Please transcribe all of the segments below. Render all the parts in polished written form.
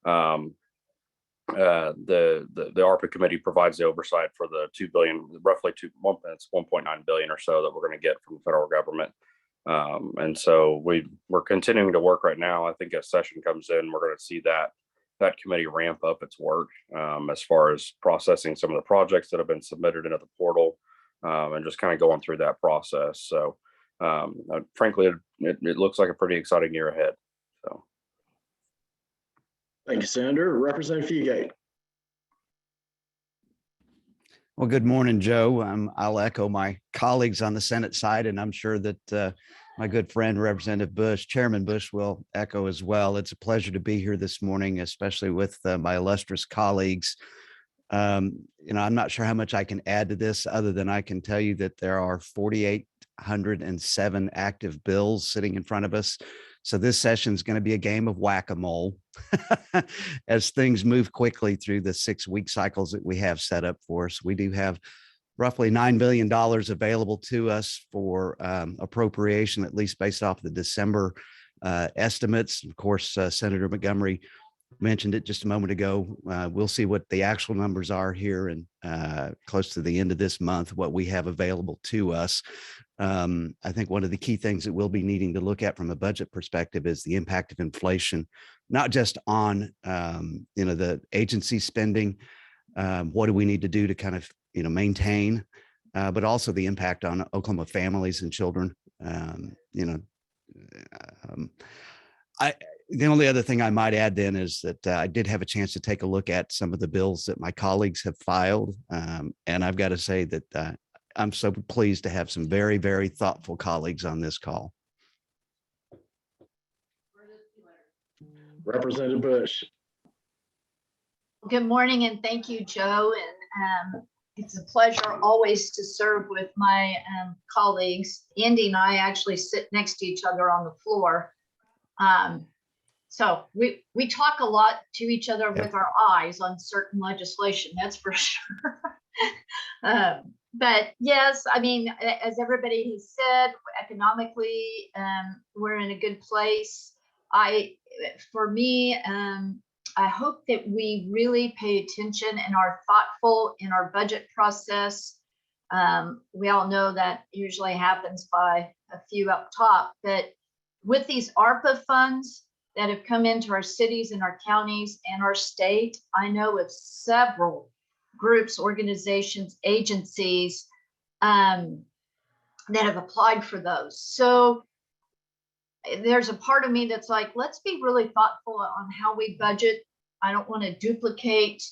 Um, the ARPA committee provides the oversight for the 2 billion, roughly 1.9 billion or so that we're going to get from the federal government. And so we're continuing to work right now. I think as session comes in, we're going to see that committee ramp up its work as far as processing some of the projects that have been submitted into the portal and just kind of going through that process. So frankly, it looks like a pretty exciting year ahead. So. Thank you, Senator. Representative Fugate. Well, good morning, Joe. I'll echo my colleagues on the Senate side, and I'm sure that my good friend, Representative Bush, Chairman Bush, will echo as well. It's a pleasure to be here this morning, especially with my illustrious colleagues. I'm not sure how much I can add to this other than I can tell you that there are 4,807 active bills sitting in front of us. So this session is going to be a game of whack-a-mole as things move quickly through the 6-week cycles that we have set up for us. We do have roughly $9 billion available to us for appropriation, at least based off the December estimates. Of course, Senator Montgomery mentioned it just a moment ago. We'll see what the actual numbers are here and close to the end of this month, what we have available to us. I think one of the key things that we'll be needing to look at from a budget perspective is the impact of inflation, not just on the agency spending. What do we need to do to kind of maintain, but also the impact on Oklahoma families and children. The only other thing I might add then is that I did have a chance to take a look at some of the bills that my colleagues have filed. And I've got to say that I'm so pleased to have some very, very thoughtful colleagues on this call. Representative Bush. Good morning, and thank you, Joe. And it's a pleasure always to serve with my colleagues. Andy and I actually sit next to each other on the floor. So we talk a lot to each other with our eyes on certain legislation, that's for sure. But yes, I mean, as everybody has said, economically, we're in a good place. For me, I hope that we really pay attention and are thoughtful in our budget process. We all know that usually happens by a few up top, but with these ARPA funds that have come into our cities and our counties and our state, I know of several groups, organizations, agencies that have applied for those. So there's a part of me that's like, let's be really thoughtful on how we budget. I don't want to duplicate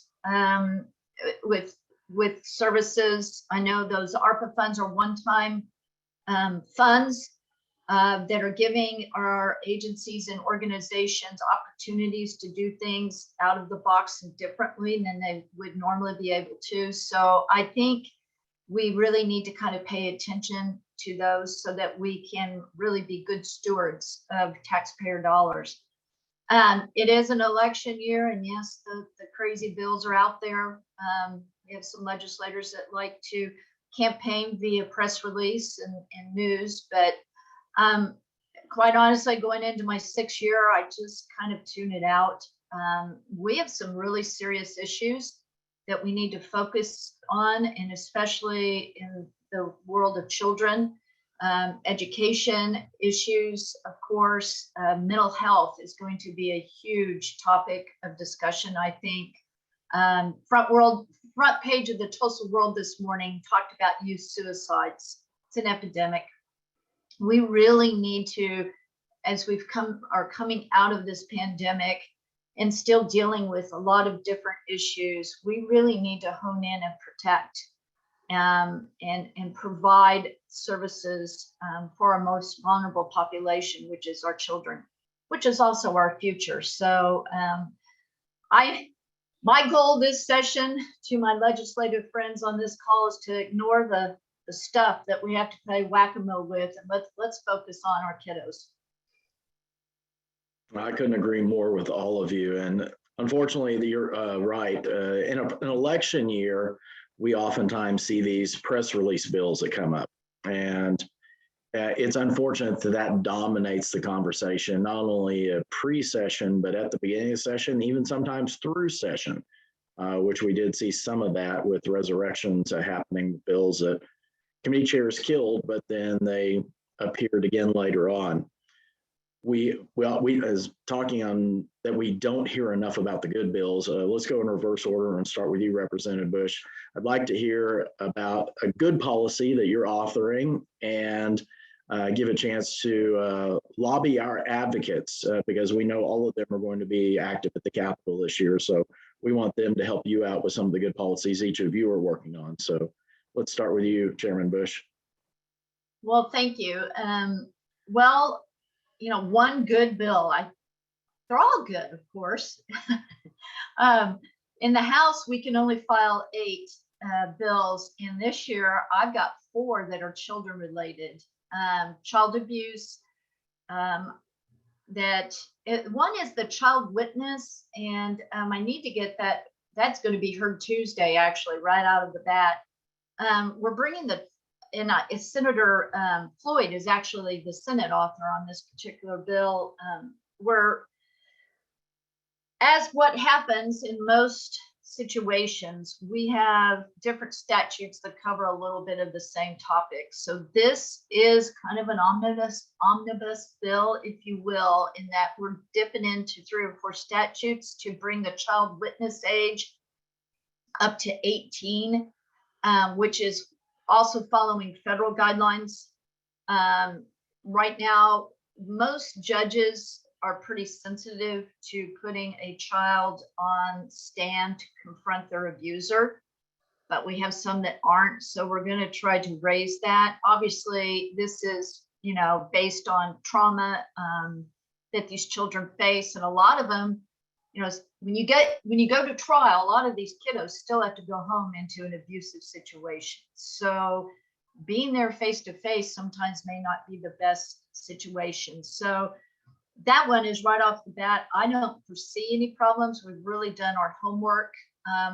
with services. I know those ARPA funds are one-time funds that are giving our agencies and organizations opportunities to do things out of the box and differently than they would normally be able to. So I think we really need to kind of pay attention to those so that we can really be good stewards of taxpayer dollars. It is an election year, and yes, the crazy bills are out there. We have some legislators that like to campaign via press release and news, but quite honestly, going into my 6th year, I just kind of tune it out. We have some really serious issues that we need to focus on, and especially in the world of children. Education issues, of course, mental health is going to be a huge topic of discussion, I think. Front page of the Tulsa World this morning talked about youth suicides. It's an epidemic. We really need to, as are coming out of this pandemic and still dealing with a lot of different issues, we really need to hone in and protect and provide services for our most vulnerable population, which is our children, which is also our future. So my goal this session to my legislative friends on this call is to ignore the stuff that we have to play whack-a-mole with, and let's focus on our kiddos. I couldn't agree more with all of you. And unfortunately, you're right. In an election year, we oftentimes see these press release bills that come up. And It's unfortunate that that dominates the conversation, not only a pre-session, but at the beginning of session, even sometimes through session, which we did see some of that with resurrections happening, bills that committee chairs killed, but then they appeared again later on. We as talking on that we don't hear enough about the good bills. Let's go in reverse order and start with you, Representative Bush. I'd like to hear about a good policy that you're authoring and give a chance to lobby our advocates because we know all of them are going to be active at the Capitol this year. So we want them to help you out with some of the good policies each of you are working on. So let's start with you, Chairman Bush. Well, thank you. Well, you know, one good bill, they're all good, of course. In the House, we can only file 8 bills. And this year, I've got 4 that are children related. Child abuse, one is the child witness, and I need to get that. That's going to be heard Tuesday, actually, right out of the bat. We're bringing Senator Floyd is actually the Senate author on this particular bill. As what happens in most situations, we have different statutes that cover a little bit of the same topic. So this is kind of an omnibus bill, if you will, in that we're dipping into 3 or 4 statutes to bring the child witness age up to 18, which is also following federal guidelines. Right now, most judges are pretty sensitive to putting a child on stand to confront their abuser, but we have some that aren't. So we're going to try to raise that. Obviously, this is, you know, based on trauma that these children face, and a lot of them, you know, when you go to trial, a lot of these kiddos still have to go home into an abusive situation. So being there face to face sometimes may not be the best situation. So that one is right off the bat. I don't foresee any problems. We've really done our homework,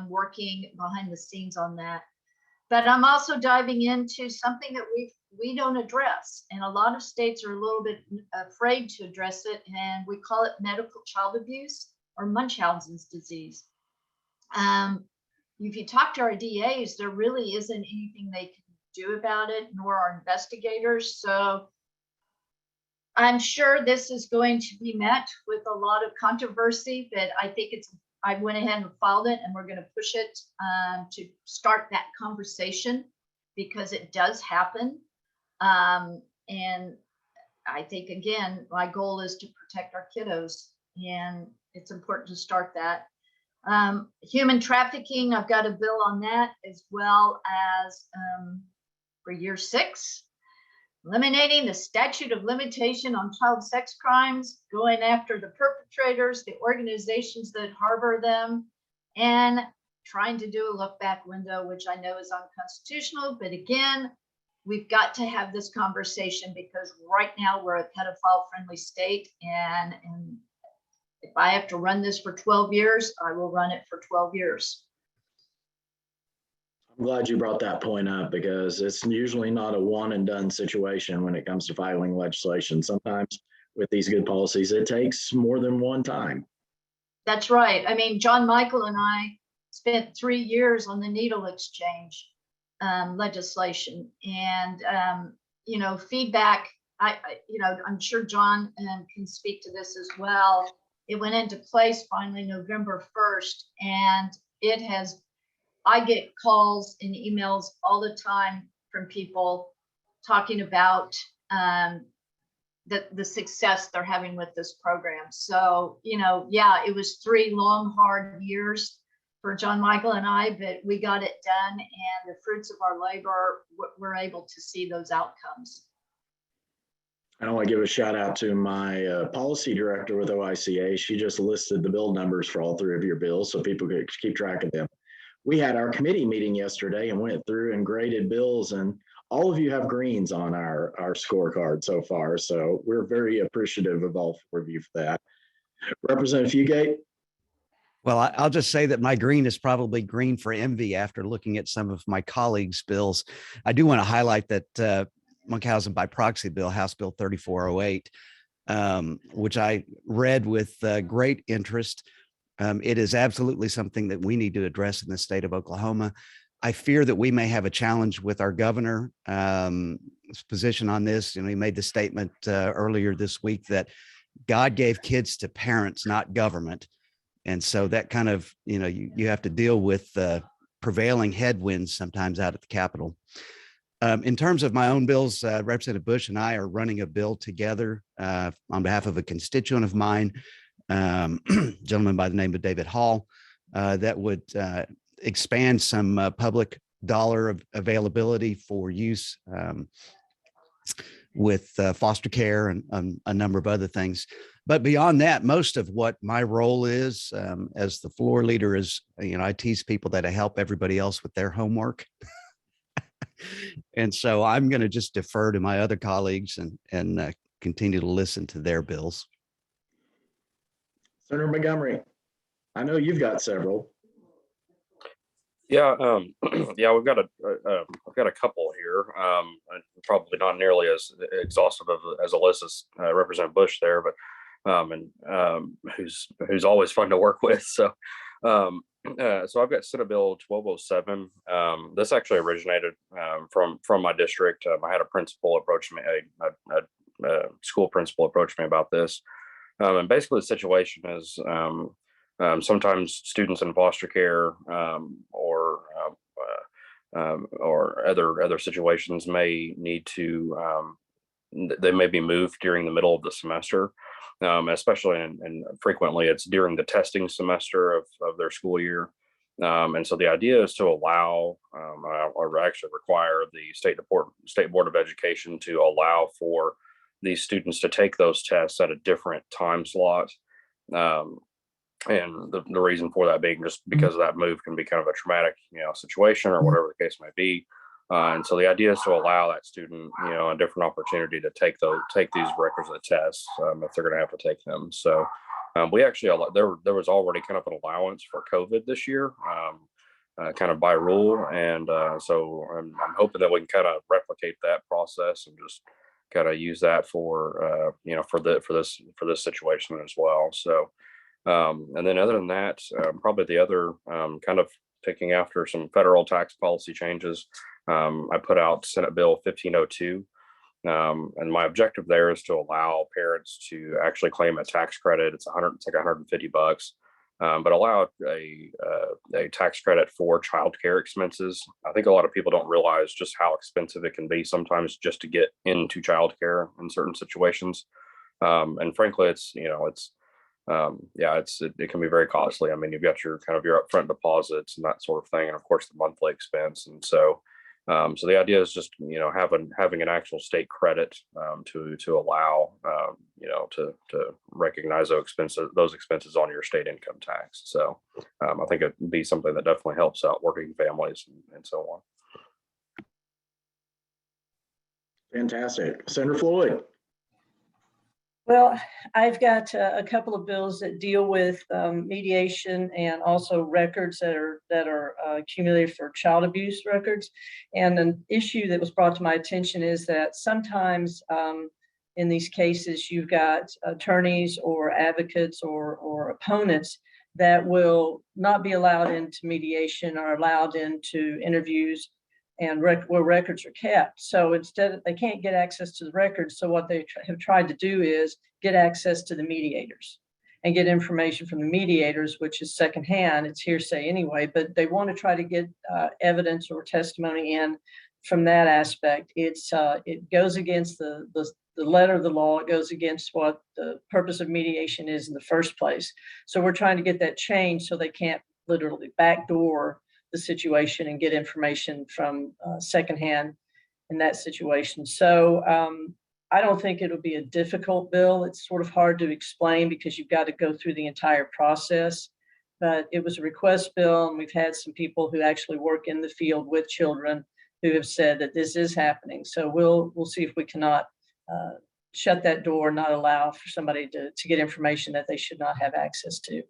working behind the scenes on that. But I'm also diving into something that we don't address, and a lot of states are a little bit afraid to address it, and we call it medical child abuse, or Munchausen's disease. If you talk to our DAs, there really isn't anything they can do about it, nor our investigators. So I'm sure this is going to be met with a lot of controversy, but I think I went ahead and filed it, and we're going to push it to start that conversation because it does happen. And I think, again, my goal is to protect our kiddos, and it's important to start that. Human trafficking, I've got a bill on that, as well as for year 6, eliminating the statute of limitation on child sex crimes, going after the perpetrators, the organizations that harbor them, and trying to do a look back window, which I know is unconstitutional. But again, we've got to have this conversation because right now we're a pedophile friendly state, and if I have to run this for 12 years, I will run it for 12 years. I'm glad you brought that point up because it's usually not a one and done situation when it comes to filing legislation. Sometimes with these good policies, it takes more than one time. That's right. I mean, John Michael and I spent 3 years on the needle exchange legislation, and you know, feedback. I'm sure John can speak to this as well. It went into place finally November 1st, and it has. I get calls and emails all the time from people talking about the success they're having with this program. So, you know, yeah, it was 3 long, hard years for John Michael and I, but we got it done, and the fruits of our labor, we're able to see those outcomes. I want to give a shout out to my policy director with OICA. She just listed the bill numbers for all 3 of your bills so people could keep track of them. We had our committee meeting yesterday and went through and graded bills, and all of you have greens on our scorecard so far. So we're very appreciative of all 4 of you for that. Representative Fugate. Well, I'll just say that my green is probably green for envy after looking at some of my colleagues' bills. I do want to highlight that Munkhausen by proxy bill, House Bill 3408, which I read with great interest. It is absolutely something that we need to address in the state of Oklahoma. I fear that we may have a challenge with our governor position on this. And he made the statement earlier this week that God gave kids to parents, not government. And so that kind of, you have to deal with prevailing headwinds sometimes out at the Capitol. In terms of my own bills, Representative Bush and I are running a bill together on behalf of a constituent of mine, gentleman by the name of David Hall, that would expand some public dollar availability for use with foster care and a number of other things. But beyond that, most of what my role is as the floor leader is, I tease people that I help everybody else with their homework. And so I'm going to just defer to my other colleagues and continue to listen to their bills. Senator Montgomery, I know you've got several. Yeah, yeah, we've got a couple here. Probably not nearly as exhaustive as a list as Representative Bush there, but who's always fun to work with. So I've got Senate Bill 1207. This actually originated from my district. I had a principal approach me, a school principal approach me about this, and basically the situation is. Sometimes students in foster care or other situations may need to they may be moved during the middle of the semester, especially and frequently it's during the testing semester of their school year. And so the idea is to allow or actually require the State Board of Education to allow for these students to take those tests at a different time slot. And the reason for that being just because of that move can be kind of a traumatic, situation or whatever the case may be. And so the idea is to allow that student, a different opportunity to take these requisite tests if they're going to have to take them. So we actually, there was already kind of an allowance for COVID this year, kind of by rule. And so I'm hoping that we can kind of replicate that process and just kind of use that for, for this situation as well. So, and then other than that, probably the other kind of taking after some federal tax policy changes, I put out Senate Bill 1502. And my objective there is to allow parents to actually claim a tax credit. It's like $150, but allow a tax credit for childcare expenses. I think a lot of people don't realize just how expensive it can be sometimes just to get into childcare in certain situations. And frankly, it can be very costly. I mean, you've got your upfront deposits and that sort of thing, and of course the monthly expense. And so, so the idea is just having an actual state credit to allow to recognize those expenses on your state income tax. So I think it'd be something that definitely helps out working families and so on. Fantastic, Senator Floyd. Well, I've got a couple of bills that deal with mediation and also records that are accumulated for child abuse records. And an issue that was brought to my attention is that sometimes in these cases, you've got attorneys or advocates or opponents that will not be allowed into mediation or allowed into interviews and where records are kept. So instead, they can't get access to the records. So what they have tried to do is get access to the mediators and get information from the mediators, which is secondhand. It's hearsay anyway, but they want to try to get evidence or testimony in from that aspect. It goes against the letter of the law. It goes against what the purpose of mediation is in the first place. So we're trying to get that changed so they can't literally backdoor the situation and get information from secondhand in that situation. So I don't think it'll be a difficult bill. It's sort of hard to explain because you've got to go through the entire process, but it was a request bill, and we've had some people who actually work in the field with children who have said that this is happening. So we'll see if we cannot shut that door, not allow for somebody to get information that they should not have access to.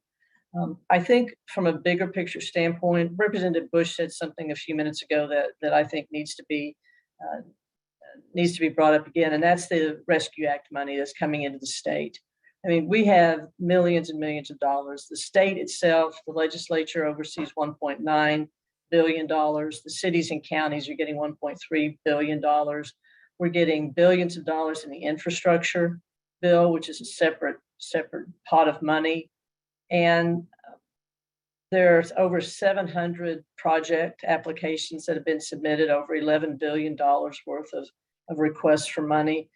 I think from a bigger picture standpoint, Representative Bush said something a few minutes ago that I think needs to be needs to be brought up again, and that's the Rescue Act money that's coming into the state. I mean, we have millions and millions of dollars. The state itself, the legislature oversees $1.9 billion. The cities and counties are getting $1.3 billion. We're getting billions of dollars in the infrastructure bill, which is a separate pot of money. And there's over 700 project applications that have been submitted, over $11 billion worth of requests for money.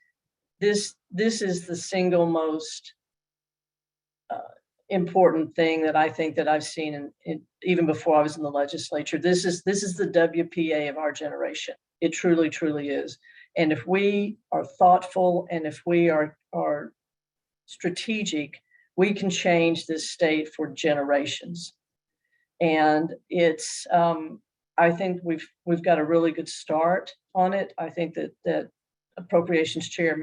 This is the single most important thing that I think that I've seen in even before I was in the legislature. This is the WPA of our generation. It truly, truly is. And if we are thoughtful and if we are strategic, we can change this state for generations. And it's I think we've got a really good start on it. I think that Appropriations Chair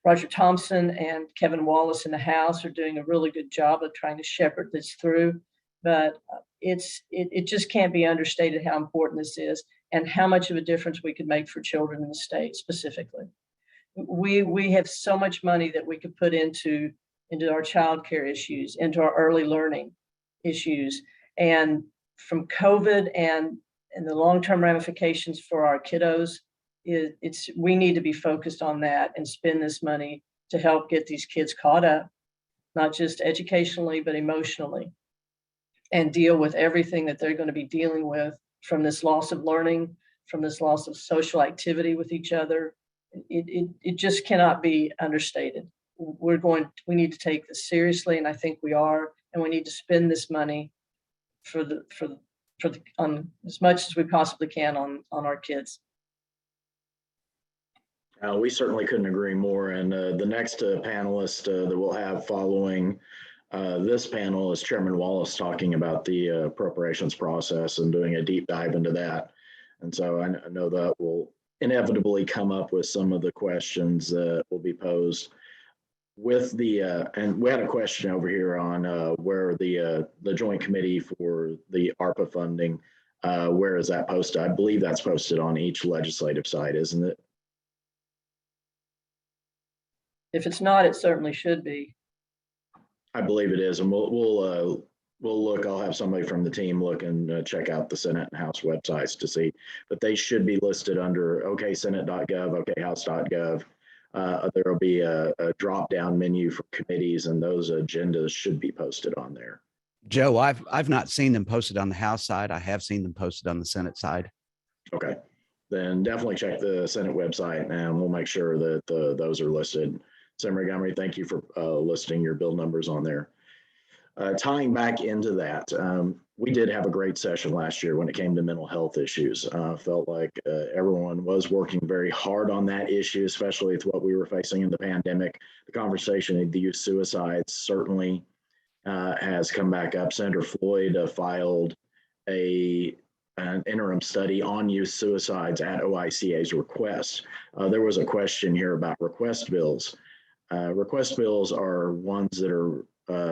Roger Thompson and Kevin Wallace in the House are doing a really good job of trying to shepherd this through. But it just can't be understated how important this is and how much of a difference we could make for children in the state specifically. We have so much money that we could put into our childcare issues, into our early learning issues, and from COVID and the long-term ramifications for our kiddos. We need to be focused on that and spend this money to help get these kids caught up, not just educationally, but emotionally, and deal with everything that they're going to be dealing with from this loss of learning, from this loss of social activity with each other. It just cannot be understated. We need to take this seriously, and I think we are, and we need to spend this money on as much as we possibly can on our kids. We certainly couldn't agree more. And the next panelist that we'll have following this panel is Chairman Wallace, talking about the appropriations process and doing a deep dive into that. And so I know that will inevitably come up with some of the questions that will be posed with the, and we had a question over here on where the Joint Committee for the ARPA funding, where is that posted? I believe that's posted on each legislative site, isn't it? If it's not, it certainly should be. I believe it is, and we'll look. I'll have somebody from the team look and check out the Senate and House websites to see, but they should be listed under oksenate.gov, okhouse.gov. There will be a drop-down menu for committees, and those agendas should be posted on there. Joe, I've not seen them posted on the House side. I have seen them posted on the Senate side. Okay, then definitely check the Senate website, and we'll make sure that those are listed. Senator Montgomery, thank you for listing your bill numbers on there. Tying back into that, we did have a great session last year when it came to mental health issues. Felt like everyone was working very hard on that issue, especially with what we were facing in the pandemic. The conversation of the youth suicides certainly has come back up. Senator Floyd filed an interim study on youth suicides at OICA's request. There was a question here about request bills. Request bills are ones that are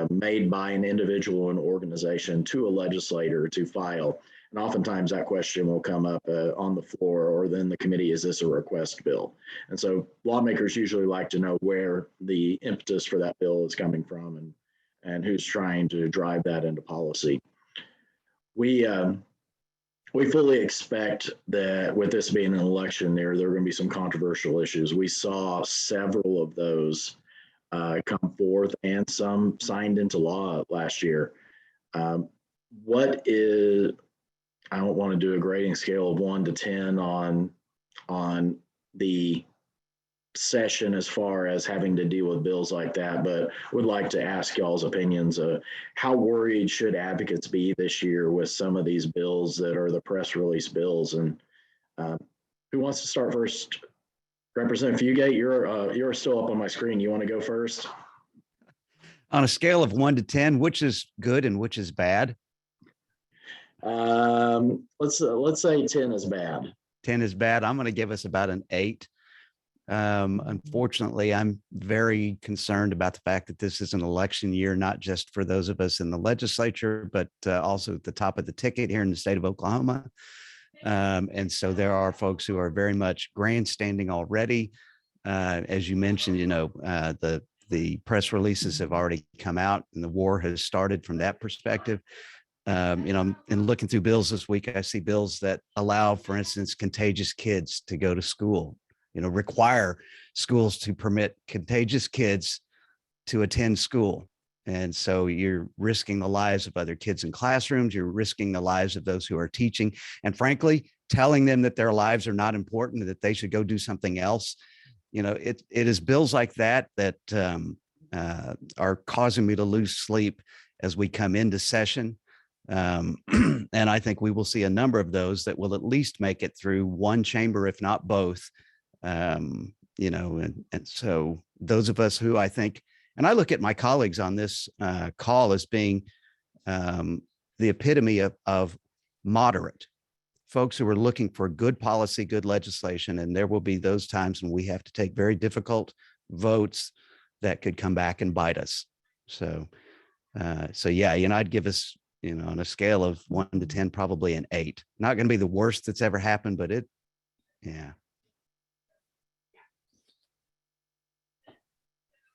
made by an individual and organization to a legislator to file. And oftentimes that question will come up on the floor or then the committee, is this a request bill? And so lawmakers usually like to know where the impetus for that bill is coming from and who's trying to drive that into policy. We fully expect that with this being an election year, there are going to be some controversial issues. We saw several of those come forth and some signed into law last year. What is, I don't want to do a grading scale of 1 to 10 on the session as far as having to deal with bills like that, but would like to ask y'all's opinions. How worried should advocates be this year with some of these bills that are the press release bills? And who wants to start first? Representative Fugate, you're still up on my screen. You want to go first? On a scale of 1 to 10, which is good and which is bad? Let's say 10 is bad. 10 is bad. I'm going to give us about an 8. Unfortunately, I'm very concerned about the fact that this is an election year, not just for those of us in the legislature, but also at the top of the ticket here in the state of Oklahoma. And so there are folks who are very much grandstanding already. As you mentioned, the press releases have already come out and the war has started from that perspective. In looking through bills this week, I see bills that allow, for instance, contagious kids to go to school, require schools to permit contagious kids to attend school. And so you're risking the lives of other kids in classrooms. You're risking the lives of those who are teaching. And frankly, telling them that their lives are not important, that they should go do something else. It is bills like that are causing me to lose sleep as we come into session. And I think we will see a number of those that will at least make it through one chamber, if not both. And so those of us who I think, and I look at my colleagues on this call as being the epitome of moderate folks who are looking for good policy, good legislation. And there will be those times when we have to take very difficult votes that could come back and bite us. So yeah, I'd give us, on a scale of 1 to 10, probably an 8. Not going to be the worst that's ever happened, but yeah.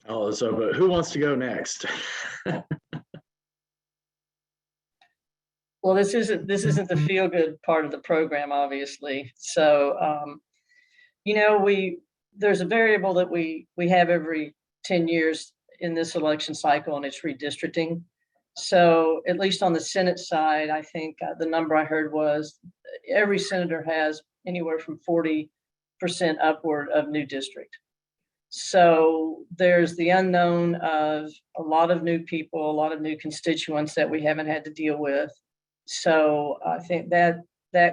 Oh, so, but who wants to go next? Well, this isn't the feel good part of the program, obviously. So, there's a variable that we have every 10 years in this election cycle, and it's redistricting. So at least on the Senate side, I think the number I heard was every senator has anywhere from 40% upward of new district. So there's the unknown of a lot of new people, a lot of new constituents that we haven't had to deal with. So I think that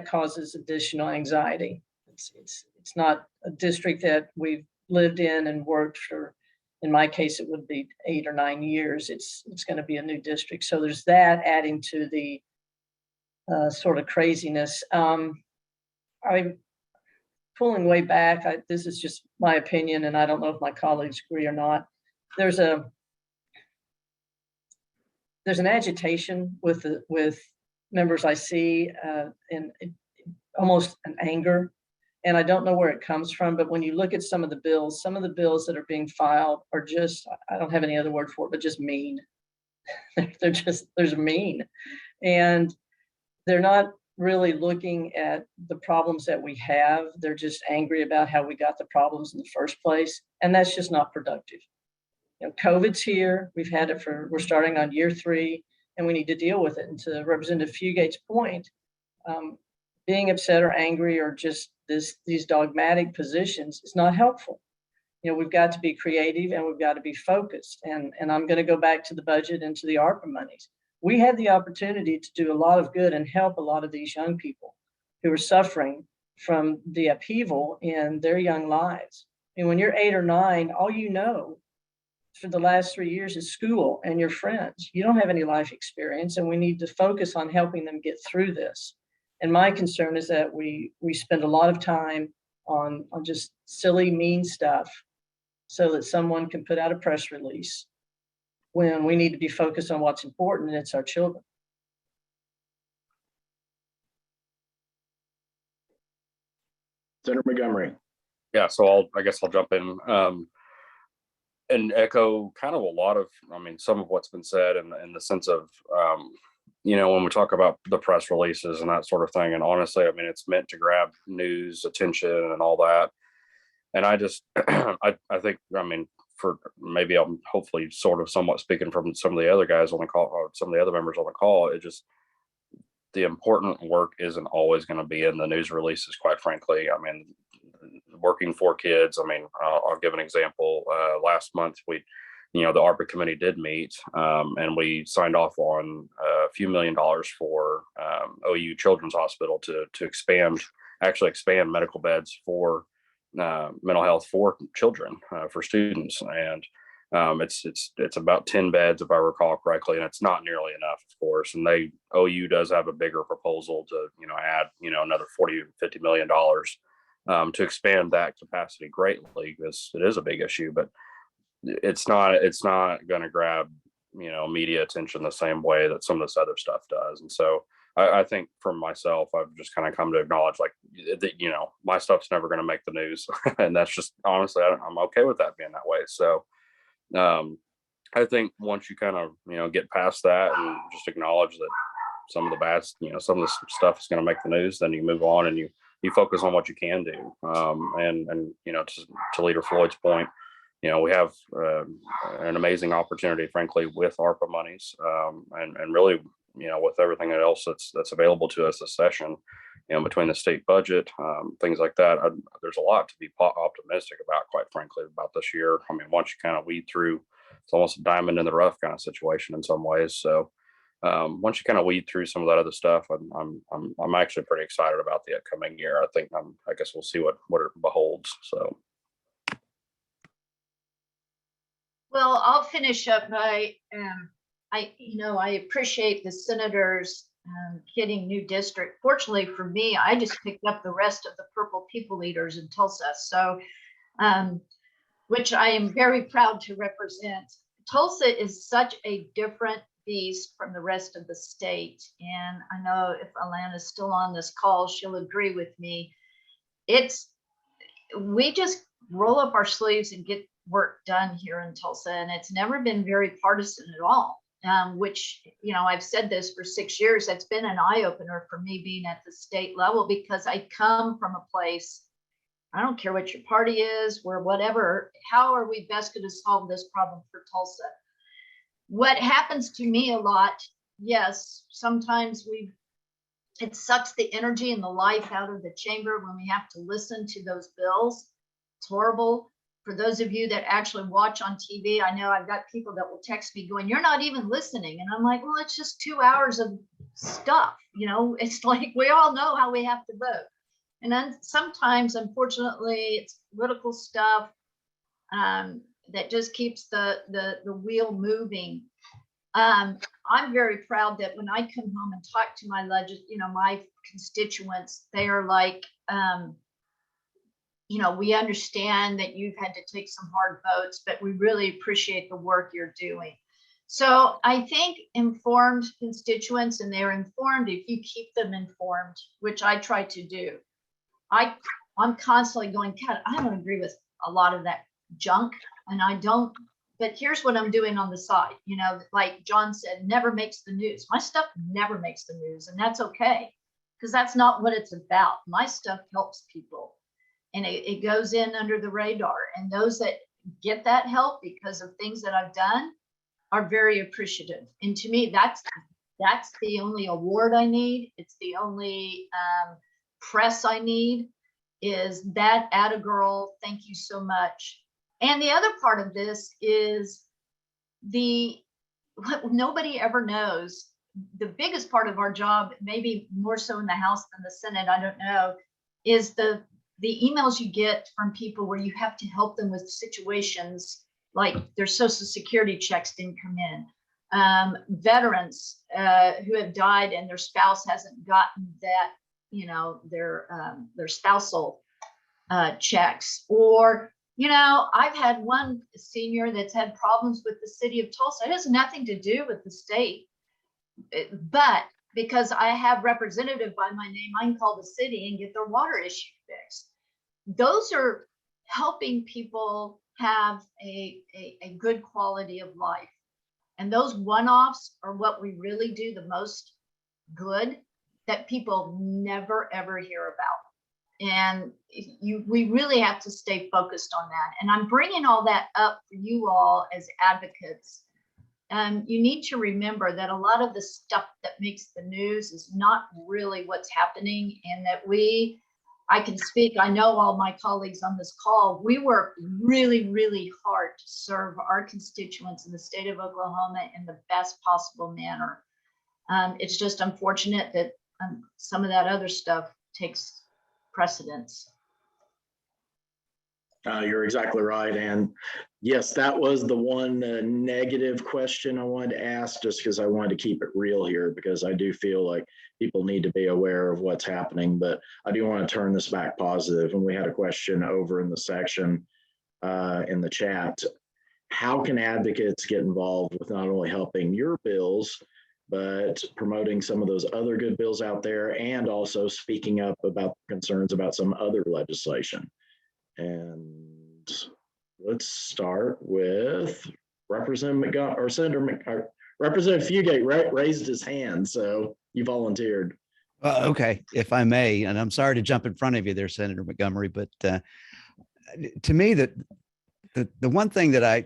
causes additional anxiety. It's not a district that we've lived in and worked for. In my case, it would be 8 or 9 years. It's going to be a new district. So there's that adding to the sort of craziness. I'm pulling way back. This is just my opinion, and I don't know if my colleagues agree or not. There's an agitation with members I see, and almost an anger. And I don't know where it comes from, but when you look at some of the bills that are being filed are just, I don't have any other word for it, but just mean. They're mean. And they're not really looking at the problems that we have. They're just angry about how we got the problems in the first place. And that's just not productive. COVID's here. We're starting on year 3, and we need to deal with it. And to Representative Fugate's point, being upset or angry or just these dogmatic positions is not helpful. We've got to be creative and we've got to be focused. And I'm going to go back to the budget and to the ARPA monies. We had the opportunity to do a lot of good and help a lot of these young people who are suffering from the upheaval in their young lives. And when you're 8 or 9, all you know for the last 3 years is school and your friends. You don't have any life experience, and we need to focus on helping them get through this. And my concern is that we spend a lot of time on just silly, mean stuff so that someone can put out a press release when we need to be focused on what's important, and it's our children. Senator Montgomery. Yeah, so I guess I'll jump in and echo kind of a lot of, some of what's been said in the sense of, when we talk about the press releases and that sort of thing. And honestly, it's meant to grab news, attention, and all that. And I just, I think, for maybe I'm hopefully sort of somewhat speaking from some of the other guys on the call, or some of the other members on the call, it just, the important work isn't always going to be in the news releases, quite frankly. Working for kids. I'll give an example. Last month, the ARPA committee did meet, and we signed off on a few $1 million for OU Children's Hospital to expand medical beds for mental health for children, for students. And it's about 10 beds, if I recall correctly, and it's not nearly enough, of course. And OU does have a bigger proposal to, add, another $40-50 million to expand that capacity greatly, because it is a big issue, but it's not going to grab, media attention the same way that some of this other stuff does. And so I think for myself, I've just kind of come to acknowledge like that, my stuff's never going to make the news. And that's just honestly, I'm okay with that being that way. So I think once you kind of, get past that and just acknowledge that some of the bad, some of the stuff is going to make the news, then you move on and you focus on what you can do. And to Leader Floyd's point, we have an amazing opportunity, frankly, with ARPA monies, and really, with everything else that's available to us this session, between the state budget, things like that, there's a lot to be optimistic about, quite frankly, about this year. I mean, once you kind of weed through, it's almost a diamond in the rough kind of situation in some ways. So once you kind of weed through some of that other stuff, I'm actually pretty excited about the upcoming year. I guess we'll see what it beholds. So. Well, I'll finish up by, I appreciate the senators getting new district. Fortunately for me, I just picked up the rest of the purple people leaders in Tulsa. So, which I am very proud to represent. Tulsa is such a different beast from the rest of the state. And I know if Alana's still on this call, she'll agree with me. We just roll up our sleeves and get work done here in Tulsa, and it's never been very partisan at all. Which, I've said this for 6 years, that's been an eye opener for me being at the state level, because I come from a place, I don't care what your party is or whatever, how are we best going to solve this problem for Tulsa? What happens to me a lot, yes, sometimes it sucks the energy and the life out of the chamber when we have to listen to those bills. It's horrible. For those of you that actually watch on TV, I know I've got people that will text me going, "You're not even listening." And I'm like, well, it's just 2 hours of stuff. It's like, we all know how we have to vote. And then sometimes, unfortunately, it's political stuff that just keeps the wheel moving. I'm very proud that when I come home and talk to my constituents, they are like, we understand that you've had to take some hard votes, but we really appreciate the work you're doing. So I think informed constituents, and they're informed if you keep them informed, which I try to do. I'm constantly going, God, I don't agree with a lot of that junk, and I don't, but here's what I'm doing on the side. Like John said, never makes the news. My stuff never makes the news, and that's okay, because that's not what it's about. My stuff helps people. And it goes in under the radar. And those that get that help because of things that I've done are very appreciative. And to me, that's the only award I need. It's the only press I need, is that atta girl, thank you so much. And the other part of this is what nobody ever knows. The biggest part of our job, maybe more so in the House than the Senate, I don't know, is the emails you get from people where you have to help them with situations like their Social Security checks didn't come in, veterans who have died and their spouse hasn't gotten that, their spousal checks. Or, I've had one senior that's had problems with the city of Tulsa. It has nothing to do with the state, but because I have representative by my name, I can call the city and get their water issue fixed. Those are helping people have a good quality of life. And those one-offs are what we really do the most good, that people never, ever hear about. And we really have to stay focused on that. And I'm bringing all that up for you all as advocates. You need to remember that a lot of the stuff that makes the news is not really what's happening, and that I can speak, I know all my colleagues on this call, we work really, really hard to serve our constituents in the state of Oklahoma in the best possible manner. It's just unfortunate that some of that other stuff takes precedence. You're exactly right. And yes, that was the one negative question I wanted to ask, just because I wanted to keep it real here, because I do feel like people need to be aware of what's happening. But I do want to turn this back positive. And we had a question over in the section in the chat. How can advocates get involved with not only helping your bills, but promoting some of those other good bills out there and also speaking up about concerns about some other legislation. And let's start with Representative Montgomery, or Senator Representative Fugate raised his hand, so you volunteered. Okay, if I may, and I'm sorry to jump in front of you there, Senator Montgomery, but to me, the one thing that I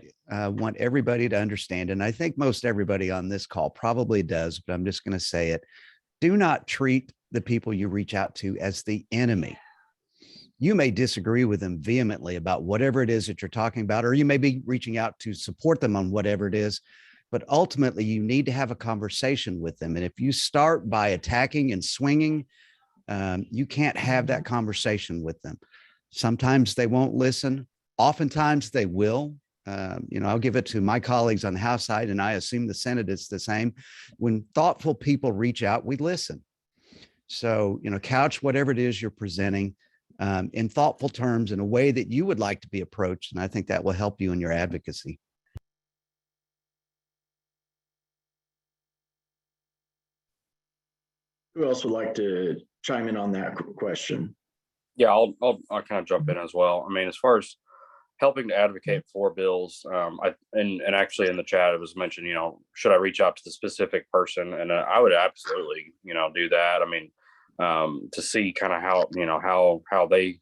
want everybody to understand, and I think most everybody on this call probably does, but I'm just going to say it, do not treat the people you reach out to as the enemy. You may disagree with them vehemently about whatever it is that you're talking about, or you may be reaching out to support them on whatever it is, but ultimately you need to have a conversation with them. And if you start by attacking and swinging, you can't have that conversation with them. Sometimes they won't listen. Oftentimes they will. I'll give it to my colleagues on the House side, and I assume the Senate is the same. When thoughtful people reach out, we listen. So, couch whatever it is you're presenting in thoughtful terms in a way that you would like to be approached. And I think that will help you in your advocacy. Who else would like to chime in on that question? Yeah, I'll kind of jump in as well. I mean, as far as helping to advocate for bills, and actually in the chat it was mentioned, should I reach out to the specific person? And I would absolutely, do that. I mean, to see kind of how they,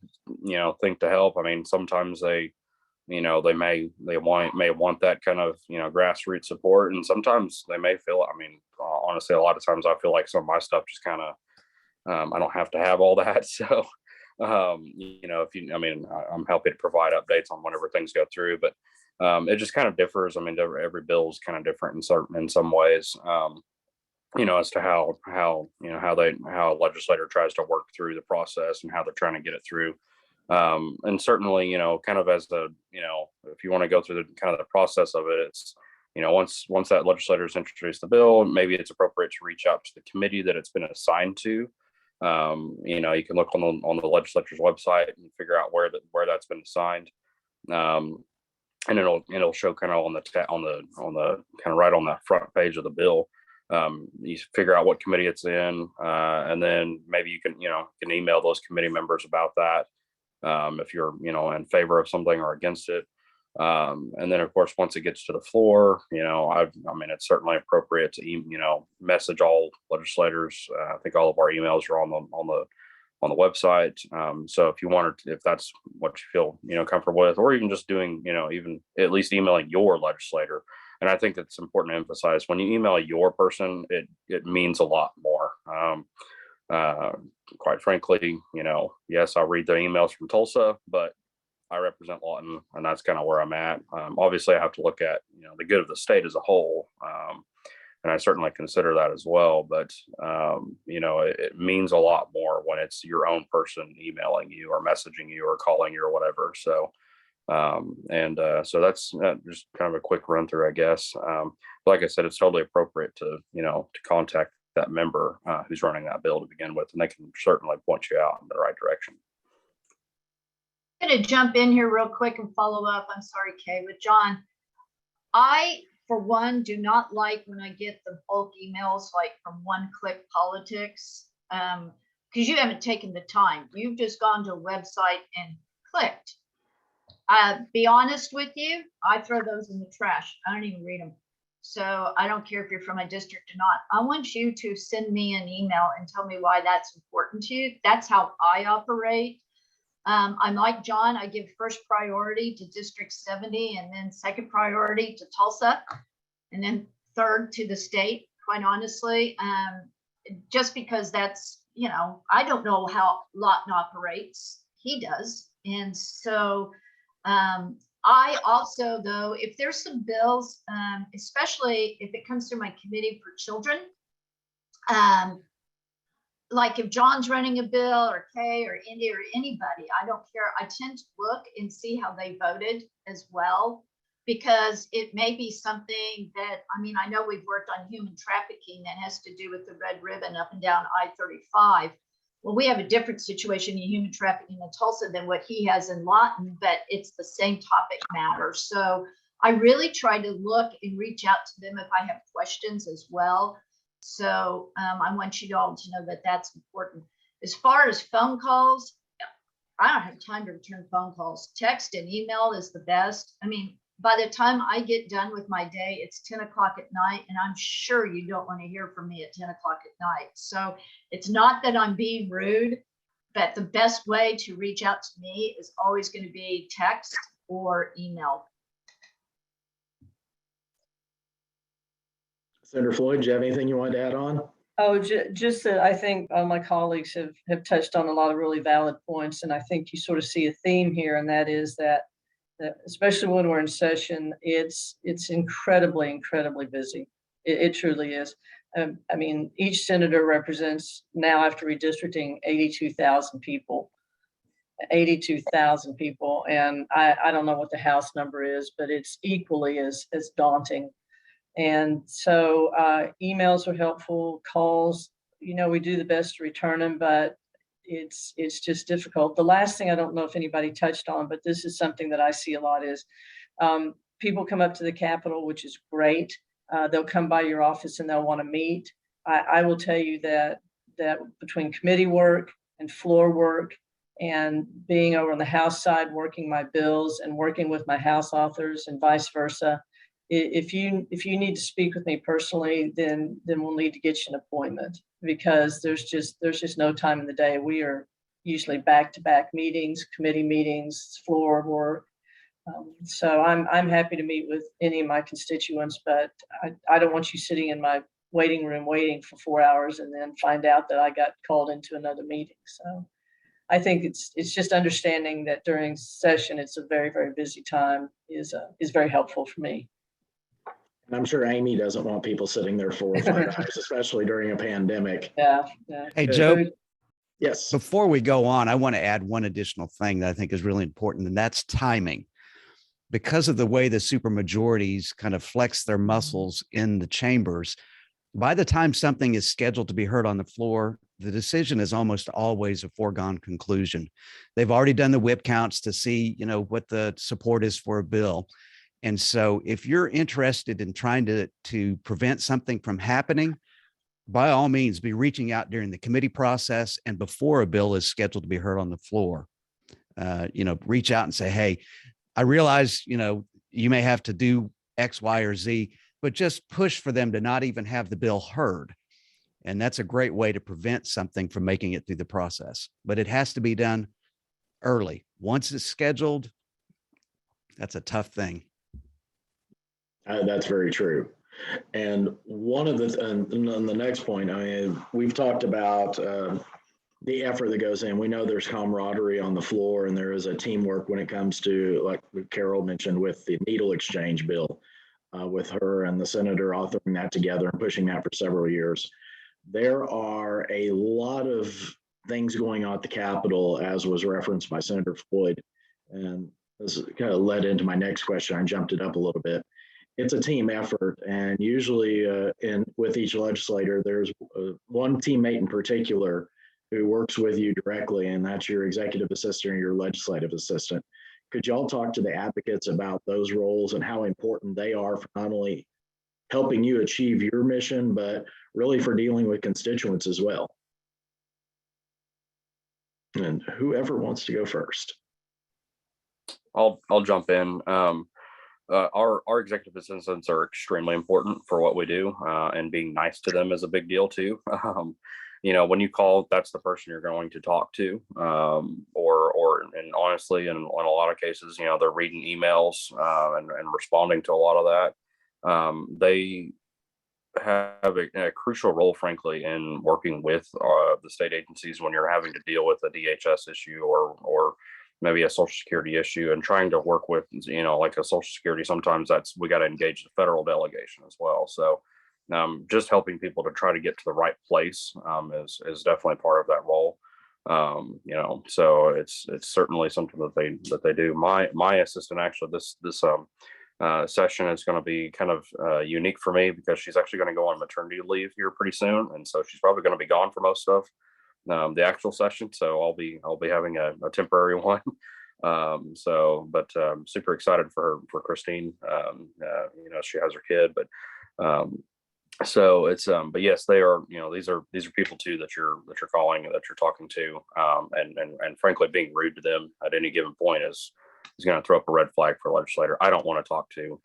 think to help. I mean, sometimes they may want that kind of, grassroots support, and sometimes they may feel, I mean, honestly, a lot of times I feel like some of my stuff just kind of, I don't have to have all that. So, I'm happy to provide updates on whenever things go through, but it just kind of differs. I mean, every bill is kind of different in some ways, as to how a legislator tries to work through the process and how they're trying to get it through. And certainly, kind of as if you want to go through the kind of the process of it, it's, once that legislator has introduced the bill, maybe it's appropriate to reach out to the committee that it's been assigned to. You can look on the legislature's website and figure out where that's been assigned. And it'll show kind of on the kind of right on that front page of the bill. You figure out what committee it's in, and then maybe you can email those committee members about that, if you're in favor of something or against it. And then of course, once it gets to the floor, I mean, it's certainly appropriate to message all legislators. I think all of our emails are on the website. So if that's what you feel comfortable with, or even just doing even at least emailing your legislator. And I think that's important to emphasize, when you email your person, it means a lot more. Quite frankly, yes, I'll read the emails from Tulsa, but I represent Lawton, and that's kind of where I'm at. Obviously, I have to look at the good of the state as a whole, and I certainly consider that as well. But it means a lot more when it's your own person emailing you or messaging you or calling you or whatever. So, so that's just kind of a quick run through, I guess. Like I said, it's totally appropriate to contact that member who's running that bill to begin with, and they can certainly point you out in the right direction. I'm going to jump in here real quick and follow up. I'm sorry, Kay, with John. I, for one, do not like when I get the bulk emails like from One Click Politics, because you haven't taken the time. You've just gone to a website and clicked. Be honest with you, I throw those in the trash. I don't even read them. So I don't care if you're from my district or not. I want you to send me an email and tell me why that's important to you. That's how I operate. I'm like John, I give first priority to District 70, and then second priority to Tulsa, and then third to the state, quite honestly. Just because that's, I don't know how Lawton operates. He does. And so I also, though, if there's some bills, especially if it comes to my committee for children, like if John's running a bill, or Kay or Indy or anybody, I don't care. I tend to look and see how they voted as well, because it may be something that, I mean, I know we've worked on human trafficking that has to do with the red ribbon up and down I-35. Well, we have a different situation in human trafficking in Tulsa than what he has in Lawton, but it's the same topic matter. So I really try to look and reach out to them if I have questions as well. So I want you all to know that that's important. As far as phone calls, I don't have time to return phone calls. Text and email is the best. I mean, by the time I get done with my day, it's 10 o'clock at night, and I'm sure you don't want to hear from me at 10 o'clock at night. So it's not that I'm being rude, but the best way to reach out to me is always going to be text or email. Senator Floyd, do you have anything you wanted to add on? Oh, just that I think my colleagues have touched on a lot of really valid points, and I think you sort of see a theme here, and that is that especially when we're in session, it's incredibly busy. It truly is. I mean, each senator represents now, after redistricting, 82,000 people. 82,000 people, and I don't know what the House number is, but it's equally as daunting. And so emails are helpful, calls, you know, we do the best to return them, but it's just difficult. The last thing, I don't know if anybody touched on, but this is something that I see a lot, is people come up to the Capitol, which is great. They'll come by your office and they'll want to meet. I will tell you that between committee work and floor work and being over on the House side, working my bills and working with my House authors and vice versa, if you need to speak with me personally, then we'll need to get you an appointment, because there's just no time in the day. We are usually back-to-back meetings, committee meetings, floor work. So I'm happy to meet with any of my constituents, but I don't want you sitting in my waiting room waiting for 4 hours and then find out that I got called into another meeting. So I think it's just understanding that during session, it's a very busy time is very helpful for me. And I'm sure Amy doesn't want people sitting there 4 or 5 hours, especially during a pandemic. Yeah. Hey, Joe, Yes. before we go on, I want to add one additional thing that I think is really important, and that's timing. Because of the way the supermajorities kind of flex their muscles in the chambers, by the time something is scheduled to be heard on the floor, the decision is almost always a foregone conclusion. They've already done the whip counts to see, you know, what the support is for a bill. And so if you're interested in trying to prevent something from happening, by all means, be reaching out during the committee process and before a bill is scheduled to be heard on the floor. You know, reach out and say, hey, I realize, you know, you may have to do X, Y, or Z, but just push for them to not even have the bill heard. And that's a great way to prevent something from making it through the process. But it has to be done early. Once it's scheduled, that's a tough thing. That's very true. And one of on the next point, I mean, we've talked about the effort that goes in. We know there's camaraderie on the floor, and there is a teamwork when it comes to, like Carol mentioned, with the needle exchange bill, with her and the senator authoring that together and pushing that for several years. There are a lot of things going on at the Capitol, as was referenced by Senator Floyd. And this kind of led into my next question. I jumped it up a little bit. It's a team effort, and usually with each legislator, there's one teammate in particular who works with you directly, and that's your executive assistant or your legislative assistant. Could y'all talk to the advocates about those roles and how important they are for not only helping you achieve your mission, but really for dealing with constituents as well? And whoever wants to go first. I'll jump in. Our executive assistants are extremely important for what we do, and being nice to them is a big deal too. You know, when you call, that's the person you're going to talk to, and honestly, in a lot of cases, you know, they're reading emails and responding to a lot of that. They have a crucial role, frankly, in working with the state agencies when you're having to deal with a DHS issue or maybe a Social Security issue, and trying to work with, you know, like a Social Security. Sometimes we got to engage the federal delegation as well. So just helping people to try to get to the right place is definitely part of that role. You know, so it's certainly something that they do. My assistant, actually, this session is going to be kind of unique for me, because she's actually going to go on maternity leave here pretty soon, and so she's probably going to be gone for most of the actual session. So I'll be having a temporary one. But super excited for Christine. You know, she has her kid, but So it's but yes, they are, these are people too that you're calling, that you're talking to, and frankly, being rude to them at any given point is going to throw up a red flag for a legislator. I don't want to talk to.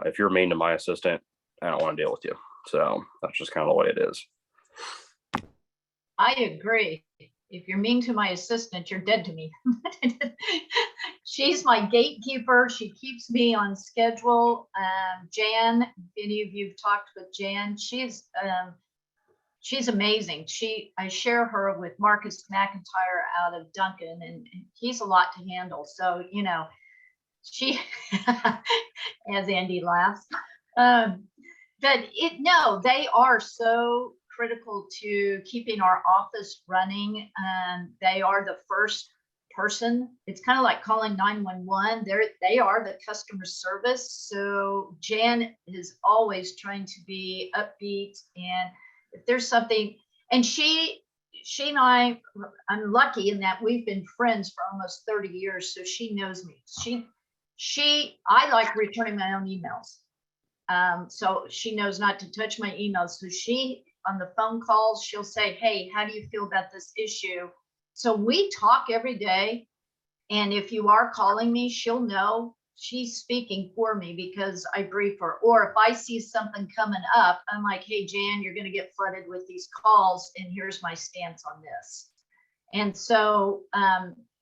If you're mean to my assistant, I don't want to deal with you. So that's just kind of the way it is. I agree. If you're mean to my assistant, you're dead to me. She's my gatekeeper. She keeps me on schedule. Jan, if any of you've talked with Jan, she's amazing. I share her with Marcus McIntyre out of Duncan, and he's a lot to handle. So, she, as Andy laughs, but they are so critical to keeping our office running. They are the first person. It's kind of like calling 911. They are the customer service. So Jan is always trying to be upbeat, and if there's something, and she and I'm lucky in that we've been friends for almost 30 years. So she knows me. I like returning my own emails. So she knows not to touch my emails. So she, on the phone calls, she'll say, hey, how do you feel about this issue? So we talk every day. And if you are calling me, she'll know she's speaking for me because I brief her. Or if I see something coming up, I'm like, hey, Jan, you're going to get flooded with these calls, and here's my stance on this. And so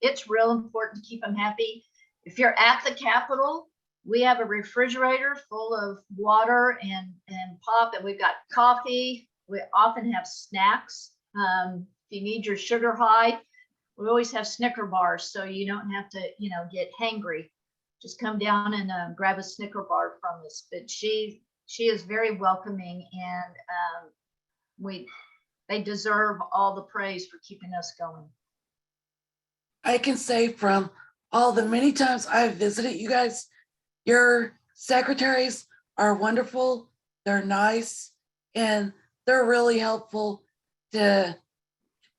it's real important to keep them happy. If you're at the Capitol, we have a refrigerator full of water and pop, and we've got coffee. We often have snacks. If you need your sugar high, we always have Snicker bars, so you don't have to, get hangry. Just come down and grab a Snicker bar from us. But she is very welcoming, and they deserve all the praise for keeping us going. I can say from all the many times I've visited you guys, your secretaries are wonderful. They're nice, and they're really helpful to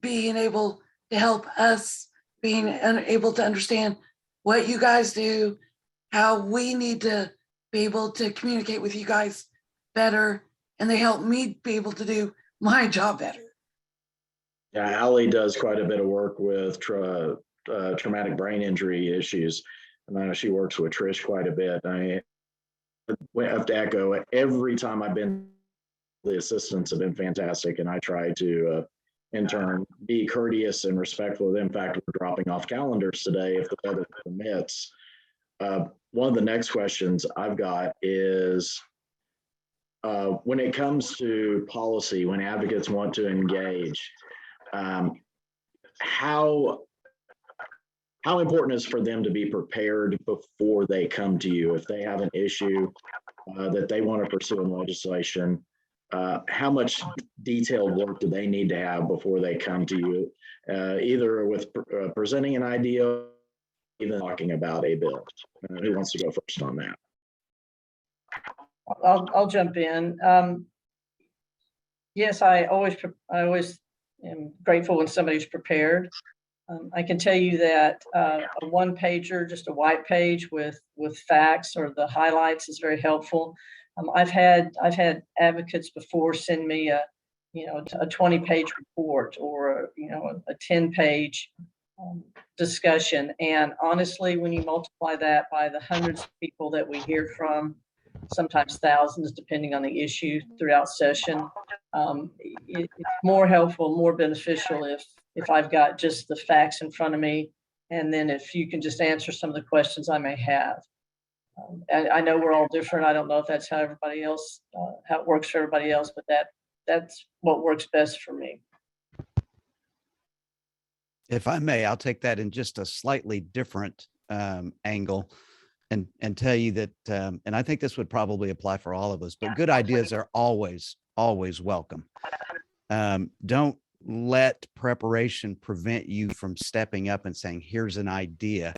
being able to help us being able to understand what you guys do, how we need to be able to communicate with you guys better, and they help me be able to do my job better. Yeah, Allie does quite a bit of work with traumatic brain injury issues. And I know she works with Trish quite a bit. I have to echo, every time I've been, the assistants have been fantastic, and I try to in turn be courteous and respectful of them. In fact, we're dropping off calendars today if the weather permits. One of the next questions I've got is when it comes to policy, when advocates want to engage, how important is for them to be prepared before they come to you if they have an issue that they want to pursue in legislation? How much detailed work do they need to have before they come to you, either with presenting an idea, or even talking about a bill? Who wants to go first on that? I'll jump in. Yes, I always am grateful when somebody's prepared. I can tell you that a one-pager, just a white page with facts or the highlights, is very helpful. I've had advocates before send me a 20-page report or a 10-page discussion. And honestly, when you multiply that by the hundreds of people that we hear from, sometimes thousands, depending on the issue throughout session, it's more helpful, more beneficial if I've got just the facts in front of me, and then if you can just answer some of the questions I may have. I know we're all different. I don't know if that's how everybody else, how it works for everybody else, but that's what works best for me. If I may, I'll take that in just a slightly different angle and tell you that, and I think this would probably apply for all of us, but good ideas are always welcome. Don't let preparation prevent you from stepping up and saying, here's an idea.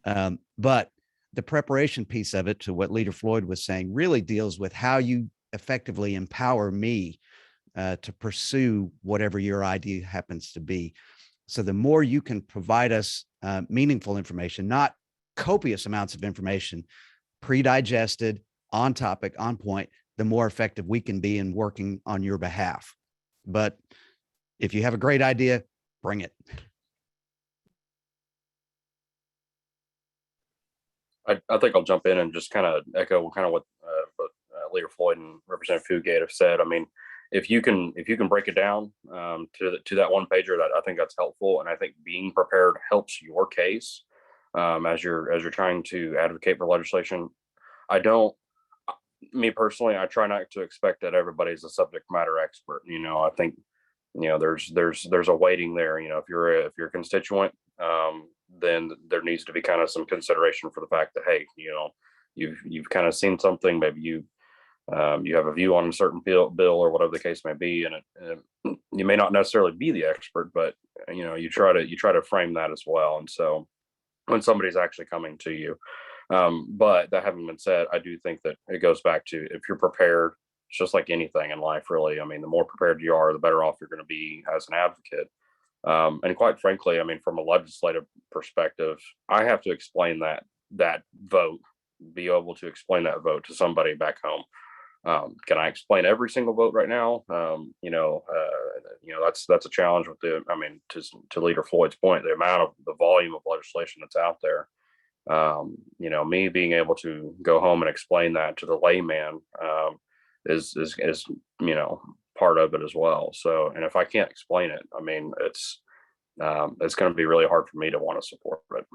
But the preparation piece of it, to what Leader Floyd was saying, really deals with how you effectively empower me to pursue whatever your idea happens to be. So the more you can provide us meaningful information, not copious amounts of information, pre-digested, on topic, on point, the more effective we can be in working on your behalf. But if you have a great idea, bring it. I think I'll jump in and just kind of echo kind of what Leader Floyd and Representative Fugate have said. I mean, if you can break it down to that one pager, that I think that's helpful, and I think being prepared helps your case as you're trying to advocate for legislation. Me personally, I try not to expect that everybody's a subject matter expert. I think there's a weighting there. If you're a constituent, then there needs to be kind of some consideration for the fact that, hey, you've kind of seen something, maybe you have a view on a certain bill or whatever the case may be, and you may not necessarily be the expert, but you try to frame that as well. And so when somebody's actually coming to you, but that having been said, I do think that it goes back to, if you're prepared, it's just like anything in life, really. I mean, the more prepared you are, the better off you're going to be as an advocate. And quite frankly, I mean, from a legislative perspective, I have to explain that vote, be able to explain that vote to somebody back home. Can I explain every single vote right now? That's a challenge with to Leader Floyd's point, the volume of legislation that's out there. Me being able to go home and explain that to the layman is part of it as well. So, and if I can't explain it, I mean, it's going to be really hard for me to want to support it.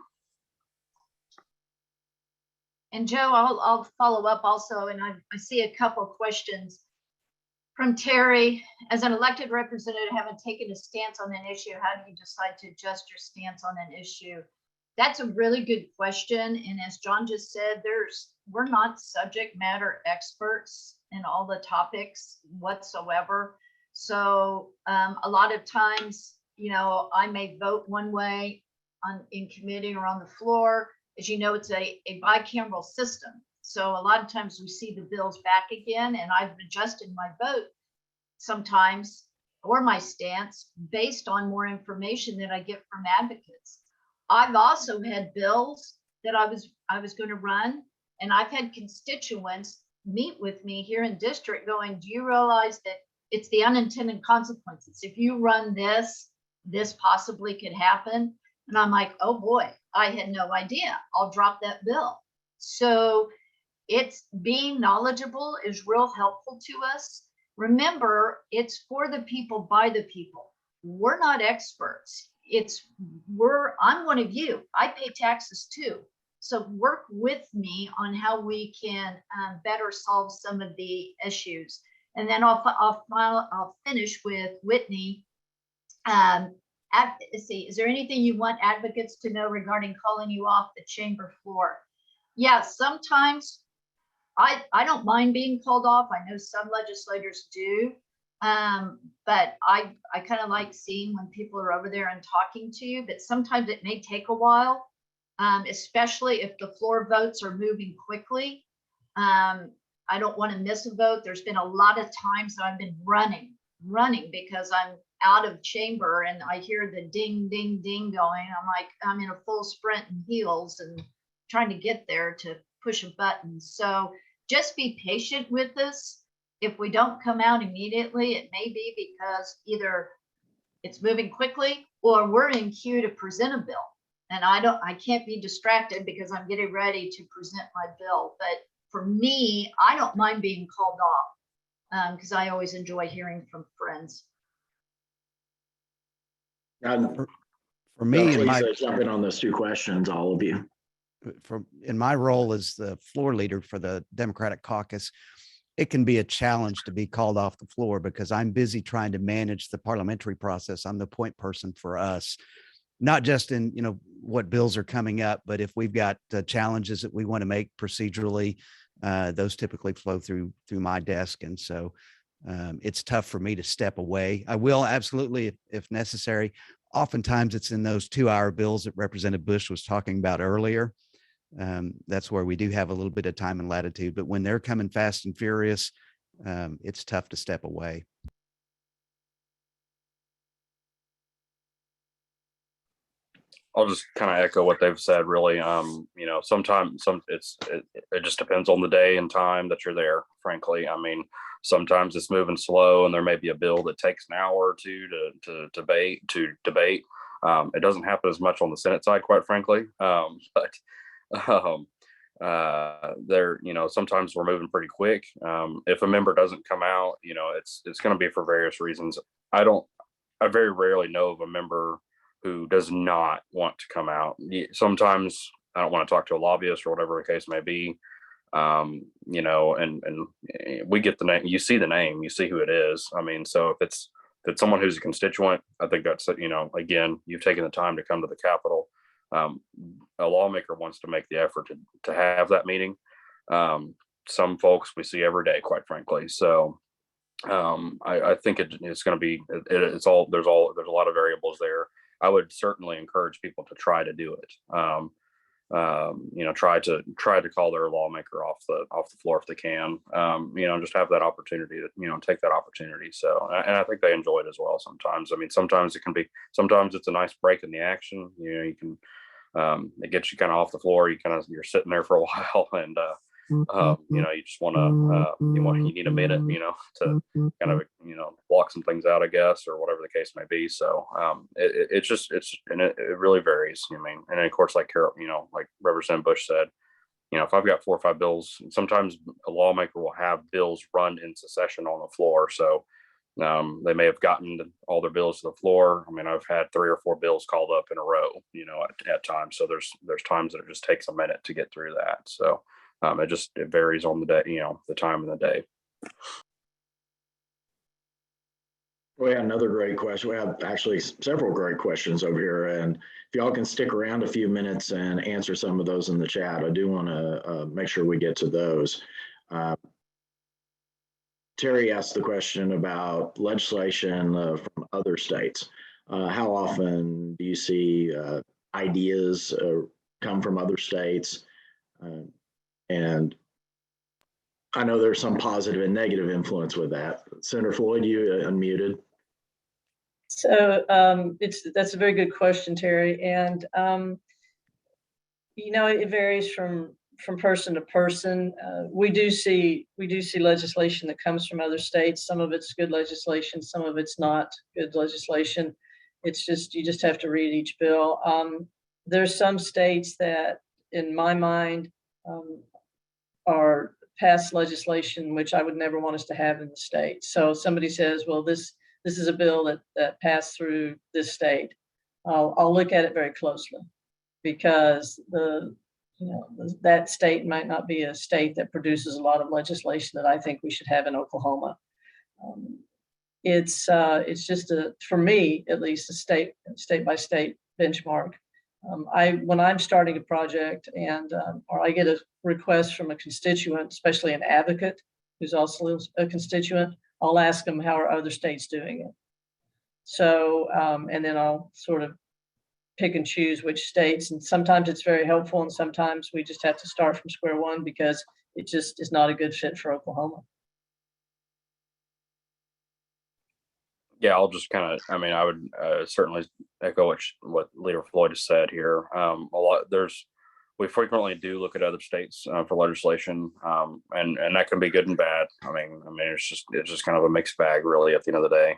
And Joe, I'll follow up also, and I see a couple questions from Terry. As an elected representative, having taken a stance on an issue, how do you decide to adjust your stance on an issue? That's a really good question. And as John just said, we're not subject matter experts in all the topics whatsoever. So a lot of times, I may vote one way in committee or on the floor. As you know, it's a bicameral system. So a lot of times we see the bills back again, and I've adjusted my vote sometimes, or my stance, based on more information that I get from advocates. I've also had bills that I was going to run, and I've had constituents meet with me here in district going, do you realize that it's the unintended consequences? If you run this possibly could happen. And I'm like, oh boy, I had no idea. I'll drop that bill. So it's being knowledgeable is real helpful to us. Remember, it's for the people, by the people. We're not experts. I'm one of you. I pay taxes too. So work with me on how we can better solve some of the issues. And then I'll finish with Whitney. Let's see, is there anything you want advocates to know regarding calling you off the chamber floor? Yeah, sometimes I don't mind being called off. I know some legislators do. But I kind of like seeing when people are over there and talking to you, but sometimes it may take a while, especially if the floor votes are moving quickly. I don't want to miss a vote. There's been a lot of times that I've been running because I'm out of chamber and I hear the ding, ding, ding going. I'm like, I'm in a full sprint in heels and trying to get there to push a button. So just be patient with us. If we don't come out immediately, it may be because either it's moving quickly or we're in queue to present a bill. And I can't be distracted because I'm getting ready to present my bill. But for me, I don't mind being called off because I always enjoy hearing from friends. For me, please jump in on those two questions, all of you. In my role as the floor leader for the Democratic caucus, it can be a challenge to be called off the floor because I'm busy trying to manage the parliamentary process. I'm the point person for us, not just in, what bills are coming up, but if we've got challenges that we want to make procedurally, those typically flow through my desk. And so it's tough for me to step away. I will absolutely, if necessary. Oftentimes it's in those 2-hour bills that Representative Bush was talking about earlier. That's where we do have a little bit of time and latitude, but when they're coming fast and furious, it's tough to step away. I'll just kind of echo what they've said, really. You know, sometimes it just depends on the day and time that you're there, frankly. I mean, sometimes it's moving slow and there may be a bill that takes an hour or two to debate. It doesn't happen as much on the Senate side, quite frankly. But um, there, you know, sometimes we're moving pretty quick. If a member doesn't come out, you know, it's going to be for various reasons. I very rarely know of a member who does not want to come out. Sometimes I don't want to talk to a lobbyist or whatever the case may be. You know, and we get the name, you see the name, you see who it is. I mean, so if it's someone who's a constituent, I think that's, you know, again, you've taken the time to come to the Capitol. A lawmaker wants to make the effort to have that meeting. Some folks we see every day, quite frankly. So I think it's going to be, there's a lot of variables there. I would certainly encourage people to try to do it. You know, try to call their lawmaker off the floor if they can. You know, just have that opportunity to, you know, take that opportunity. So, and I think they enjoy it as well. Sometimes, I mean, sometimes it's a nice break in the action. You know, you can, it gets you kind of off the floor. You're sitting there for a while, and you know, you just want to, you need a minute, you know, to kind of, you know, block some things out, I guess, or whatever the case may be. So it really varies. I mean, and of course, like Carol, you know, like Representative Bush said, you know, if I've got 4 or 5 bills, sometimes a lawmaker will have bills run into session on the floor. So they may have gotten all their bills to the floor. I mean, I've had 3 or 4 bills called up in a row, you know, at times. So there's times that it just takes a minute to get through that. So it varies on the day, you know, the time of the day. We have another great question. We have actually several great questions over here, and if y'all can stick around a few minutes and answer some of those in the chat, I do want to make sure we get to those. Terry asked the question about legislation from other states. How often do you see ideas come from other states? And I know there's some positive and negative influence with that. Senator Floyd, you unmuted. So that's a very good question, Terry. And you know, it varies from person to person. We do see legislation that comes from other states. Some of it's good legislation, some of it's not good legislation. It's just, you just have to read each bill. There's some states that, in my mind, are passed legislation which I would never want us to have in the state. So somebody says, well, this is a bill that passed through this state. I'll look at it very closely, because that state might not be a state that produces a lot of legislation that I think we should have in Oklahoma. It's just for me at least, a state by state benchmark. When I'm starting a project and or I get a request from a constituent, especially an advocate who's also a constituent, I'll ask them, how are other states doing it? So, and then I'll sort of pick and choose which states, and sometimes it's very helpful, and sometimes we just have to start from square one because it just is not a good fit for Oklahoma. Yeah, I'll just kind of, I mean, I would certainly echo what Leader Floyd has said here. We frequently do look at other states for legislation, and that can be good and bad. I mean, it's just kind of a mixed bag, really, at the end of the day.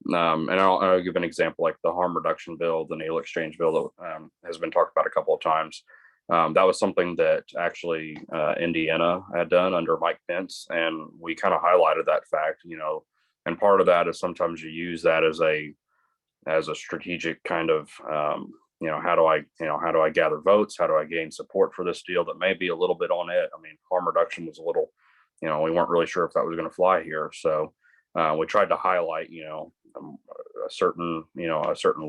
And I'll give an example, like the harm reduction bill, the needle exchange bill that has been talked about a couple of times. That was something that actually Indiana had done under Mike Pence, and we kind of highlighted that fact, you know. And part of that is sometimes you use that as a strategic kind of, you know, how do I gather votes? How do I gain support for this deal that may be a little bit on it? I mean, harm reduction was a little, you know, we weren't really sure if that was going to fly here. So we tried to highlight, you know, a certain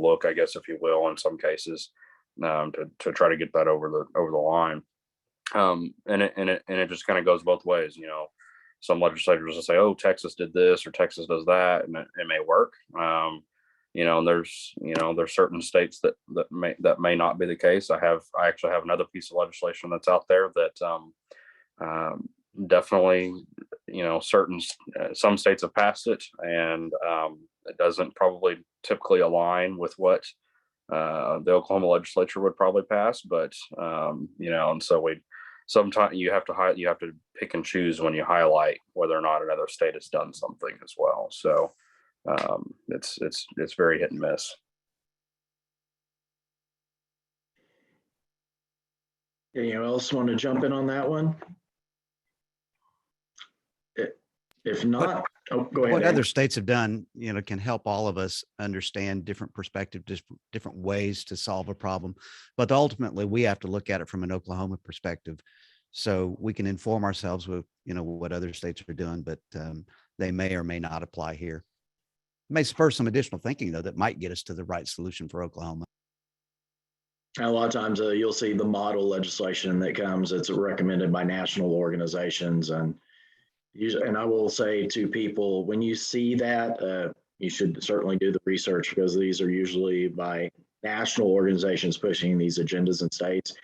look, I guess, if you will, in some cases, to try to get that over the line. And it just kind of goes both ways, you know. Some legislators will say, "Oh, Texas did this or Texas does that," and it may work. You know, and there's certain states that may not be the case. I actually have another piece of legislation that's out there that definitely, you know, some states have passed it, and it doesn't probably typically align with what the Oklahoma legislature would probably pass, but and so sometimes you have to pick and choose when you highlight whether or not another state has done something as well. So it's very hit and miss. Anyone else want to jump in on that one? If not, go ahead. What Aaron. other states have done, can help all of us understand different perspectives, different ways to solve a problem. But ultimately, we have to look at it from an Oklahoma perspective, so we can inform ourselves with, what other states are doing, but they may or may not apply here. It may spur some additional thinking, though, that might get us to the right solution for Oklahoma. And a lot of times you'll see the model legislation that comes, it's recommended by national organizations. And I will say to people, when you see that, you should certainly do the research, because these are usually by national organizations pushing these agendas in states.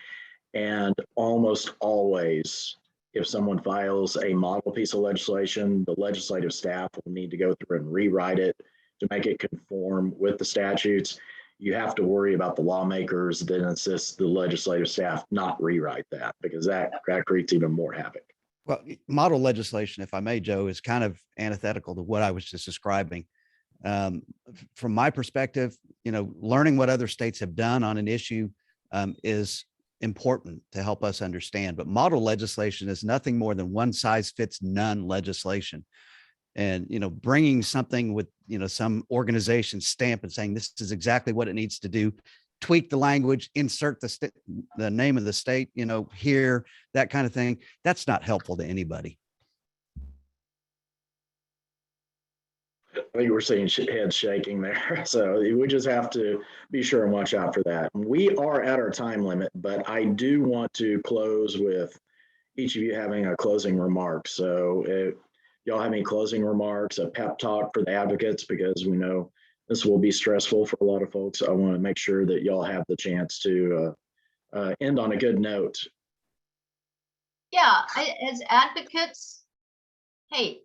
And almost always, if someone files a model piece of legislation, the legislative staff will need to go through and rewrite it to make it conform with the statutes. You have to worry about the lawmakers that insist the legislative staff not rewrite that, because that creates even more havoc. Well, model legislation, if I may, Joe, is kind of antithetical to what I was just describing. From my perspective, learning what other states have done on an issue is important to help us understand. But model legislation is nothing more than one size fits none legislation. And, bringing something with, some organization stamp and saying this is exactly what it needs to do, tweak the language, insert the name of the state, here, that kind of thing. That's not helpful to anybody. I think we're seeing heads shaking there. So we just have to be sure and watch out for that. We are at our time limit, but I do want to close with each of you having a closing remark. So if y'all have any closing remarks, a pep talk for the advocates, because we know this will be stressful for a lot of folks. I want to make sure that y'all have the chance to end on a good note. Yeah, as advocates, hey,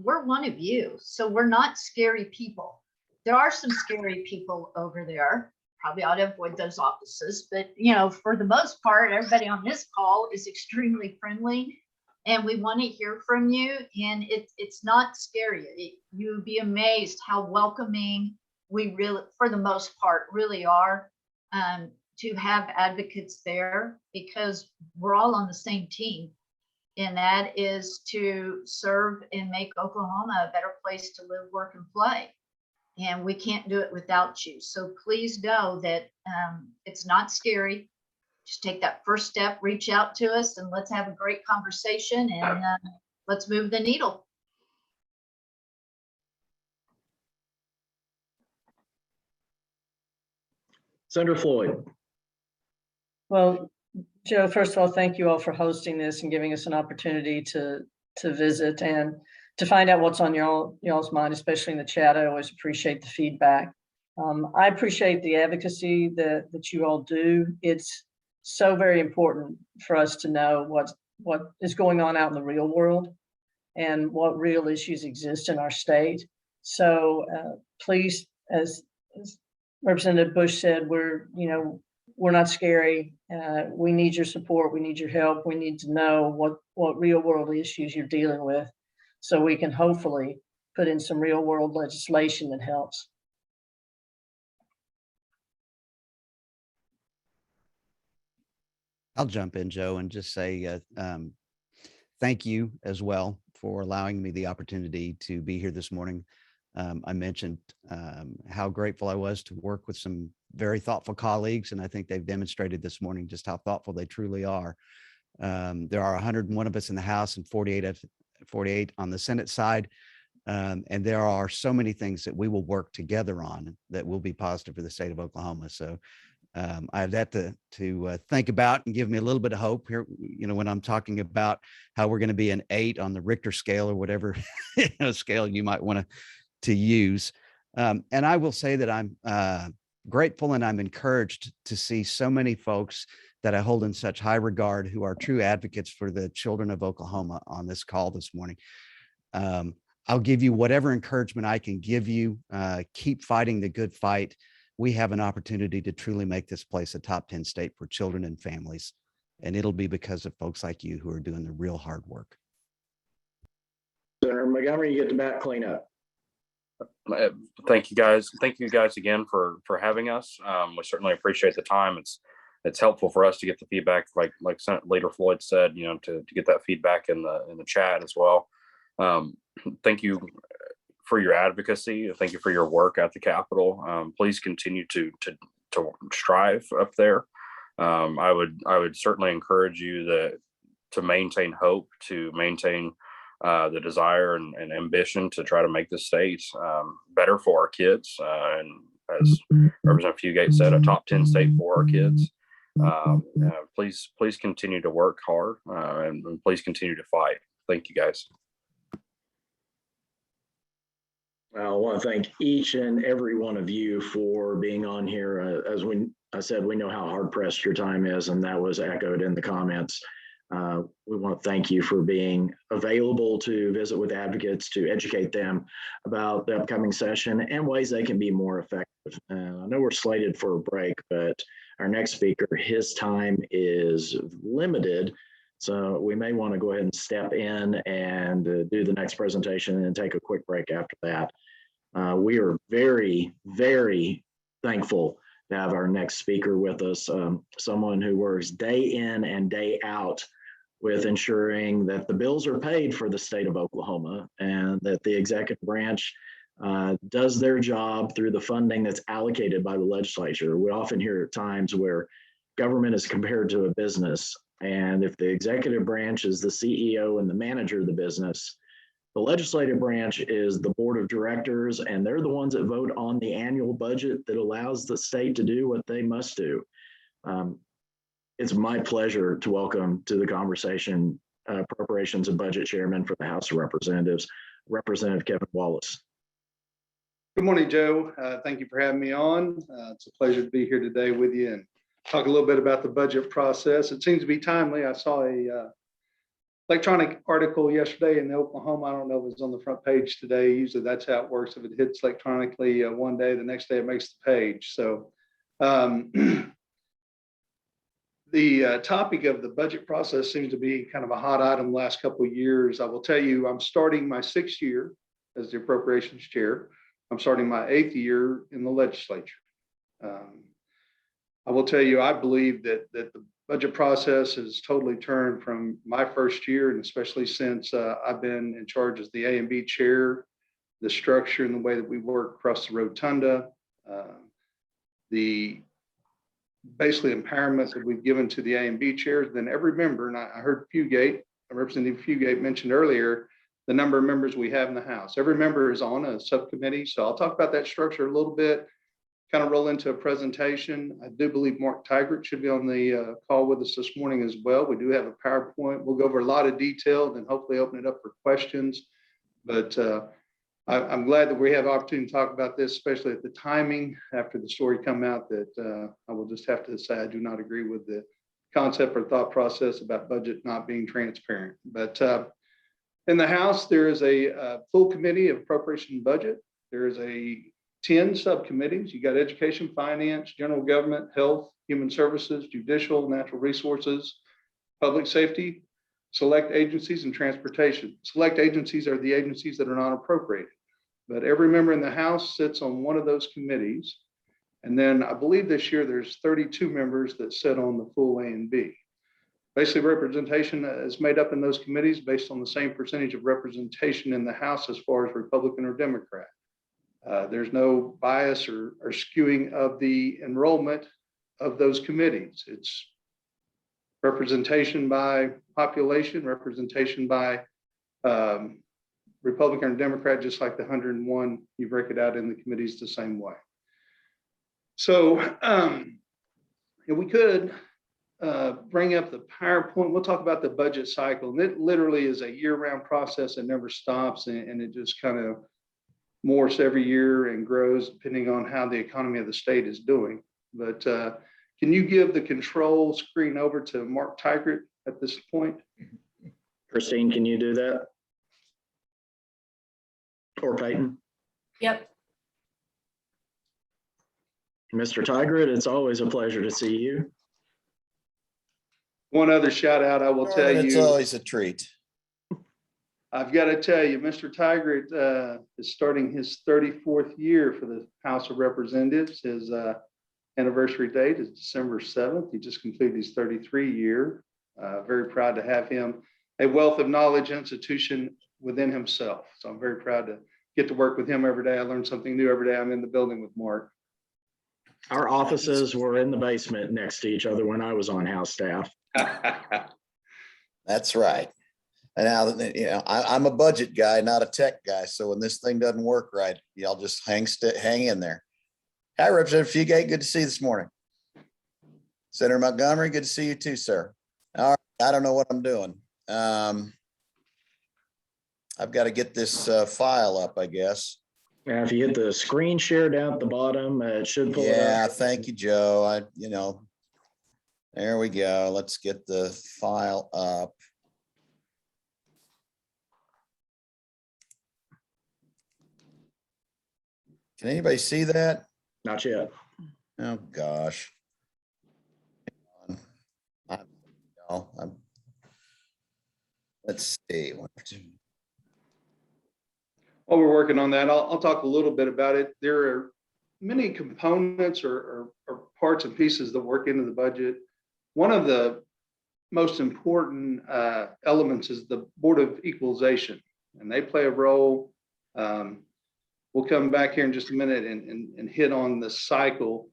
we're one of you, so we're not scary people. There are some scary people over there. Probably ought to avoid those offices, but for the most part, everybody on this call is extremely friendly, and we want to hear from you. And it's not scary. You'd be amazed how welcoming we really, for the most part, really are, to have advocates there, because we're all on the same team. And that is to serve and make Oklahoma a better place to live, work, and play. And we can't do it without you. So please know that it's not scary. Just take that first step, reach out to us, and let's have a great conversation, and let's move the needle. Senator Floyd. Well, Joe, first of all, thank you all for hosting this and giving us an opportunity to visit and to find out what's on y'all's mind, especially in the chat. I always appreciate the feedback. I appreciate the advocacy that you all do. It's so very important for us to know what is going on out in the real world and what real issues exist in our state. So please, as Representative Bush said, we're not scary. We need your support. We need your help. We need to know what real world issues you're dealing with, so we can hopefully put in some real world legislation that helps. I'll jump in, Joe, and just say thank you as well for allowing me the opportunity to be here this morning. I mentioned how grateful I was to work with some very thoughtful colleagues, and I think they've demonstrated this morning just how thoughtful they truly are. There are 101 of us in the House and 48 on the Senate side, and there are so many things that we will work together on that will be positive for the state of Oklahoma. So I have that to think about and give me a little bit of hope here, when I'm talking about how we're going to be an 8 on the Richter scale or whatever scale you might want to use. And I will say that I'm grateful and I'm encouraged to see so many folks that I hold in such high regard who are true advocates for the children of Oklahoma on this call this morning. I'll give you whatever encouragement I can give you. Keep fighting the good fight. we have an opportunity to truly make this place a top 10 state for children and families. And it'll be because of folks like you who are doing the real hard work. Senator Montgomery, you get the back cleanup. Thank you guys. Thank you guys again for having us. We certainly appreciate the time. It's helpful for us to get the feedback, like Senate Leader Floyd said, to get that feedback in the chat as well. Thank you for your advocacy. Thank you for your work at the Capitol. Please continue to strive up there. I would certainly encourage you to maintain hope, to maintain the desire and ambition to try to make the state better for our kids. And as Representative Fugate said, a top 10 state for our kids. Please continue to work hard and please continue to fight. Thank you, guys. I want to thank each and every one of you for being on here. As I said, we know how hard pressed your time is, and that was echoed in the comments. We want to thank you for being available to visit with advocates, to educate them about the upcoming session and ways they can be more effective. I know we're slated for a break, but our next speaker, his time is limited. So we may want to go ahead and step in and do the next presentation and take a quick break after that. We are very, very thankful to have our next speaker with us, someone who works day in and day out with ensuring that the bills are paid for the state of Oklahoma and that the executive branch does their job through the funding that's allocated by the legislature. We often hear at times where government is compared to a business. And if the executive branch is the CEO and the manager of the business, the legislative branch is the board of directors, and they're the ones that vote on the annual budget that allows the state to do what they must do. It's my pleasure to welcome to the conversation Appropriations and Budget Chairman for the House of Representatives, Representative Kevin Wallace. Good morning, Joe. Thank you for having me on. It's a pleasure to be here today with you and talk a little bit about the budget process. It seems to be timely. I saw a electronic article yesterday in the Oklahoma. I don't know if it was on the front page today. Usually that's how it works. If it hits electronically one day, the next day it makes the page. So the topic of the budget process seems to be kind of a hot item the last couple of years. I will tell you, I'm starting my 6th year as the appropriations chair. I'm starting my 8th year in the legislature. I will tell you, I believe that the budget process has totally turned from my first year, and especially since I've been in charge as the A&B chair, the structure and the way that we work across the rotunda, the basically empowerment that we've given to the A&B chairs, then every member, and I heard Representative Fugate mentioned earlier, the number of members we have in the House. Every member is on a subcommittee. So I'll talk about that structure a little bit, kind of roll into a presentation. I do believe Mark Tigert should be on the call with us this morning as well. We do have a PowerPoint. We'll go over a lot of detail and hopefully open it up for questions. But I'm glad that we have the opportunity to talk about this, especially at the timing after the story come out that I will just have to say I do not agree with the concept or thought process about budget not being transparent. But in the House, there is a full committee of appropriation and budget. There is 10 subcommittees. You got education, finance, general government, health, human services, judicial, natural resources, public safety, select agencies, and transportation. Select agencies are the agencies that are not appropriated, but every member in the House sits on one of those committees. And then I believe this year there's 32 members that sit on the full A and B. Basically, representation is made up in those committees based on the same percentage of representation in the House as far as Republican or Democrat. There's no bias or skewing of the enrollment of those committees. It's representation by population, representation by Republican or Democrat, just like the 101, you break it out in the committees the same way. So if we could bring up the PowerPoint, we'll talk about the budget cycle. And it literally is a year-round process that never stops, and it just kind of morphs every year and grows depending on how the economy of the state is doing. But can you give the control screen over to Mark Tigert at this point? Christine, can you do that? Or Peyton? Yep. Mr. Tigert, it's always a pleasure to see you. One other shout out, I will tell Norman, it's you, always a treat. I've got to tell you, Mr. Tigert is starting his 34th year for the House of Representatives. His anniversary date is December 7th. He just completed his 33 year. Very proud to have him, a wealth of knowledge institution within himself. So I'm very proud to get to work with him every day. I learn something new every day. I'm in the building with Mark. Our offices were in the basement next to each other when I was on House staff. That's right. And now, you know, I'm a budget guy, not a tech guy. So when this thing doesn't work right, y'all just hang in there. Hi, Representative Fugate. Good to see you this morning. Senator Montgomery, good to see you too, sir. All right, I don't know what I'm doing. I've got to get this file up, I guess. Now, if you hit the screen share down at the bottom, it should pull it Yeah, up. thank you, Joe. There we go. Let's get the file up. Can anybody see that? Not yet. Oh, gosh. Let's see. While we're working on that, I'll talk a little bit about it. There are many components or parts and pieces that work into the budget. One of the most important elements is the Board of Equalization, and they play a role. We'll come back here in just a minute and hit on the cycle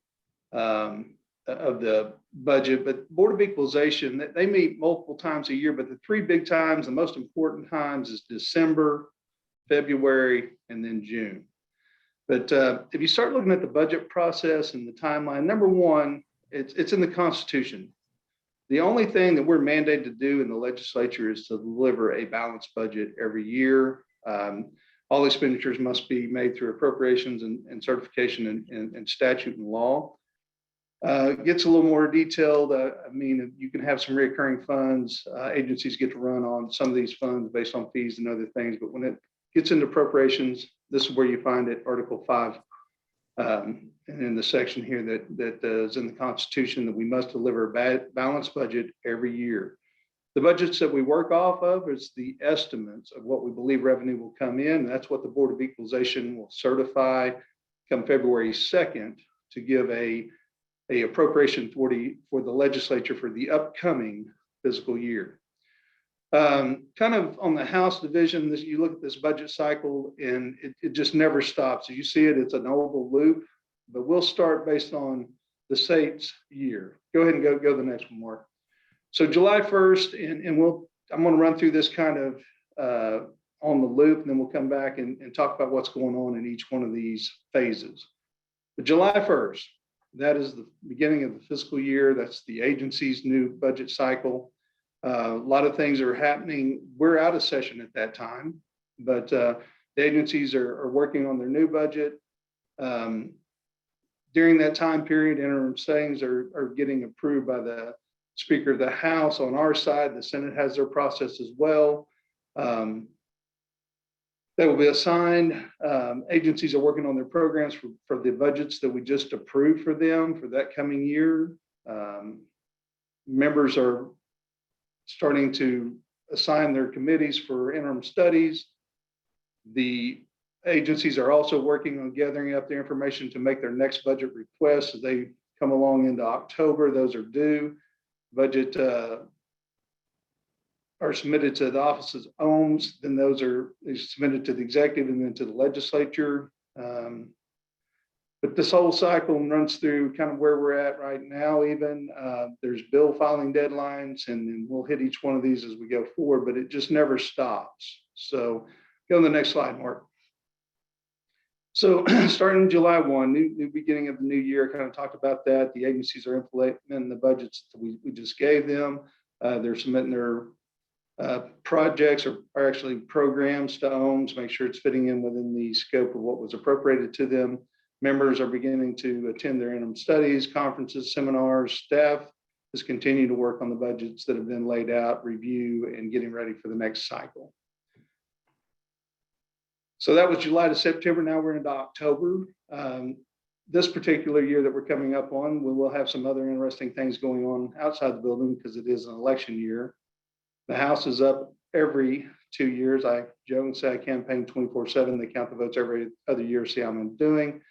of the budget, but Board of Equalization, they meet multiple times a year, but the three big times, the most important times is December, February, and then June. But if you start looking at the budget process and the timeline, number one, it's in the Constitution. The only thing that we're mandated to do in the legislature is to deliver a balanced budget every year. All expenditures must be made through appropriations and certification and statute and law. It gets a little more detailed. I mean, you can have some recurring funds. Agencies get to run on some of these funds based on fees and other things. But when it gets into appropriations, this is where you find it, Article 5, and in the section here that is in the Constitution, that we must deliver a balanced budget every year. The budgets that we work off of is the estimates of what we believe revenue will come in. That's what the Board of Equalization will certify come February 2nd to give a appropriation for the legislature for the upcoming fiscal year. Kind of on the House division, you look at this budget cycle and it just never stops. As you see it, it's an oval loop, but we'll start based on the state's year. Go ahead and go to the next one, Mark. So July 1st, and I'm going to run through this kind of on the loop, and then we'll come back and talk about what's going on in each one of these phases. But July 1st, that is the beginning of the fiscal year. That's the agency's new budget cycle. A lot of things are happening. We're out of session at that time, but the agencies are working on their new budget. During that time period, interim things are getting approved by the Speaker of the House. On our side, the Senate has their process as well. They will be assigned. Agencies are working on their programs for the budgets that we just approved for them for that coming year. Members are starting to assign their committees for interim studies. The agencies are also working on gathering up the information to make their next budget requests as they come along into October. Those are due. Budget are submitted to the office's OMS, then those are submitted to the executive and then to the legislature. But this whole cycle runs through kind of where we're at right now. Even there's bill filing deadlines, and we'll hit each one of these as we go forward, but it just never stops. So go to the next slide, Mark. So starting July 1, new beginning of the new year, kind of talked about that. The agencies are implementing the budgets that we just gave them. They're submitting their projects or actually programs to OMS, make sure it's fitting in within the scope of what was appropriated to them. Members are beginning to attend their interim studies, conferences, seminars. Staff is continuing to work on the budgets that have been laid out, review, and getting ready for the next cycle. So that was July to September. Now we're into October. this particular year that we're coming up on, we will have some other interesting things going on outside the building because it is an election year. The House is up every 2 years. I joke and say I campaign 24/7. They count the votes every other year, see how I'm doing.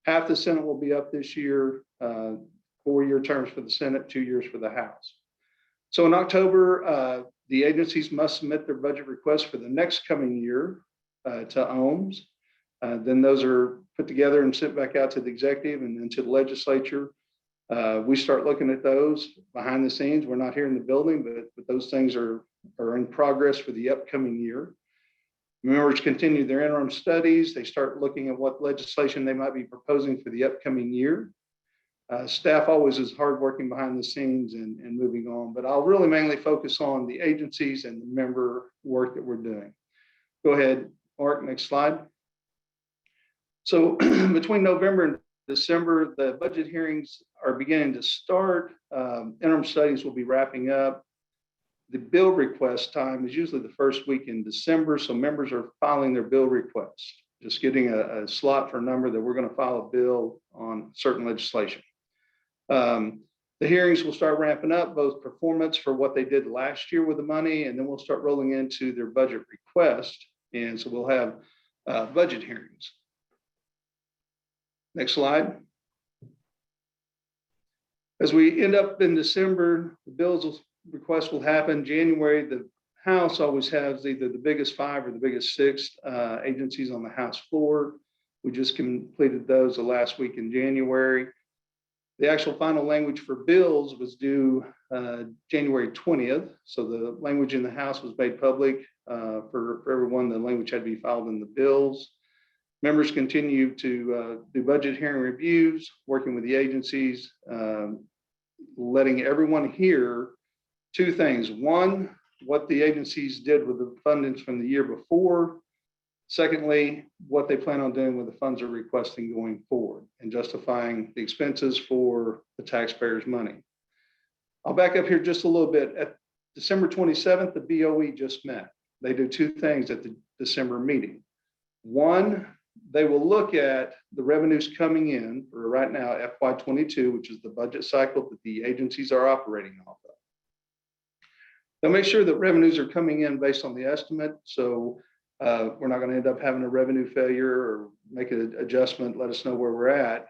Half the Senate will be up this year, 4-year terms for the Senate, 2 years for the House. So in October, the agencies must submit their budget requests for the next coming year to OMS. Then those are put together and sent back out to the executive and then to the legislature. We start looking at those behind the scenes. We're not here in the building, but those things are in progress for the upcoming year. Members continue their interim studies. They start looking at what legislation they might be proposing for the upcoming year. Staff always is hardworking behind the scenes and moving on, but I'll really mainly focus on the agencies and the member work that we're doing. Go ahead, Mark, next slide. So between November and December, the budget hearings are beginning to start. Interim studies will be wrapping up. The bill request time is usually the first week in December, so members are filing their bill requests, just getting a slot for a number that we're going to file a bill on certain legislation. The hearings will start ramping up, both performance for what they did last year with the money, and then we'll start rolling into their budget request. And so we'll have budget hearings. Next slide. As we end up in December, the bills request will happen. January, the House always has either the biggest 5 or the biggest 6 agencies on the House floor. We just completed those the last week in January. The actual final language for bills was due January 20th. So the language in the House was made public for everyone. The language had to be filed in the bills. Members continue to do budget hearing reviews, working with the agencies, letting everyone hear 2 things. One, what the agencies did with the fundings from the year before. Secondly, what they plan on doing with the funds they're requesting going forward and justifying the expenses for the taxpayers' money. I'll back up here just a little bit. At December 27th, the BOE just met. They do 2 things at the December meeting. One, they will look at the revenues coming in for right now, FY22, which is the budget cycle that the agencies are operating off of. They'll make sure that revenues are coming in based on the estimate. So we're not going to end up having a revenue failure or make an adjustment, let us know where we're at.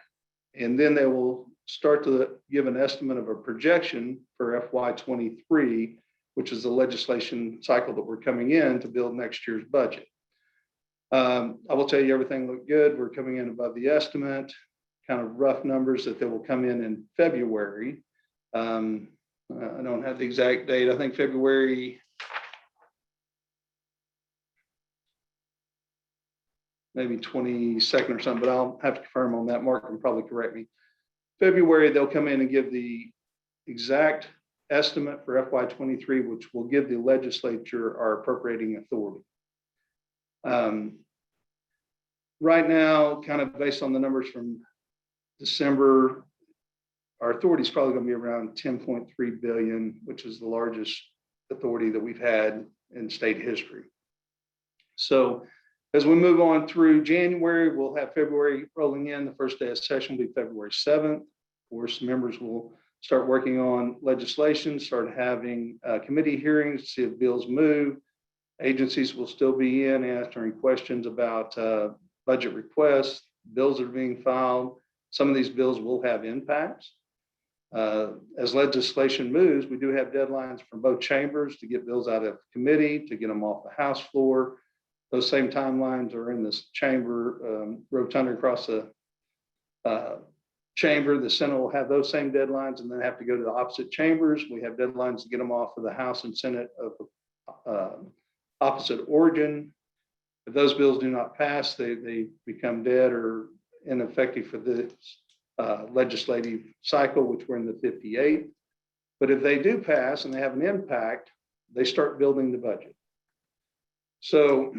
And then they will start to give an estimate of a projection for FY23, which is the legislation cycle that we're coming in to build next year's budget. I will tell you everything looked good. We're coming in above the estimate, kind of rough numbers that they will come in February. I don't have the exact date. I think February, maybe 22nd or something, but I'll have to confirm on that. Mark can probably correct me. February, they'll come in and give the exact estimate for FY23, which will give the legislature our appropriating authority. Right now, kind of based on the numbers from December, our authority is probably going to be around 10.3 billion, which is the largest authority that we've had in state history. So as we move on through January, we'll have February rolling in. The first day of session will be February 7th. Of course, members will start working on legislation, start having committee hearings to see if bills move. Agencies will still be in answering questions about budget requests. Bills are being filed. Some of these bills will have impacts. As legislation moves, we do have deadlines from both chambers to get bills out of committee, to get them off the House floor. Those same timelines are in this chamber, rotunda across the chamber. The Senate will have those same deadlines and then have to go to the opposite chambers. We have deadlines to get them off of the House and Senate of opposite origin. If those bills do not pass, they become dead or ineffective for this legislative cycle, which we're in the 58th. But if they do pass and they have an impact, they start building the budget. So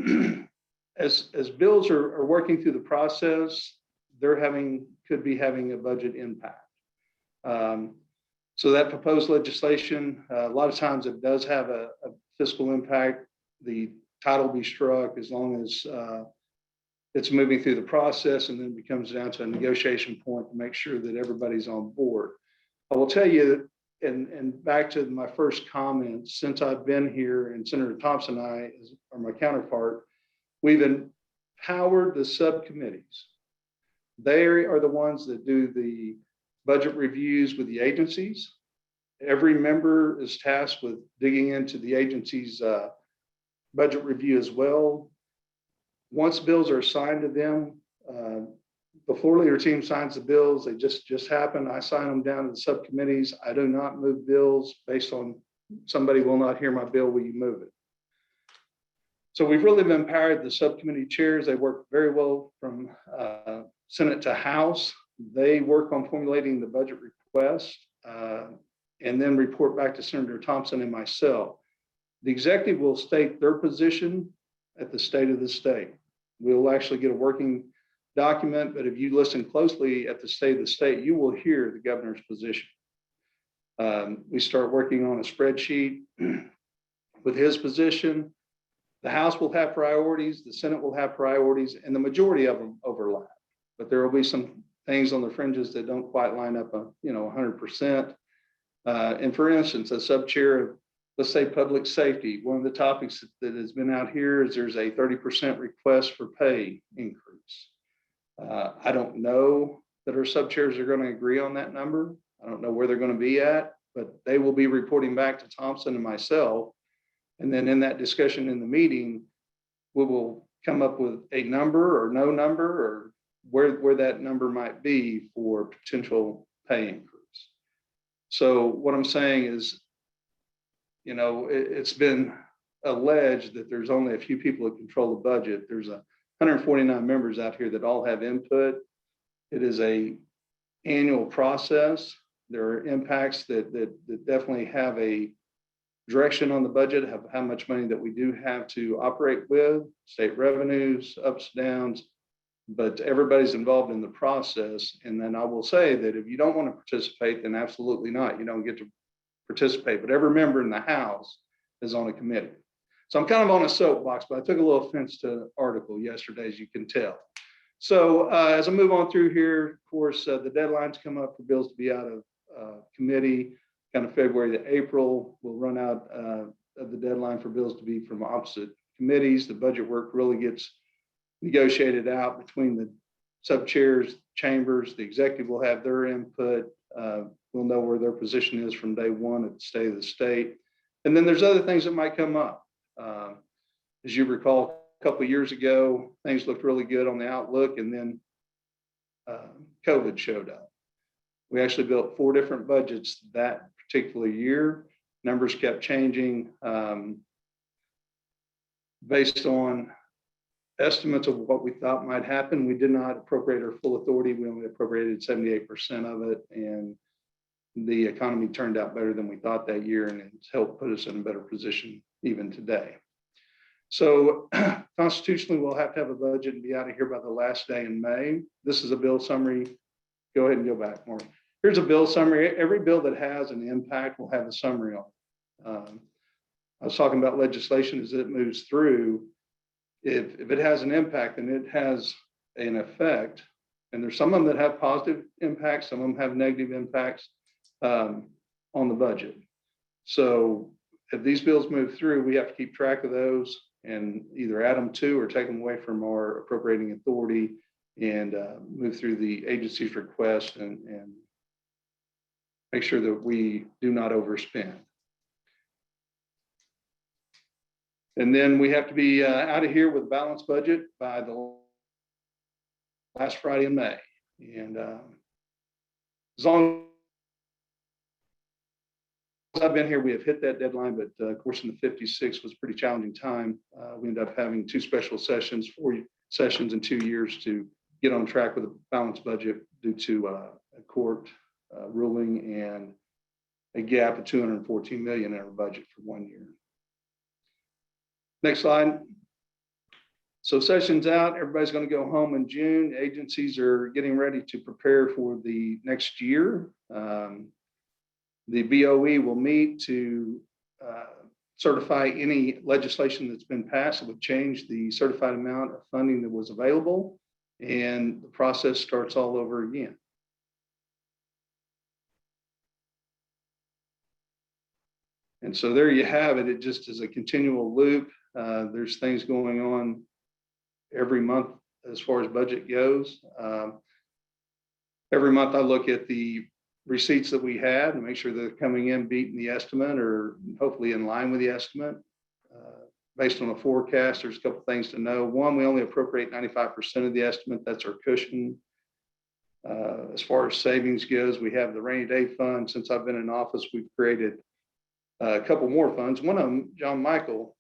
as bills are working through the process, could be having a budget impact. So that proposed legislation, a lot of times it does have a fiscal impact. The title be struck as long as it's moving through the process, and then it becomes down to a negotiation point to make sure that everybody's on board. I will tell you, and back to my first comment, since I've been here, and Senator Thompson and I are my counterpart, we've empowered the subcommittees. They are the ones that do the budget reviews with the agencies. Every member is tasked with digging into the agency's budget review as well. Once bills are assigned to them, the floor leader team signs the bills. They just happen. I sign them down to the subcommittees. I do not move bills based on somebody will not hear my bill. Will you move it? So we've really empowered the subcommittee chairs. They work very well from Senate to House. They work on formulating the budget request and then report back to Senator Thompson and myself. The executive will state their position at the state of the state. We'll actually get a working document, but if you listen closely at the state of the state, you will hear the governor's position. We start working on a spreadsheet with his position. The House will have priorities, the Senate will have priorities, and the majority of them overlap. But there will be some things on the fringes that don't quite line up, 100%. And for instance, a sub-chair of, let's say, public safety, one of the topics that has been out here is there's a 30% request for pay increase. I don't know that our sub-chairs are going to agree on that number. I don't know where they're going to be at, but they will be reporting back to Thompson and myself. And then in that discussion in the meeting, we will come up with a number or no number or where that number might be for potential pay increase. So what I'm saying is, it's been alleged that there's only a few people that control the budget. There's 149 members out here that all have input. It is a annual process. There are impacts that definitely have a direction on the budget, of how much money that we do have to operate with, state revenues, ups, downs, but everybody's involved in the process. And then I will say that if you don't want to participate, then absolutely not. You don't get to participate, but every member in the House is on a committee. So I'm kind of on a soapbox, but I took a little offense to the article yesterday, as you can tell. So as I move on through here, of course, the deadlines come up for bills to be out of committee, kind of February to April. We'll run out of the deadline for bills to be from opposite committees. The budget work really gets negotiated out between the sub-chairs, chambers. The executive will have their input. We'll know where their position is from day one at the state of the state. And then there's other things that might come up. As you recall, a couple of years ago, things looked really good on the outlook, and then COVID showed up. We actually built 4 different budgets that particular year. Numbers kept changing based on estimates of what we thought might happen. We did not appropriate our full authority. We only appropriated 78% of it, and the economy turned out better than we thought that year, and it's helped put us in a better position even today. So constitutionally, we'll have to have a budget and be out of here by the last day in May. This is a bill summary. Go ahead and go back more. Here's a bill summary. Every bill that has an impact will have a summary on it. I was talking about legislation as it moves through. If it has an impact, then it has an effect. And there's some of them that have positive impacts, some of them have negative impacts on the budget. So if these bills move through, we have to keep track of those and either add them to or take them away from our appropriating authority and move through the agency's request and make sure that we do not overspend. And then we have to be out of here with a balanced budget by the last Friday in May. And as long as I've been here, we have hit that deadline, but of course in the 56 was a pretty challenging time. We ended up having 2 special sessions, 4 sessions in 2 years to get on track with a balanced budget due to a court ruling and a gap of $214 million in our budget for 1 year. Next slide. So session's out, everybody's going to go home in June. Agencies are getting ready to prepare for the next year. The BOE will meet to certify any legislation that's been passed. It would change the certified amount of funding that was available, and the process starts all over again. And so there you have it. It just is a continual loop. There's things going on every month as far as budget goes. Every month I look at the receipts that we had and make sure they're coming in beating the estimate or hopefully in line with the estimate. Based on a forecast, there's a couple things to know. One, we only appropriate 95% of the estimate. That's our cushion. As far as savings goes, we have the rainy day fund. Since I've been in office, we've created a couple more funds. One of them, John Michael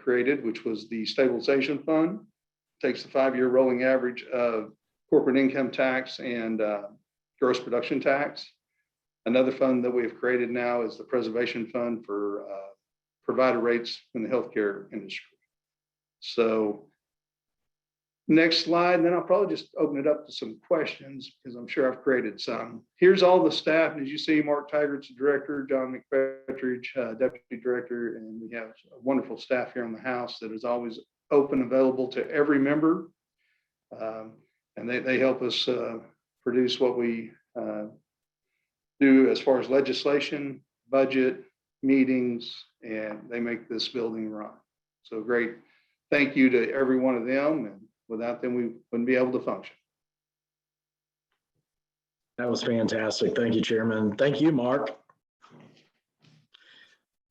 created, which was the stabilization fund. Takes the 5-year rolling average of corporate income tax and gross production tax. Another fund that we have created now is the preservation fund for provider rates in the healthcare industry. So next slide, and then I'll probably just open it up to some questions because I'm sure I've created some. Here's all the staff. And as you see, Mark Tigert's the director, John McFetridge, deputy director, and we have a wonderful staff here on the house that is always open, available to every member. And they help us produce what we do as far as legislation, budget, meetings, and they make this building run. So great. Thank you to every one of them. And without them, we wouldn't be able to function. That was fantastic. Thank you, Chairman. Thank you, Mark.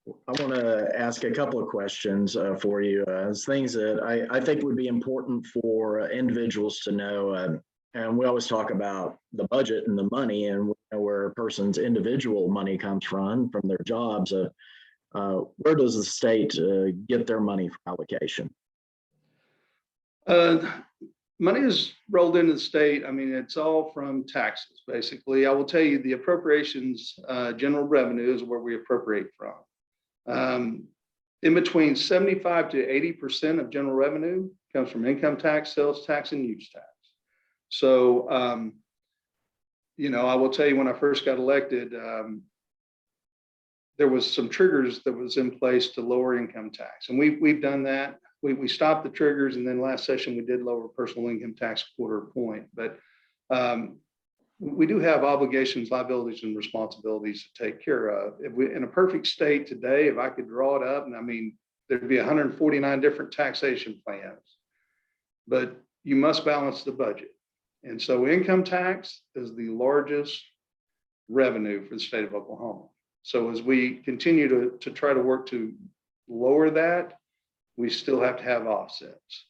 I want to ask a couple of questions for you. Things that I think would be important for individuals to know. And we always talk about the budget and the money and where a person's individual money comes from their jobs. Where does the state get their money for allocation? Money is rolled into the state. I mean, it's all from taxes, basically. I will tell you the appropriations, general revenue is where we appropriate from. In between 75 to 80% of general revenue comes from income tax, sales tax, and use tax. So, I will tell you when I first got elected, there was some triggers that was in place to lower income tax. And we've done that. We stopped the triggers, and then last session we did lower personal income tax $0.25 point. But we do have obligations, liabilities, and responsibilities to take care of. If we, in a perfect state today, if I could draw it up, and I mean, there'd be 149 different taxation plans, but you must balance the budget. And so income tax is the largest revenue for the state of Oklahoma. So as we continue to try to work to lower that, we still have to have offsets.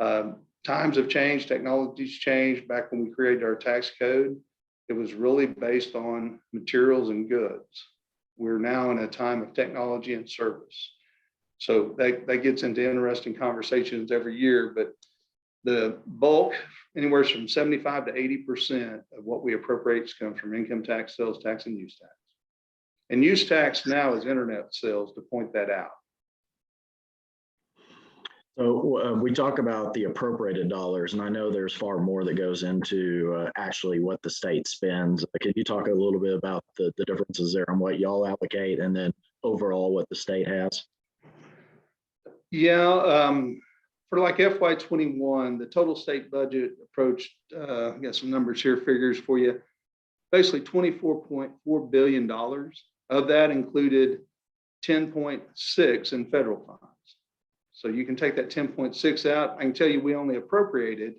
Times have changed, technology's changed. Back when we created our tax code, it was really based on materials and goods. We're now in a time of technology and service. So that gets into interesting conversations every year, but the bulk, anywhere from 75 to 80% of what we appropriate comes from income tax, sales tax, and use tax. And use tax now is internet sales, to point that out. So we talk about the appropriated dollars, and I know there's far more that goes into actually what the state spends. Could you talk a little bit about the differences there on what y'all allocate and then overall what the state has? Yeah, for like FY21, the total state budget approached, I got some numbers here, figures for you, basically $24.4 billion. Of that included 10.6 in federal funds. So you can take that 10.6 out. I can tell you we only appropriated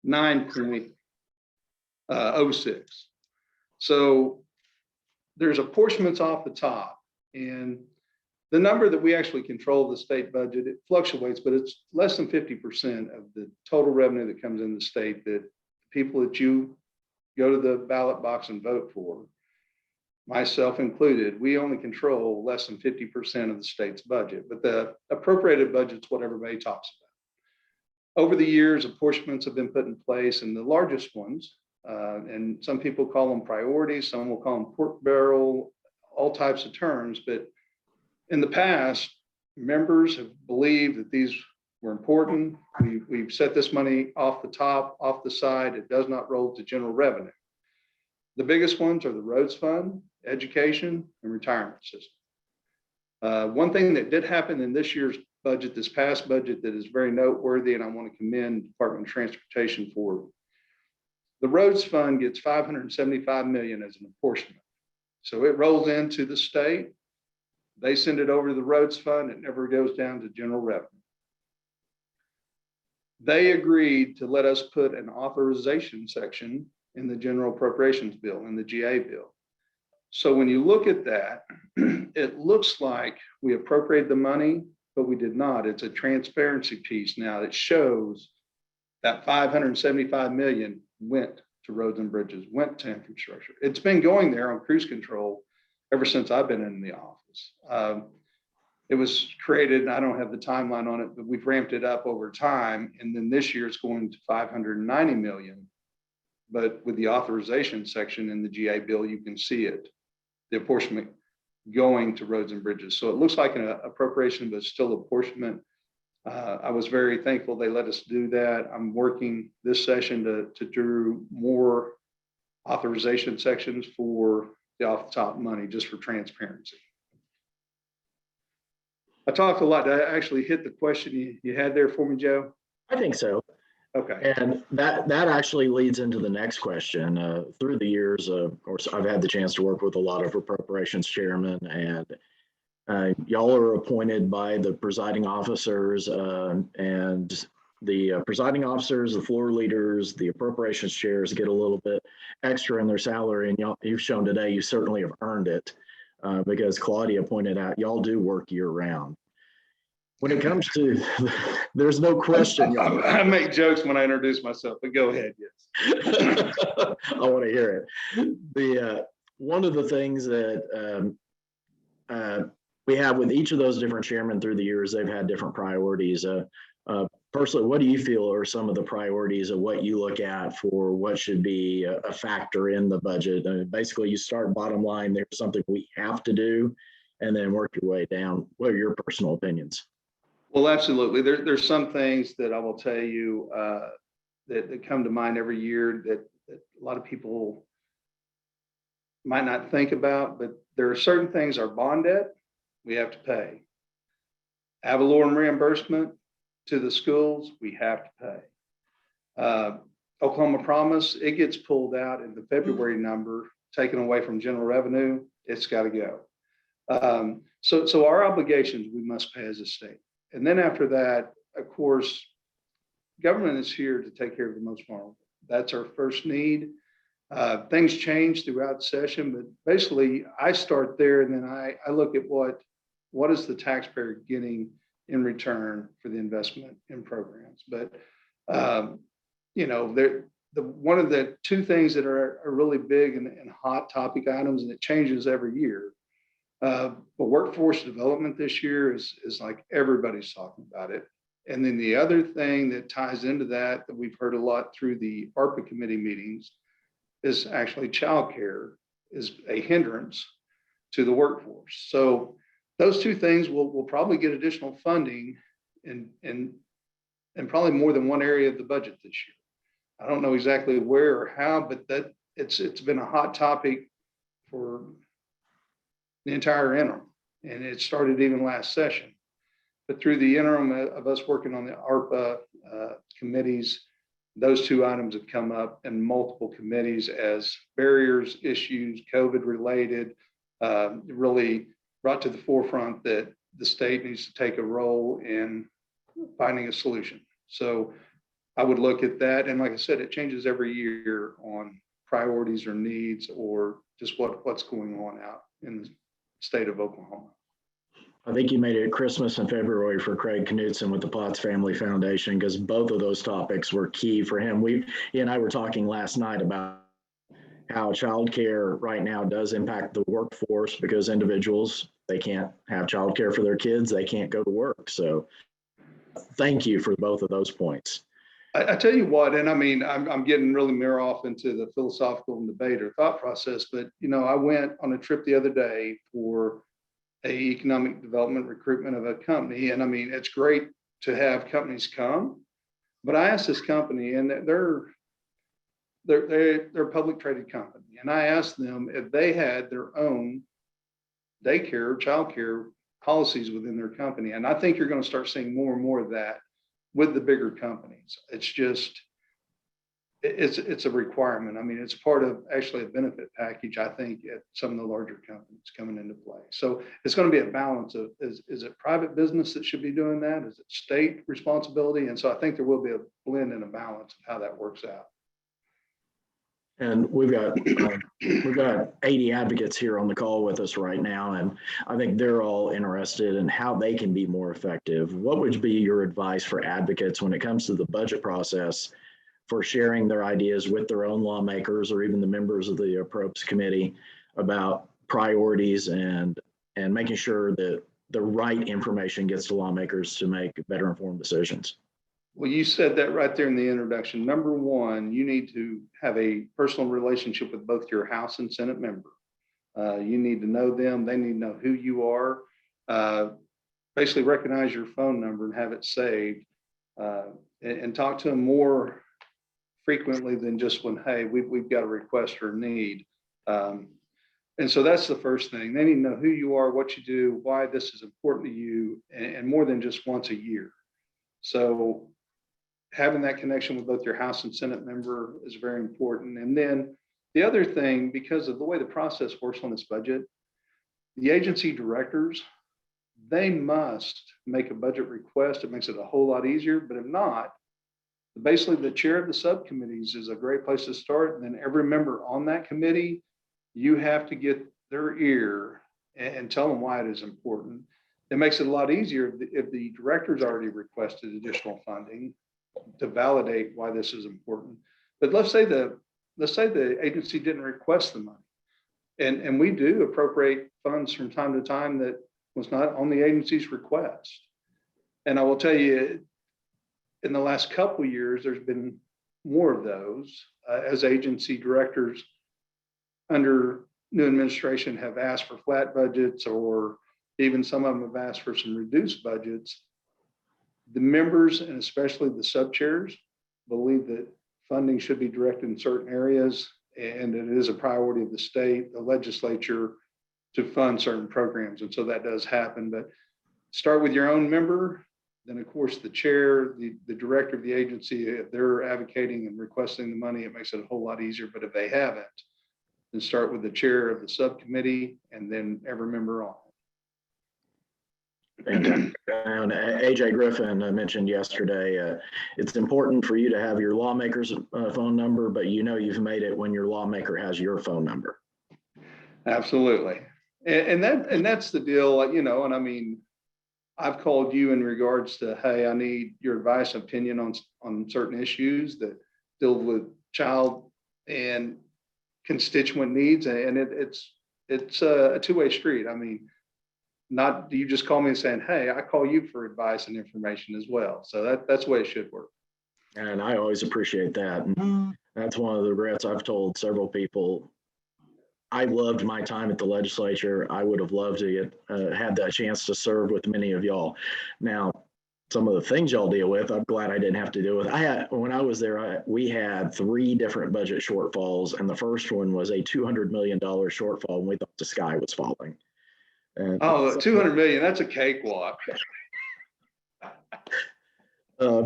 9.06. So there's apportionments off the top, and the number that we actually control the state budget, it fluctuates, but it's less than 50% of the total revenue that comes in the state that people that you go to the ballot box and vote for, myself included, we only control less than 50% of the state's budget, but the appropriated budget is what everybody talks about. Over the years, apportionments have been put in place, and the largest ones, and some people call them priorities, some will call them pork barrel, all types of terms, but in the past, members have believed that these were important. We've set this money off the top, off the side. It does not roll to general revenue. The biggest ones are the roads fund, education, and retirement system. One thing that did happen in this year's budget, this past budget, that is very noteworthy, and I want to commend Department of Transportation for. The roads fund gets 575 million as an apportionment. So it rolls into the state. They send it over to the roads fund. It never goes down to general revenue. They agreed to let us put an authorization section in the general appropriations bill, in the GA bill. So when you look at that, it looks like we appropriated the money, but we did not. It's a transparency piece now that shows that 575 million went to roads and bridges, went to infrastructure. It's been going there on cruise control ever since I've been in the office. It was created, and I don't have the timeline on it, but we've ramped it up over time. And then this year it's going to 590 million. But with the authorization section in the GA bill, you can see it, the apportionment going to roads and bridges. So it looks like an appropriation, but still apportionment. I was very thankful they let us do that. I'm working this session to do more authorization sections for the off the top money, just for transparency. I talked a lot. Did I actually hit the question you had there for me, Joe? I think so. Okay. And that actually leads into the next question. Through the years, of course, I've had the chance to work with a lot of appropriations chairmen, and y'all are appointed by the presiding officers, and the presiding officers, the floor leaders, the appropriations chairs get a little bit extra in their salary, and you've shown today you certainly have earned it, because Claudia pointed out y'all do work year round. When it comes to, there's no question. I make jokes when I introduce myself, but go ahead. Yes. I want to hear it. One of the things that we have with each of those different chairmen through the years, they've had different priorities. Personally, what do you feel are some of the priorities of what you look at for what should be a factor in the budget? Basically, you start bottom line, there's something we have to do, and then work your way down. What are your personal opinions? Well, absolutely. There's some things that I will tell you that come to mind every year that a lot of people might not think about, but there are certain things, our bond debt, we have to pay. Ad valorem reimbursement to the schools, we have to pay. Oklahoma Promise, it gets pulled out in the February number, taken away from general revenue, it's got to go. So our obligations we must pay as a state. And then after that, of course, government is here to take care of the most vulnerable. That's our first need. Things change throughout the session, but basically I start there, and then I look at what is the taxpayer getting in return for the investment in programs. But you know, one of the two things that are really big and hot topic items, and it changes every year. But workforce development this year is like everybody's talking about it. And then the other thing that ties into that we've heard a lot through the ARPA committee meetings is actually childcare is a hindrance to the workforce. So those two things will probably get additional funding in probably more than one area of the budget this year. I don't know exactly where or how, but that it's been a hot topic for the entire interim, and it started even last session. But through the interim of us working on the ARPA committees, those two items have come up in multiple committees as barriers, issues, COVID related, really brought to the forefront that the state needs to take a role in finding a solution. So I would look at that. And like I said, it changes every year on priorities or needs or just what's going on out in the state of Oklahoma. I think you made it Christmas in February for Craig Knutson with the Potts Family Foundation, because both of those topics were key for him. He and I were talking last night about how childcare right now does impact the workforce, because individuals, they can't have childcare for their kids, they can't go to work. So thank you for both of those points. I tell you what, and I mean, I'm getting really mirror off into the philosophical and debate or thought process, but you know, I went on a trip the other day for a economic development recruitment of a company. And I mean, it's great to have companies come, but I asked this company, and they're a public traded company. And I asked them if they had their own daycare, childcare policies within their company. And I think you're going to start seeing more and more of that with the bigger companies. It's just, it's a requirement. I mean, it's part of actually a benefit package, I think, at some of the larger companies coming into play. So it's going to be a balance of, is it private business that should be doing that? Is it state responsibility? And so I think there will be a blend and a balance of how that works out. And we've got 80 advocates here on the call with us right now, and I think they're all interested in how they can be more effective. What would be your advice for advocates when it comes to the budget process for sharing their ideas with their own lawmakers or even the members of the appropriations committee about priorities and making sure that the right information gets to lawmakers to make better informed decisions? Well, you said that right there in the introduction. Number one, you need to have a personal relationship with both your House and Senate member. You need to know them. They need to know who you are. Basically recognize your phone number and have it saved, and talk to them more frequently than just when, hey, we've got a request or a need. And so that's the first thing. They need to know who you are, what you do, why this is important to you, and more than just once a year. So having that connection with both your House and Senate member is very important. And then the other thing, because of the way the process works on this budget, the agency directors, they must make a budget request. It makes it a whole lot easier, but if not, basically the chair of the subcommittees is a great place to start. And then every member on that committee, you have to get their ear and tell them why it is important. It makes it a lot easier if the director's already requested additional funding to validate why this is important. But let's say the agency didn't request the money, and we do appropriate funds from time to time that was not on the agency's request. And I will tell you, in the last couple of years, there's been more of those as agency directors under new administration have asked for flat budgets, or even some of them have asked for some reduced budgets. The members, and especially the sub-chairs, believe that funding should be directed in certain areas, and it is a priority of the state, the legislature, to fund certain programs. And so that does happen. But start with your own member, then of course the chair, the director of the agency, if they're advocating and requesting the money, it makes it a whole lot easier. But if they haven't, then start with the chair of the subcommittee and then every member on. And AJ Griffin mentioned yesterday, it's important for you to have your lawmaker's phone number, but you know you've made it when your lawmaker has your phone number. Absolutely. And that's the deal, you know, and I mean, I've called you in regards to, hey, I need your advice, opinion on certain issues that deal with child and constituent needs. And it's a two-way street. I mean, not you just call me and saying, hey, I call you for advice and information as well. So that's the way it should work. And I always appreciate that. And that's one of the regrets I've told several people. I loved my time at the legislature. I would have loved to get had that chance to serve with many of y'all. Now, some of the things y'all deal with, I'm glad I didn't have to deal with. When I was there, we had 3 different budget shortfalls, and the first one was a $200 million shortfall, and we thought the sky was falling. And oh, 200 million, that's a cakewalk.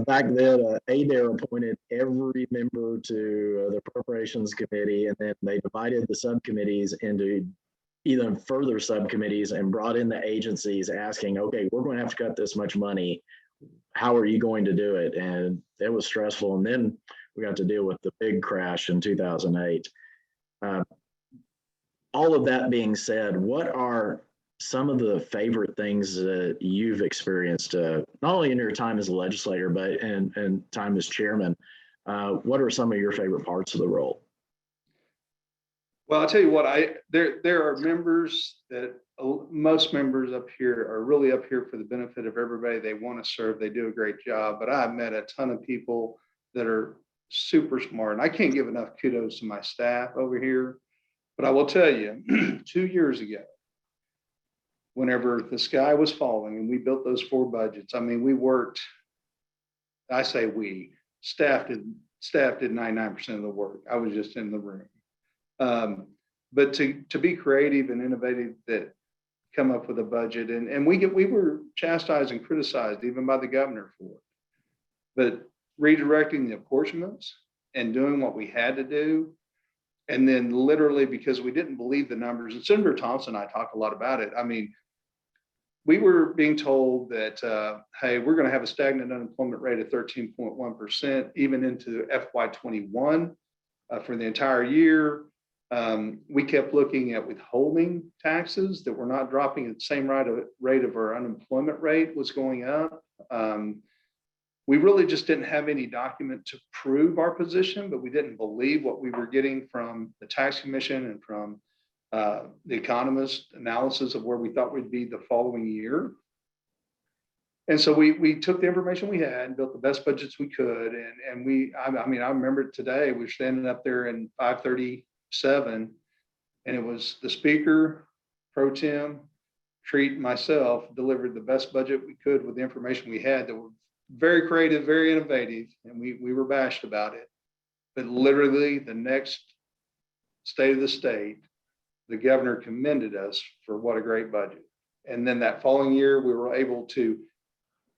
Back then, ADARE appointed every member to the appropriations committee, and then they divided the subcommittees into even further subcommittees and brought in the agencies asking, okay, we're going to have to cut this much money. How are you going to do it? And it was stressful. And then we got to deal with the big crash in 2008. All of that being said, what are some of the favorite things that you've experienced, not only in your time as a legislator, but in time as chairman? What are some of your favorite parts of the role? Well, I'll tell you what, there are members that most members up here are really up here for the benefit of everybody. They want to serve, they do a great job, but I've met a ton of people that are super smart. And I can't give enough kudos to my staff over here, but I will tell you, 2 years ago, whenever the sky was falling and we built those 4 budgets, I mean, we worked, I say we, staff did 99% of the work. I was just in the room. But to be creative and innovative, that come up with a budget, and we were chastised and criticized even by the governor for it. But redirecting the apportionments and doing what we had to do, and then literally because we didn't believe the numbers, and Senator Thompson and I talk a lot about it. I mean, we were being told that, hey, we're going to have a stagnant unemployment rate of 13.1%, even into FY21 for the entire year. We kept looking at withholding taxes that were not dropping at the same rate of our unemployment rate was going up. We really just didn't have any document to prove our position, but we didn't believe what we were getting from the tax commission and from the economist analysis of where we thought we'd be the following year. And so we took the information we had and built the best budgets we could. And I mean, I remember today, we were standing up there in 5:37, and it was the speaker, pro tem, Treat, myself delivered the best budget we could with the information we had that were very creative, very innovative, and we were bashed about it. But literally the next state of the state, the governor commended us for what a great budget. And then that following year, we were able to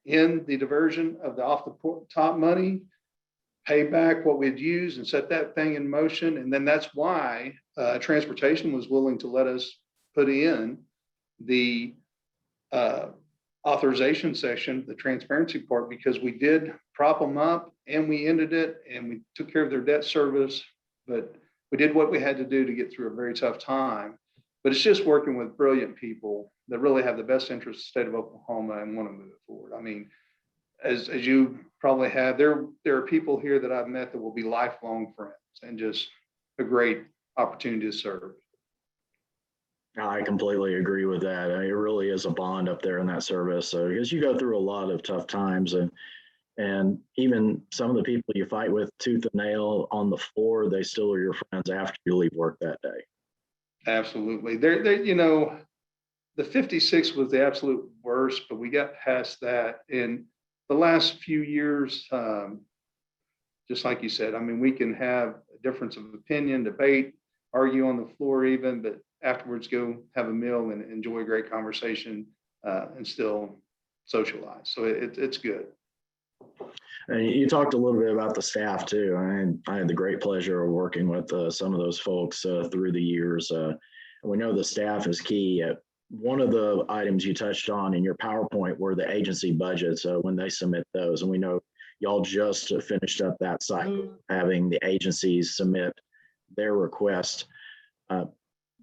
end the diversion of the off the top money, pay back what we'd used and set that thing in motion. And then that's why transportation was willing to let us put in the authorization section, the transparency part, because we did prop them up and we ended it and we took care of their debt service. But we did what we had to do to get through a very tough time. But it's just working with brilliant people that really have the best interest of the state of Oklahoma and want to move it forward. I mean, as you probably have, there are people here that I've met that will be lifelong friends and just a great opportunity to serve. I completely agree with that. It really is a bond up there in that service. So because you go through a lot of tough times, and even some of the people you fight with tooth and nail on the floor, they still are your friends after you leave work that day. Absolutely. The 56 was the absolute worst, but we got past that. In the last few years, just like you said, I mean, we can have a difference of opinion, debate, argue on the floor even, but afterwards go have a meal and enjoy a great conversation and still socialize. So it's good. And you talked a little bit about the staff too. I had the great pleasure of working with some of those folks through the years. We know the staff is key. One of the items you touched on in your PowerPoint were the agency budgets when they submit those. And we know y'all just finished up that cycle, having the agencies submit their request.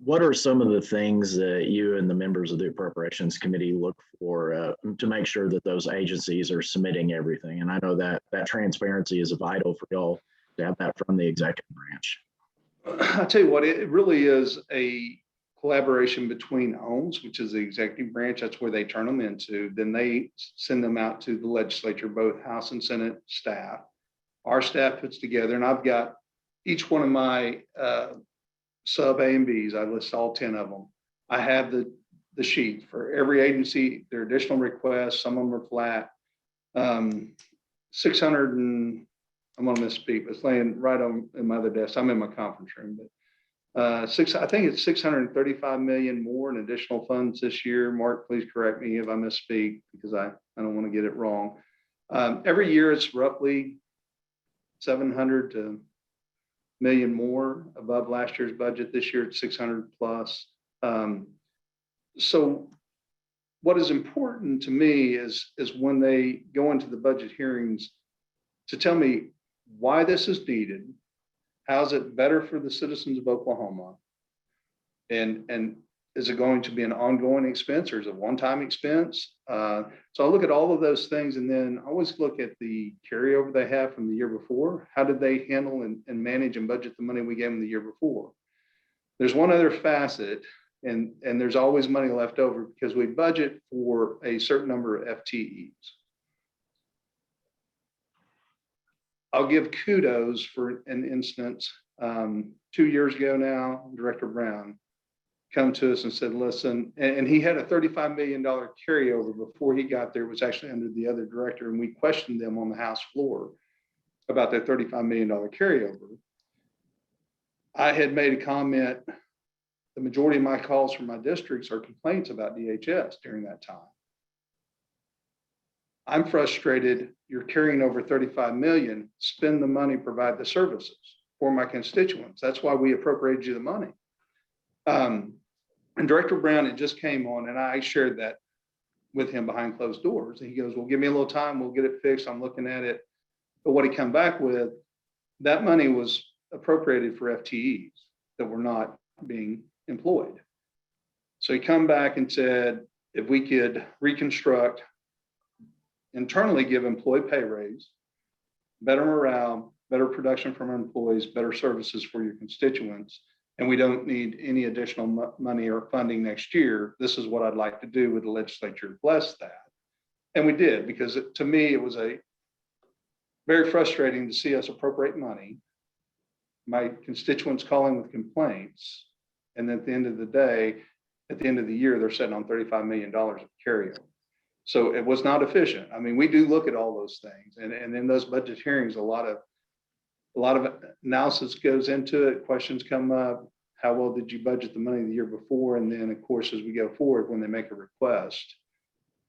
What are some of the things that you and the members of the Appropriations Committee look for to make sure that those agencies are submitting everything? And I know that transparency is vital for y'all to have that from the executive branch. I'll tell you what, it really is a collaboration between OWNS, which is the executive branch. That's where they turn them into. Then they send them out to the legislature, both House and Senate staff. Our staff puts together, and I've got each one of my sub A and Bs, I list all 10 of them. I have the sheet for every agency, their additional requests. Some of them are flat. 600 and I'm going to misspeak, but it's laying right on in my other desk. I'm in my conference room, but I think it's 635 million more in additional funds this year. Mark, please correct me if I misspeak because I don't want to get it wrong. Every year it's roughly 700 to million more above last year's budget. This year it's 600 plus. So what is important to me is when they go into the budget hearings to tell me why this is needed, how's it better for the citizens of Oklahoma, and is it going to be an ongoing expense or is it a one-time expense? So I look at all of those things, and then I always look at the carryover they have from the year before. How did they handle and manage and budget the money we gave them the year before? There's one other facet, and there's always money left over because we budget for a certain number of FTEs. I'll give kudos for an instance. 2 years ago now, Director Brown come to us and said, listen, and he had a $35 million carryover before he got there. It was actually under the other director, and we questioned them on the House floor about that $35 million carryover. I had made a comment the majority of my calls from my districts are complaints about DHS during that time. I'm frustrated. You're carrying over 35 million, spend the money, provide the services for my constituents. That's why we appropriated you the money. And Director Brown, it just came on, and I shared that with him behind closed doors. And he goes, well, give me a little time. We'll get it fixed. I'm looking at it. But what he come back with, that money was appropriated for FTEs that were not being employed. So he come back and said, if we could reconstruct, internally give employee pay raise, better morale, better production from our employees, better services for your constituents, and we don't need any additional money or funding next year, this is what I'd like to do. With the legislature bless that. And we did, because to me, it was a very frustrating to see us appropriate money, my constituents calling with complaints, and then at the end of the day, at the end of the year, they're sitting on $35 million of carryover. So it was not efficient. I mean, we do look at all those things, and in those budget hearings, a lot of analysis goes into it. Questions come up. How well did you budget the money the year before? And then, of course, as we go forward, when they make a request,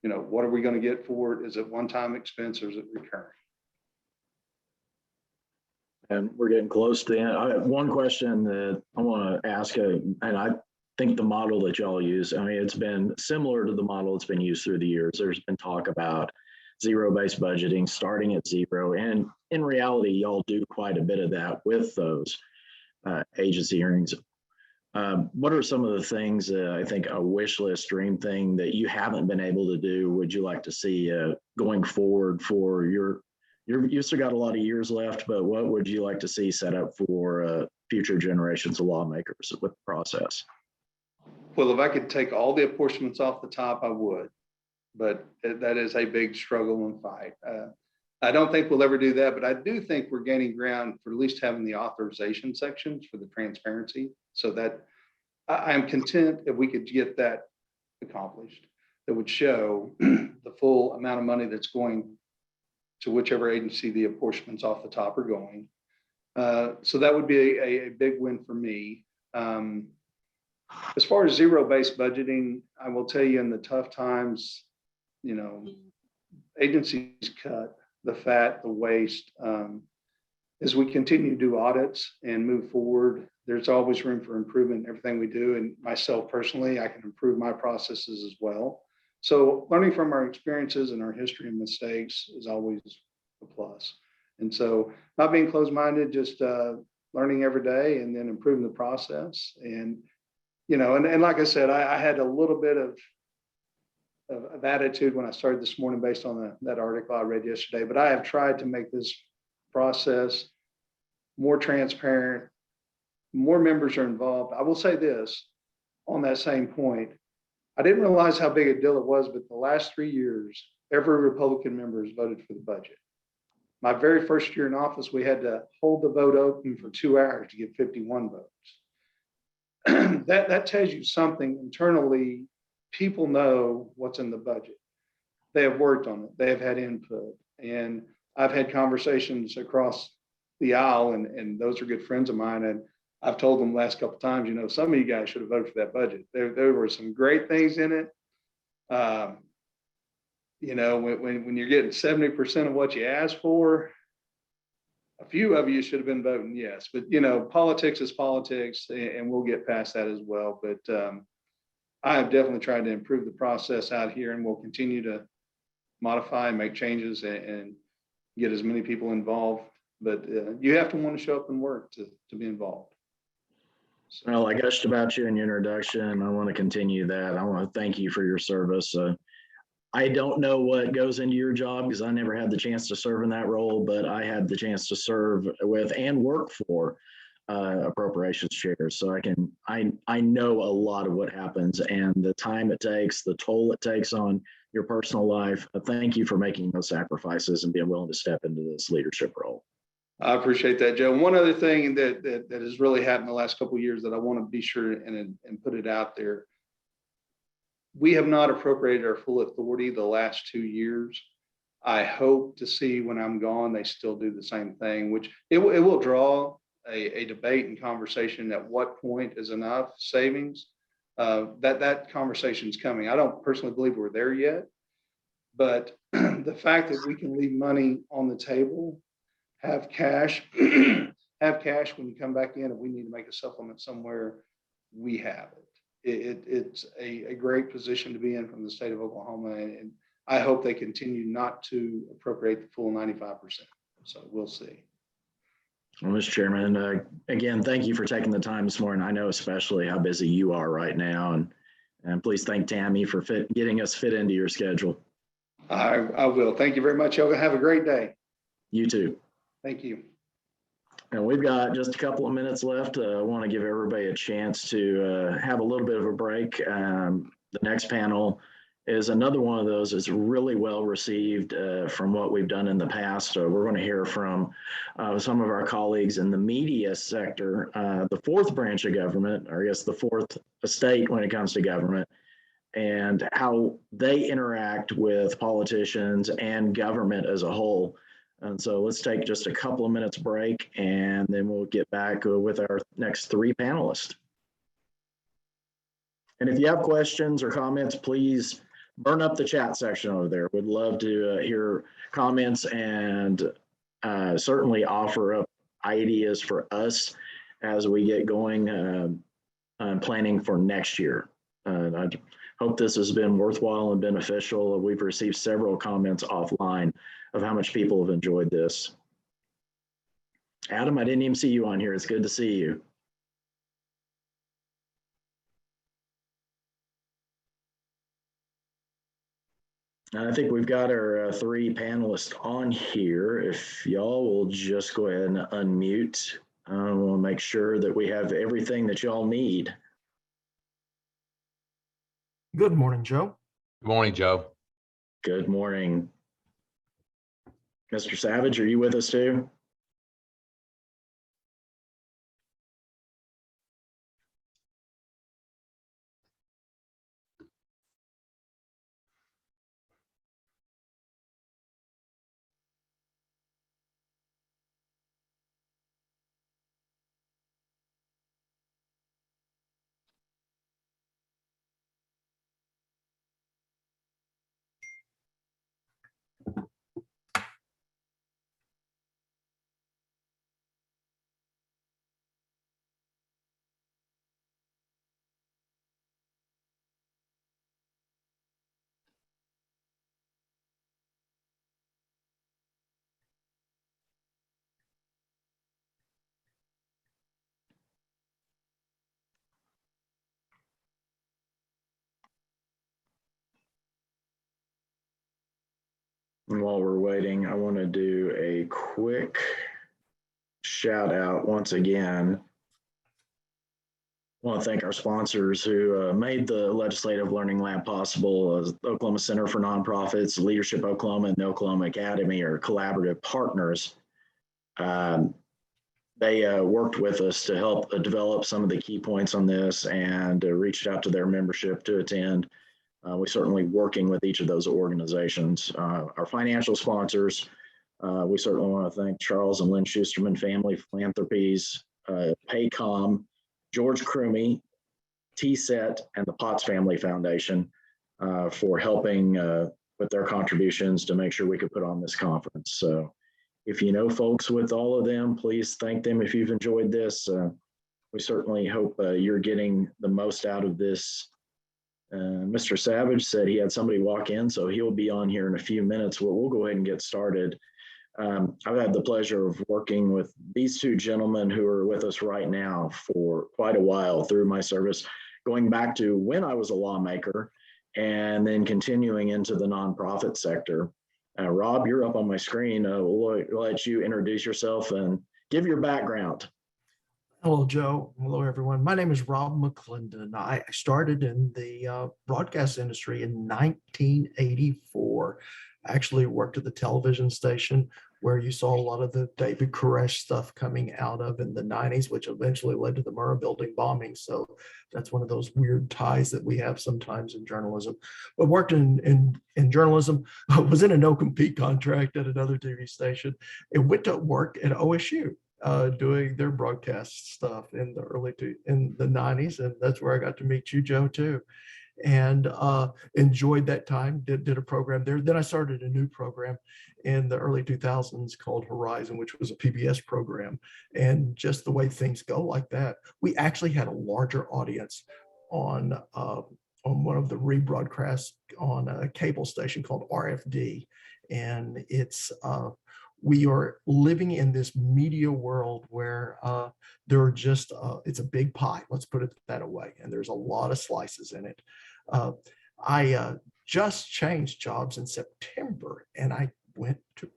you know, what are we going to get for it? Is it one-time expense or is it recurring? And we're getting close to the end. I have one question that I want to ask, and I think the model that y'all use, I mean, it's been similar to the model that's been used through the years. There's been talk about zero-based budgeting, starting at zero. And in reality, y'all do quite a bit of that with those agency hearings. What are some of the things I think a wish list dream thing that you haven't been able to do, would you like to see going forward for you've still got a lot of years left, but what would you like to see set up for future generations of lawmakers with the process? Well, if I could take all the apportionments off the top, I would, but that is a big struggle and fight. I don't think we'll ever do that, but I do think we're gaining ground for at least having the authorization sections for the transparency, so that I'm content if we could get that accomplished. That would show the full amount of money that's going to whichever agency the apportionments off the top are going. So that would be a big win for me. As far as zero-based budgeting, I will tell you, in the tough times, you know, agencies cut the fat, the waste. As we continue to do audits and move forward, there's always room for improvement in everything we do. And myself personally, I can improve my processes as well. So learning from our experiences and our history and mistakes is always a plus. And so not being closed-minded, just learning every day and then improving the process. And, you know, and like I said, I had a little bit of attitude when I started this morning based on that article I read yesterday, but I have tried to make this process more transparent. More members are involved. I will say this on that same point. I didn't realize how big a deal it was, but the last 3 years, every Republican member has voted for the budget. My very first year in office, we had to hold the vote open for 2 hours to get 51 votes. That tells you something internally. People know what's in the budget. They have worked on it. They have had input. And I've had conversations across the aisle, and those are good friends of mine. And I've told them the last couple of times, you know, some of you guys should have voted for that budget. There were some great things in it. You know, when you're getting 70% of what you asked for, a few of you should have been voting yes. But, you know, politics is politics, and we'll get past that as well. But I have definitely tried to improve the process out here, and we'll continue to modify and make changes and get as many people involved. But you have to want to show up and work to be involved. Well, I gushed about you in your introduction. I want to continue that. I want to thank you for your service. I don't know what goes into your job because I never had the chance to serve in that role, but I had the chance to serve with and work for appropriations chairs. So I know a lot of what happens and the time it takes, the toll it takes on your personal life. Thank you for making those sacrifices and being willing to step into this leadership role. I appreciate that, Joe. One other thing that has really happened the last couple of years that I want to be sure and put it out there. We have not appropriated our full authority the last 2 years. I hope to see when I'm gone, they still do the same thing, which it will draw a debate and conversation at what point is enough savings. That conversation is coming. I don't personally believe we're there yet, but the fact that we can leave money on the table, have cash, have cash when you come back in, and we need to make a supplement somewhere, we have it. It's a great position to be in from the state of Oklahoma, and I hope they continue not to appropriate the full 95%. So we'll see. Well, Mr. Chairman, again, thank you for taking the time this morning. I know especially how busy you are right now, and please thank Tammy for getting us fit into your schedule. I will. Thank you very much. Y'all have a great day. You too. Thank you. And we've got just a couple of minutes left. I want to give everybody a chance to have a little bit of a break. The next panel is another one of those that's really well received from what we've done in the past. We're going to hear from some of our colleagues in the media sector, the fourth branch of government, or I guess the fourth estate when it comes to government, and how they interact with politicians and government as a whole. And so let's take just a couple of minutes break, and then we'll get back with our next three panelists. And if you have questions or comments, please burn up the chat section over there. We'd love to hear comments and certainly offer up ideas for us as we get going planning for next year. I hope this has been worthwhile and beneficial. We've received several comments offline of how much people have enjoyed this. Adam, I didn't even see you on here. It's good to see you. And I think we've got our three panelists on here. If y'all will just go ahead and unmute, we'll make sure that we have everything that y'all need. Good morning, Joe. Good morning, Joe. Good morning. Mr. Savage, are you with us too? And while we're waiting, I want to do a quick shout out once again. I want to thank our sponsors who made the Legislative Learning Lab possible. The Oklahoma Center for Nonprofits, Leadership Oklahoma, and the Oklahoma Academy are collaborative partners. They worked with us to help develop some of the key points on this and reached out to their membership to attend. We're certainly working with each of those organizations. Our financial sponsors, we certainly want to thank Charles and Lynn Schusterman Family Philanthropies, Paycom, George Crumey, TSET, and the Potts Family Foundation for helping with their contributions to make sure we could put on this conference. So if you know folks with all of them, please thank them if you've enjoyed this. We certainly hope you're getting the most out of this. Mr. Savage said he had somebody walk in, so he'll be on here in a few minutes. We'll go ahead and get started. I've had the pleasure of working with these two gentlemen who are with us right now for quite a while through my service, going back to when I was a lawmaker and then continuing into the nonprofit sector. Rob, you're up on my screen. We'll let you introduce yourself and give your background. Hello, Joe. Hello, everyone. My name is Rob McClendon. I started in the broadcast industry in 1984. I actually worked at the television station where you saw a lot of the David Koresh stuff coming out of in the 90s, which eventually led to the Murrah building bombing. So that's one of those weird ties that we have sometimes in journalism. But worked in journalism, was in a no-compete contract at another TV station, and went to work at OSU. doing their broadcast stuff in in the 90s. And that's where I got to meet you, Joe, too. And enjoyed that time, did a program there. Then I started a new program in the early 2000s called Horizon, which was a PBS program. And just the way things go like that, we actually had a larger audience on one of the rebroadcasts on a cable station called RFD. And we are living in this media world where there are just, it's a big pie, let's put it that way. And there's a lot of slices in it. I just changed jobs in September, and I went to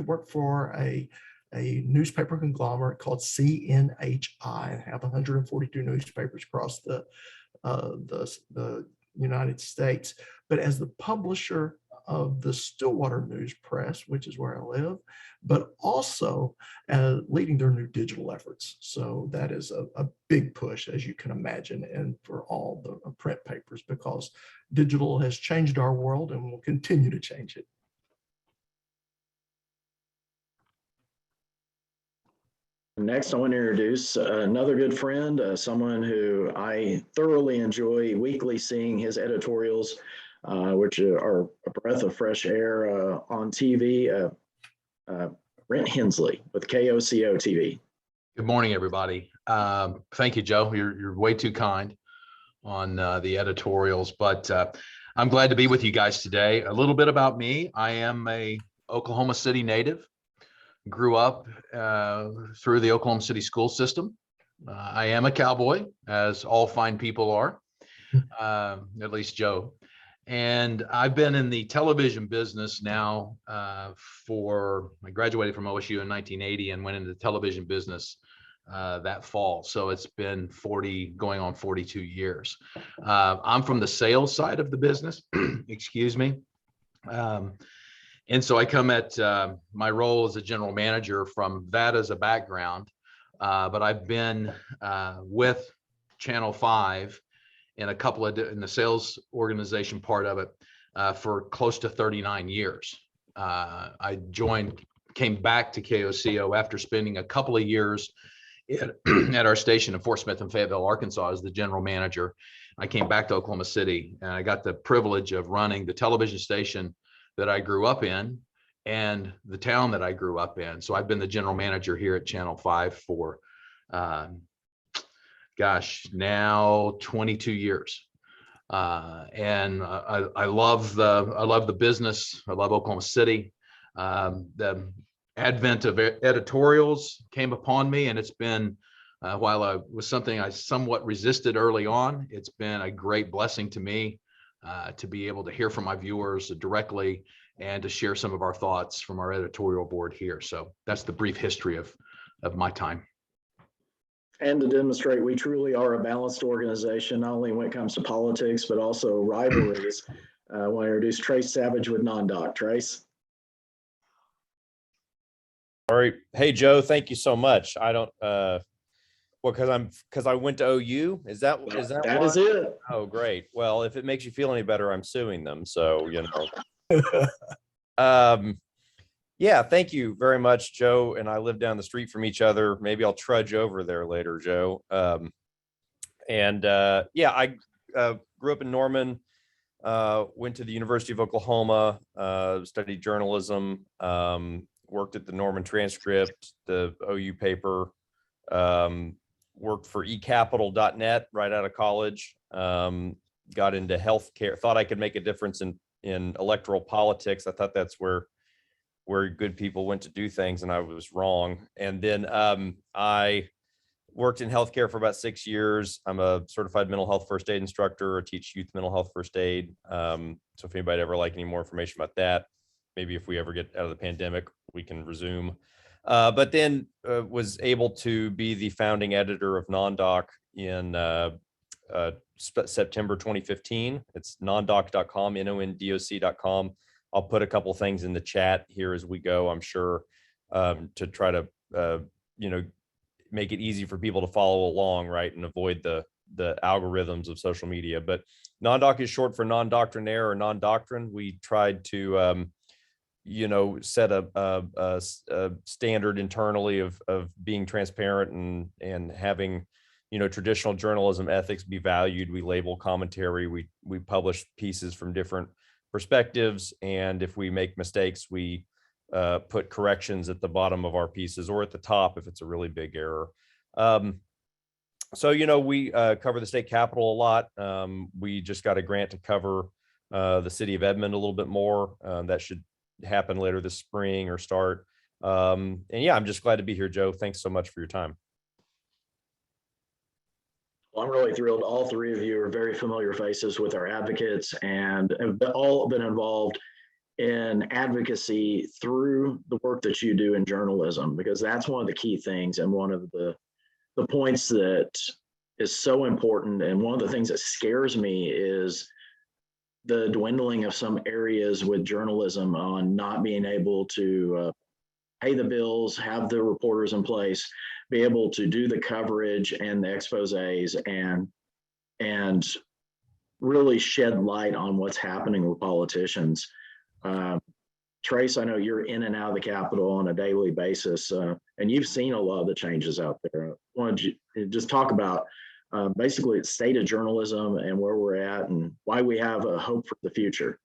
work for a newspaper conglomerate called CNHI. I have 142 newspapers across the United States, but as the publisher of the Stillwater News Press, which is where I live, but also leading their new digital efforts. So that is a big push, as you can imagine, and for all the print papers, because digital has changed our world and will continue to change it. Next, I want to introduce another good friend, someone who I thoroughly enjoy weekly seeing his editorials, which are a breath of fresh air on TV. Brent Hensley with KOCO TV. Good morning, everybody. Thank you, Joe. You're way too kind on the editorials, but I'm glad to be with you guys today. A little bit about me. I am a Oklahoma City native. Grew up through the Oklahoma City school system. I am a cowboy, as all fine people are, at least Joe. And I've been in the television business now I graduated from OSU in 1980 and went into the television business that fall. So it's been going on 42 years. I'm from the sales side of the business, excuse me. And so I come at my role as a general manager from that as a background, but I've been with Channel 5 in in the sales organization part of it for close to 39 years. I came back to KOCO after spending a couple of years at our station in Fort Smith and Fayetteville, Arkansas as the general manager. I came back to Oklahoma City and I got the privilege of running the television station that I grew up in and the town that I grew up in. So I've been the general manager here at Channel 5 for, now 22 years. And I love the business. I love Oklahoma City. The advent of editorials came upon me, and it's been, while it was something I somewhat resisted early on, it's been a great blessing to me to be able to hear from my viewers directly and to share some of our thoughts from our editorial board here. So that's the brief history of my time. And to demonstrate we truly are a balanced organization, not only when it comes to politics, but also rivalries. I want to introduce Trace Savage with Non-Doc. Trace. All right. Hey, Joe, thank you so much. I don't, because I went to OU. Is that That is it. Oh, great. Well, if it makes you feel any better, I'm suing them. So, yeah, thank you very much, Joe. And I live down the street from each other. Maybe I'll trudge over there later, Joe. Yeah, I grew up in Norman, went to the University of Oklahoma, studied journalism, worked at the Norman Transcript, the OU paper, worked for ecapital.net right out of college, got into healthcare, thought I could make a difference in electoral politics. I thought that's where good people went to do things, and I was wrong. And then I worked in healthcare for about 6 years. I'm a certified mental health first aid instructor. I teach youth mental health first aid. So if anybody ever like any more information about that, maybe if we ever get out of the pandemic, we can resume. But then was able to be the founding editor of Non-Doc in September 2015. It's nondoc.com, nondoc.com. I'll put a couple things in the chat here as we go, I'm sure, to try to, make it easy for people to follow along, right, and avoid the algorithms of social media. But Non-Doc is short for non-doctrinaire or non-doctrine. We tried to, set a standard internally of being transparent and having, traditional journalism ethics be valued. We label commentary, we publish pieces from different perspectives, and if we make mistakes, we put corrections at the bottom of our pieces or at the top if it's a really big error. So, we cover the state capitol a lot. We just got a grant to cover the city of Edmond a little bit more. That should happen later this spring or start. And yeah, I'm just glad to be here, Joe. Thanks so much for your time. Well, I'm really thrilled. All three of you are very familiar faces with our advocates and have all been involved in advocacy through the work that you do in journalism, because that's one of the key things and one of the points that is so important. And one of the things that scares me is the dwindling of some areas with journalism on not being able to pay the bills, have the reporters in place, be able to do the coverage and the exposés and really shed light on what's happening with politicians. Trace, I know you're in and out of the Capitol on a daily basis, and you've seen a lot of the changes out there. I wanted you to just talk about basically the state of journalism and where we're at and why we have a hope for the future.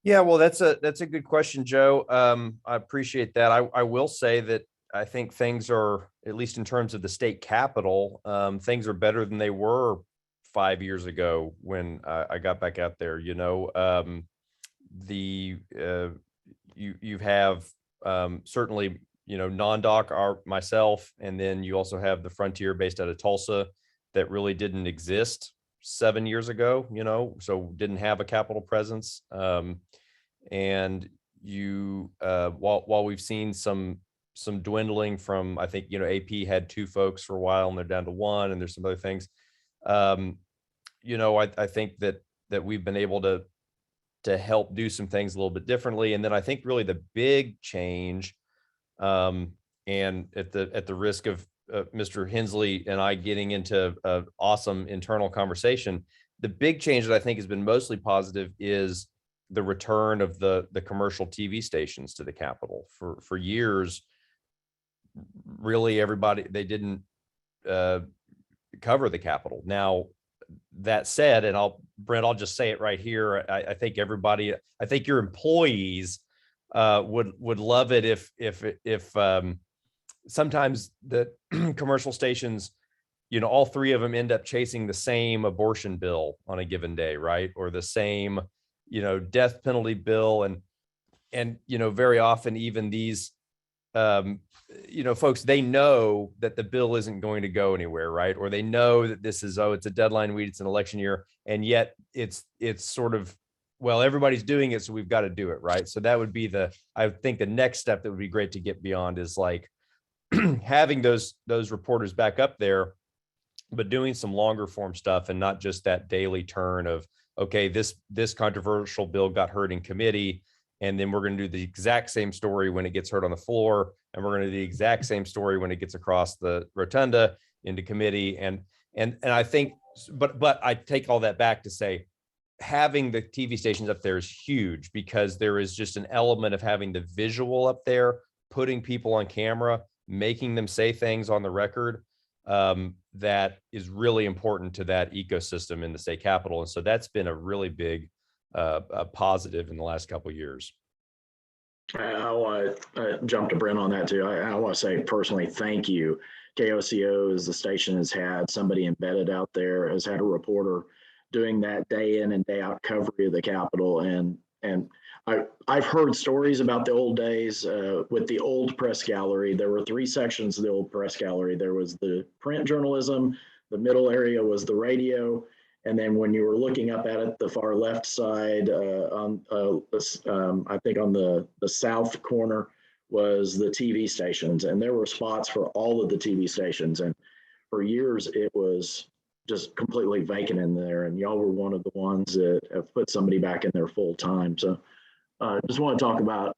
Yeah, well, that's a good question, Joe. I appreciate that. I will say that I think things are, at least in terms of the state capitol, things are better than they were 5 years ago when I got back out there. You have certainly, non-doc, myself, and then you also have the Frontier based out of Tulsa that really didn't exist 7 years ago, so didn't have a Capitol presence. And while we've seen some dwindling from, I think, AP had 2 folks for a while and they're down to 1, and there's some other things. I think that we've been able to help do some things a little bit differently. And then I think really the big change, and at the risk of Mr. Hensley and I getting into an awesome internal conversation, the big change that I think has been mostly positive is the return of the commercial TV stations to the Capitol. For years, really everybody, they didn't cover the Capitol. Now, that said, and Brent, I'll just say it right here. I think everybody, I think your employees would love it if sometimes the commercial stations, all 3 of them end up chasing the same abortion bill on a given day, right? Or the same, death penalty bill. And very often even these, folks, they know that the bill isn't going to go anywhere, right? Or they know that this is, it's a deadline week, it's an election year. And yet it's sort of, well, everybody's doing it, so we've got to do it, right? So that would be I think the next step that would be great to get beyond is like having those reporters back up there, but doing some longer form stuff and not just that daily turn of, okay, this controversial bill got heard in committee, and then we're going to do the exact same story when it gets heard on the floor, and we're going to do the exact same story when it gets across the rotunda into committee. And I think, but I take all that back to say, having the TV stations up there is huge, because there is just an element of having the visual up there, putting people on camera, making them say things on the record, that is really important to that ecosystem in the state capitol. And so that's been a really big positive in the last couple of years. I want to jump to Brent on that too. I want to say personally, thank you. KOCO, as the station has had somebody embedded out there, has had a reporter doing that day in and day out coverage of the Capitol. And I've heard stories about the old days with the old press gallery. There were 3 sections of the old press gallery. There was the print journalism, the middle area was the radio, and then when you were looking up at it, the far left side, I think on the south corner, was the TV stations. And there were spots for all of the TV stations. And for years, it was just completely vacant in there. And y'all were one of the ones that have put somebody back in there full time. So just want to talk about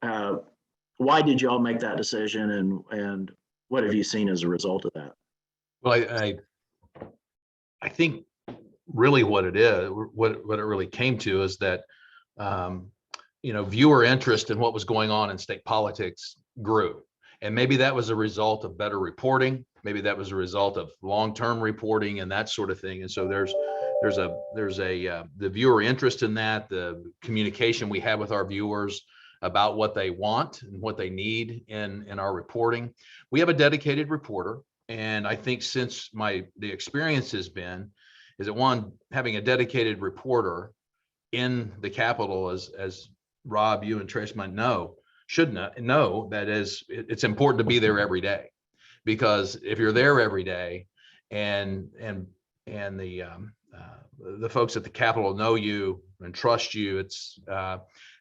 why did y'all make that decision, and what have you seen as a result of that? Well, I think really what it is, what it really came to is that viewer interest in what was going on in state politics grew. And maybe that was a result of better reporting. Maybe that was a result of long-term reporting and that sort of thing. And so there's the viewer interest in that, the communication we have with our viewers about what they want and what they need in our reporting. We have a dedicated reporter. And I think since the experience has been, is that one, having a dedicated reporter in the Capitol, as Rob, you and Trace might know, should know that it's important to be there every day, because if you're there every day and the folks at the Capitol know you and trust you,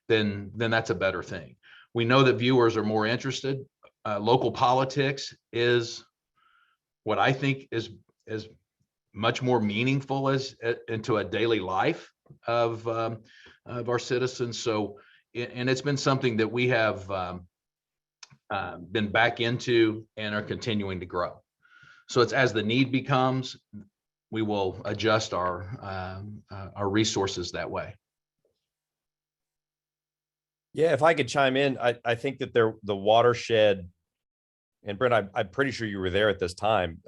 then that's a better thing. We know that viewers are more interested. Local politics is what I think is much more meaningful into a daily life of our citizens. So, and it's been something that we have been back into and are continuing to grow. So it's as the need becomes, we will adjust our resources that way. Yeah, if I could chime in, I think that the watershed, and Brent, I'm pretty sure you were there at this time.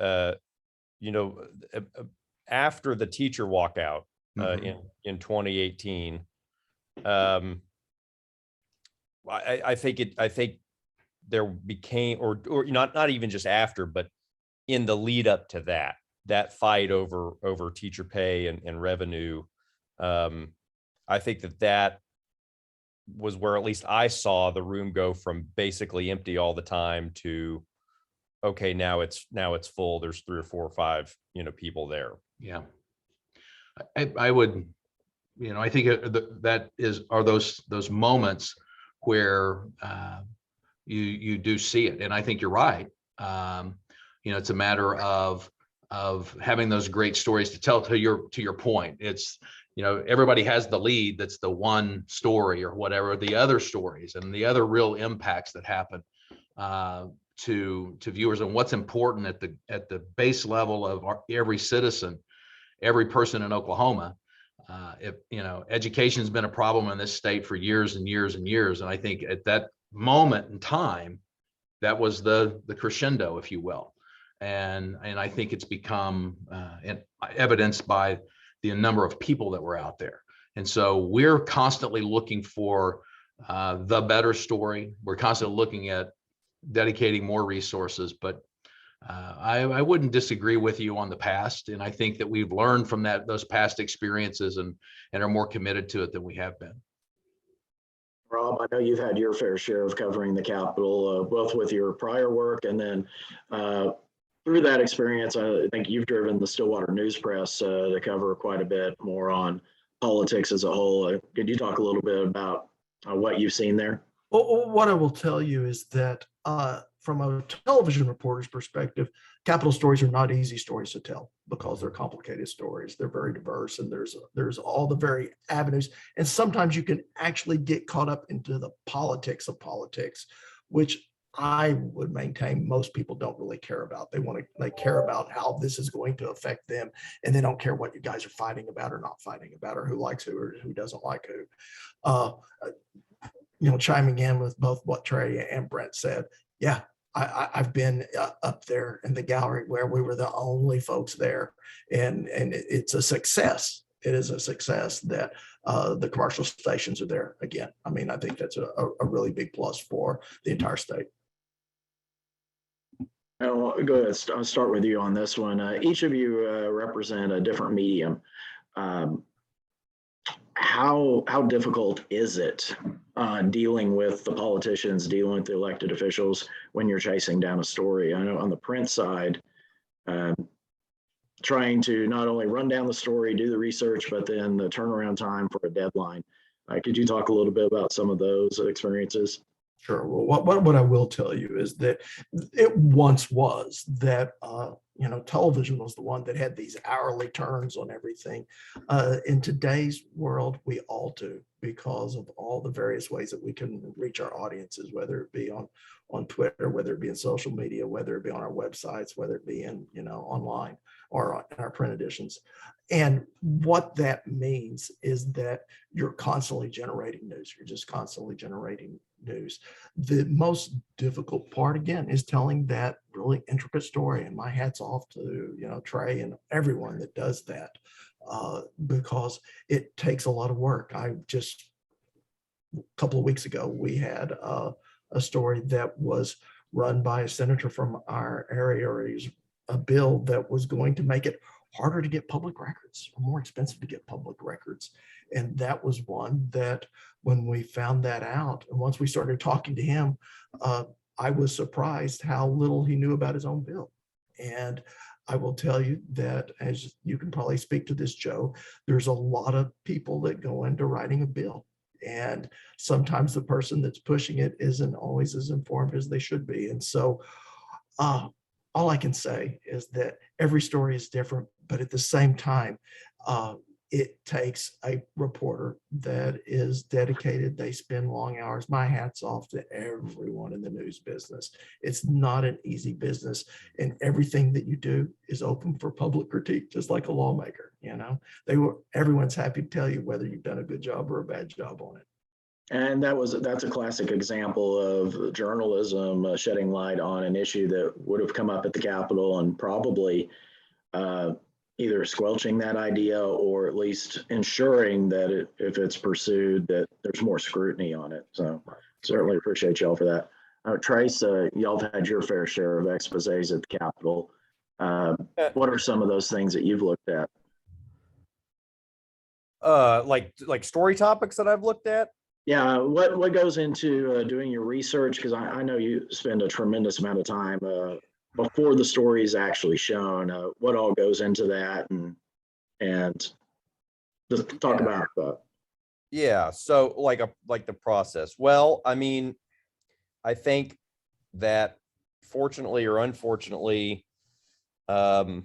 After the teacher walkout in 2018, I think there became, or not even just after, but in the lead up to that fight over teacher pay and revenue. I think that was where at least I saw the room go from basically empty all the time to, okay, now it's full. There's 3 or 4 or 5, people there. Yeah. I would, I think that are those moments where you do see it. And I think you're right. It's a matter of having those great stories to tell. To your point, it's, everybody has the lead. That's the one story or whatever, the other stories and the other real impacts that happen to viewers, and what's important at the base level of every citizen, every person in Oklahoma. If education's been a problem in this state for years and years and years, and I think at that moment in time, that was the crescendo, if you will, and I think it's become evidenced by the number of people that were out there. And so we're constantly looking for the better story. We're constantly looking at dedicating more resources, but I wouldn't disagree with you on the past. And I think that we've learned from those past experiences and are more committed to it than we have been. Rob, I know you've had your fair share of covering the Capitol, both with your prior work and then through that experience, I think you've driven the Stillwater News Press to cover quite a bit more on politics as a whole. Could you talk a little bit about what you've seen there? Well, what I will tell you is that from a television reporter's perspective, Capitol stories are not easy stories to tell because they're complicated stories. They're very diverse, and there's all the very avenues. And sometimes you can actually get caught up into the politics of politics, which I would maintain most people don't really care about. They care about how this is going to affect them, and they don't care what you guys are fighting about or not fighting about, or who likes who or who doesn't like who. Chiming in with both what Trey and Brent said, yeah, I've been up there in the gallery where we were the only folks there, and it's a success. It is a success that the commercial stations are there again. I mean, I think that's a really big plus for the entire state. Go ahead. I'll start with you on this one. Each of you represent a different medium. How difficult is it dealing with the politicians, dealing with the elected officials when you're chasing down a story? I know on the print side, trying to not only run down the story, do the research, but then the turnaround time for a deadline. Could you talk a little bit about some of those experiences? Sure. Well, what I will tell you is that it once was that television was the one that had these hourly turns on everything. In today's world, we all do, because of all the various ways that we can reach our audiences, whether it be on Twitter, whether it be in social media, whether it be on our websites, whether it be in, online or in our print editions. And what that means is that you're constantly generating news. You're just constantly generating news. The most difficult part, again, is telling that really intricate story. And my hat's off to, Trey and everyone that does that, because it takes a lot of work. A couple of weeks ago, we had a story that was run by a senator from our area, a bill that was going to make it harder to get public records, or more expensive to get public records. And that was one that, when we found that out, and once we started talking to him, I was surprised how little he knew about his own bill. And I will tell you that, as you can probably speak to this, Joe, there's a lot of people that go into writing a bill. And sometimes the person that's pushing it isn't always as informed as they should be. And so all I can say is that every story is different, but at the same time, it takes a reporter that is dedicated. They spend long hours. My hat's off to everyone in the news business. It's not an easy business, and everything that you do is open for public critique, just like a lawmaker. Everyone's happy to tell you whether you've done a good job or a bad job on it. And that's a classic example of journalism shedding light on an issue that would have come up at the Capitol, and probably either squelching that idea, or at least ensuring that if it's pursued, that there's more scrutiny on it. So certainly appreciate y'all for that. Trace, y'all have had your fair share of exposés at the Capitol. What are some of those things that you've looked at? Like story topics that I've looked at? Yeah, what goes into doing your research? Because I know you spend a tremendous amount of time before the story is actually shown. What all goes into that, and just talk about that. Yeah, so like the process. Well, I mean, I think that fortunately or unfortunately, I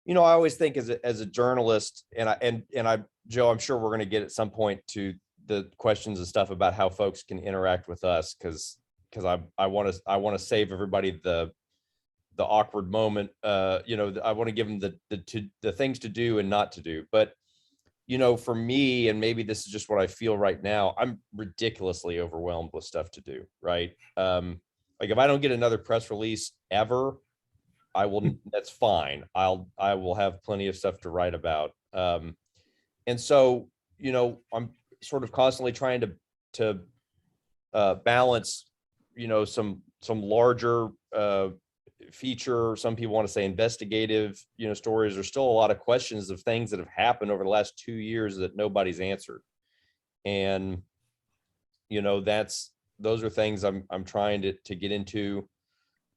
always think as a journalist, and I, Joe, I'm sure we're going to get at some point to the questions and stuff about how folks can interact with us, because I want to save everybody the awkward moment. I want to give them the things to do and not to do. But for me, and maybe this is just what I feel right now, I'm ridiculously overwhelmed with stuff to do. Right? Like if I don't get another press release ever, I will. That's fine. I will have plenty of stuff to write about. And so I'm sort of constantly trying to balance, some larger feature, some people want to say investigative, stories. There's still a lot of questions of things that have happened over the last 2 years that nobody's answered. And, those are things I'm trying to get into.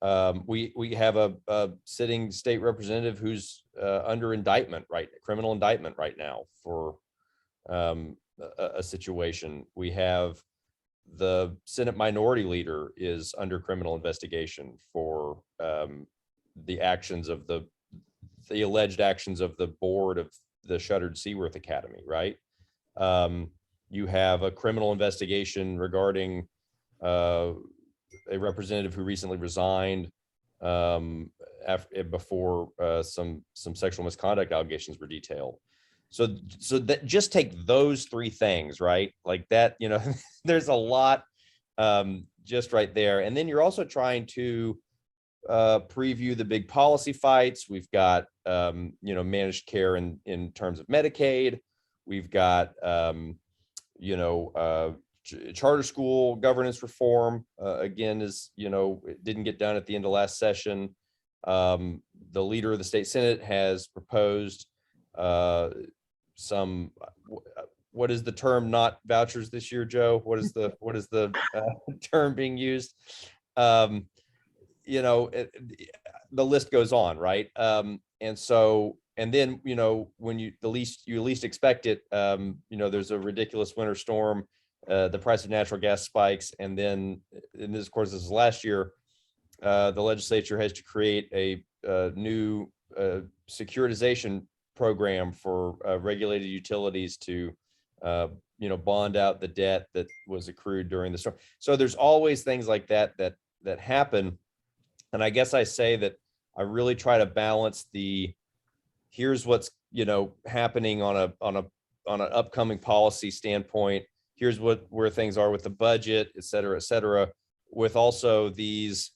We have a sitting state representative who's under indictment, criminal indictment right now for a situation. We have the Senate Minority Leader is under criminal investigation for the actions of the alleged actions of the board of the shuttered Seaworth Academy, right? You have a criminal investigation regarding a representative who recently resigned before some sexual misconduct allegations were detailed. So that just take those three things, right? Like that, there's a lot just right there. And then you're also trying to preview the big policy fights. We've got, managed care in terms of Medicaid. We've got, charter school governance reform, again, it didn't get done at the end of last session. The leader of the state Senate has proposed what is the term, not vouchers this year, Joe? What is the term being used? The list goes on, right? And then, when you least expect it, there's a ridiculous winter storm, the price of natural gas spikes. And then, of course, this is last year, the legislature has to create new securitization program for regulated utilities to bond out the debt that was accrued during the storm. So there's always things like that that happen. And I guess I say that I really try to balance here's what's happening on an upcoming policy standpoint. Here's where things are with the budget, et cetera, with also these.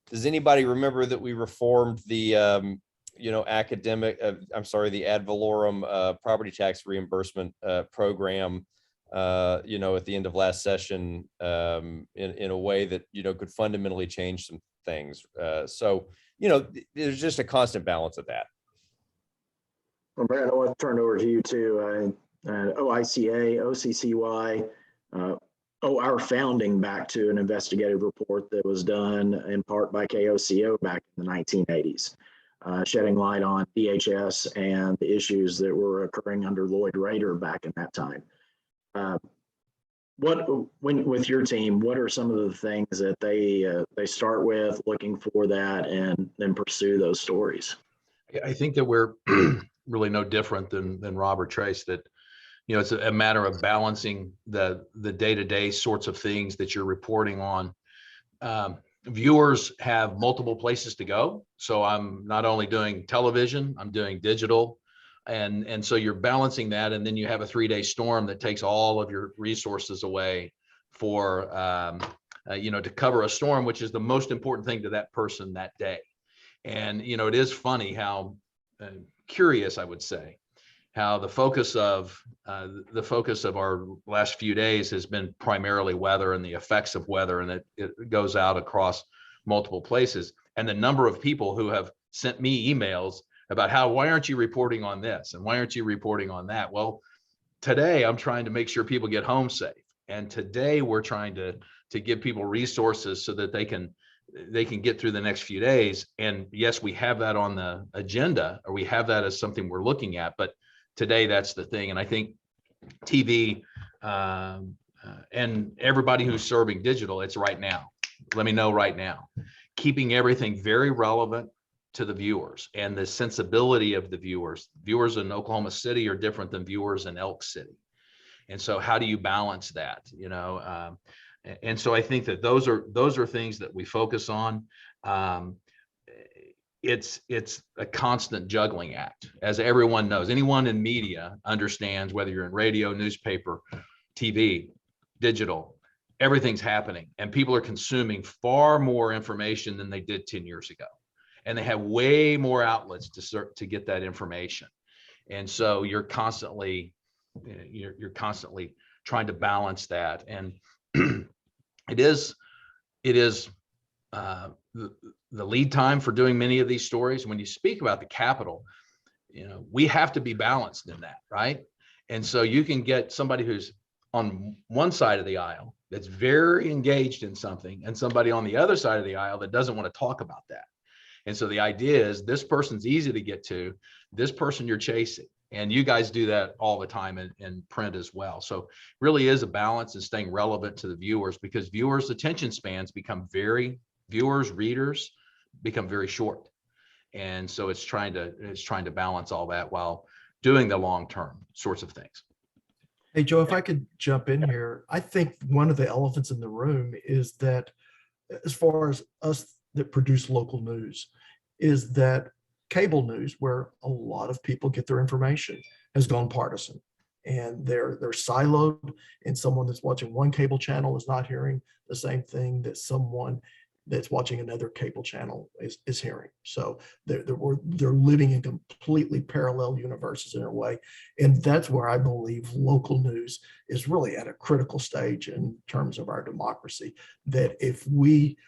Does anybody remember that we reformed the the ad valorem property tax reimbursement program at the end of last session in a way that could fundamentally change some things. So there's just a constant balance of that. Well, Brad, I want to turn it over to you too. OICA, OCCY, our founding back to an investigative report that was done in part by KOCO back in the 1980s, shedding light on DHS and the issues that were occurring under Lloyd Rader back in that time. With your team, what are some of the things that they start with, looking for that, and then pursue those stories? I think that we're really no different than Robert Trace, that it's a matter of balancing the day-to-day sorts of things that you're reporting on. Viewers have multiple places to go, so I'm not only doing television, I'm doing digital, and so you're balancing that, and then you have a 3-day storm that takes all of your resources away for to cover a storm, which is the most important thing to that person that day. And it is funny how curious, I would say, how the focus of our last few days has been primarily weather and the effects of weather, and it goes out across multiple places. And the number of people who have sent me emails about why aren't you reporting on this and why aren't you reporting on that? Well, today I'm trying to make sure people get home safe, and today we're trying to give people resources so that they can get through the next few days. And yes, we have that on the agenda, or we have that as something we're looking at, but today that's the thing. And I think TV and everybody who's serving digital, it's right now. Let me know right now. Keeping everything very relevant to the viewers and the sensibility of the viewers. Viewers in Oklahoma City are different than viewers in Elk City. And so how do you balance that? And so I think that those are things that we focus on. It's a constant juggling act, as everyone knows. Anyone in media understands, whether you're in radio, newspaper, TV, digital, everything's happening, and people are consuming far more information than they did 10 years ago, and they have way more outlets to get that information. And so you're constantly trying to balance that, and it is the lead time for doing many of these stories. When you speak about the Capitol, we have to be balanced in that, right? And so you can get somebody who's on one side of the aisle that's very engaged in something, and somebody on the other side of the aisle that doesn't want to talk about that. And so the idea is, this person's easy to get to, this person you're chasing. And you guys do that all the time in print as well. So really is a balance and staying relevant to the viewers, because viewers' attention spans readers become very short. And so it's trying to balance all that while doing the long-term sorts of things. Hey, Joe, if I could jump in here, I think one of the elephants in the room is that, as far as us that produce local news, is that cable news, where a lot of people get their information, has gone partisan, and they're siloed, and someone that's watching one cable channel is not hearing the same thing that someone that's watching another cable channel is hearing. So they're living in completely parallel universes in a way. And that's where I believe local news is really at a critical stage in terms of our democracy, that if we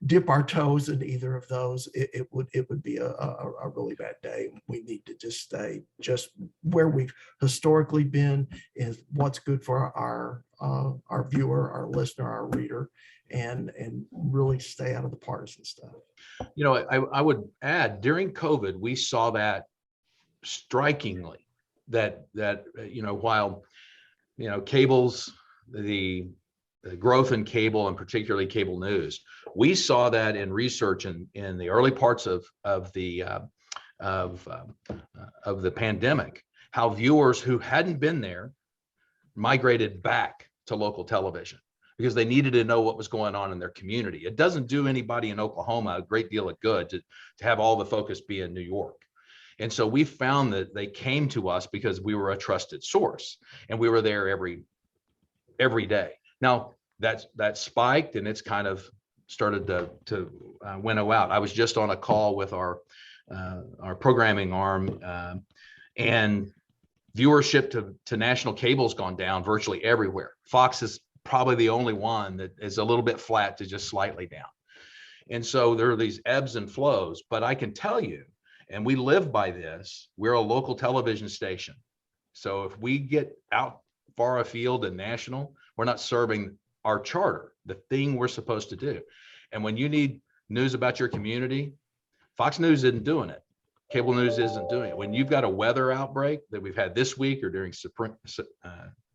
dip our toes in either of those, it would be a really bad day. We need to just stay just where we've historically been, is what's good for our viewer, our listener, our reader, and really stay out of the partisan stuff. I would add, during COVID, we saw that strikingly, that while cables, the the growth in cable and particularly cable news. We saw that in research in the early parts of the pandemic, how viewers who hadn't been there migrated back to local television because they needed to know what was going on in their community. It doesn't do anybody in Oklahoma a great deal of good to have all the focus be in New York. And so we found that they came to us because we were a trusted source and we were there every day. Now that spiked and it's kind of started to winnow out. I was just on a call with our programming arm, and viewership to national cable's gone down virtually everywhere. Fox is probably the only one that is a little bit flat to just slightly down. And so there are these ebbs and flows, but I can tell you, and we live by this, we're a local television station. So if we get out far afield and national, we're not serving our charter, the thing we're supposed to do. And when you need news about your community, Fox News isn't doing it. Cable news isn't doing it. When you've got a weather outbreak that we've had this week or during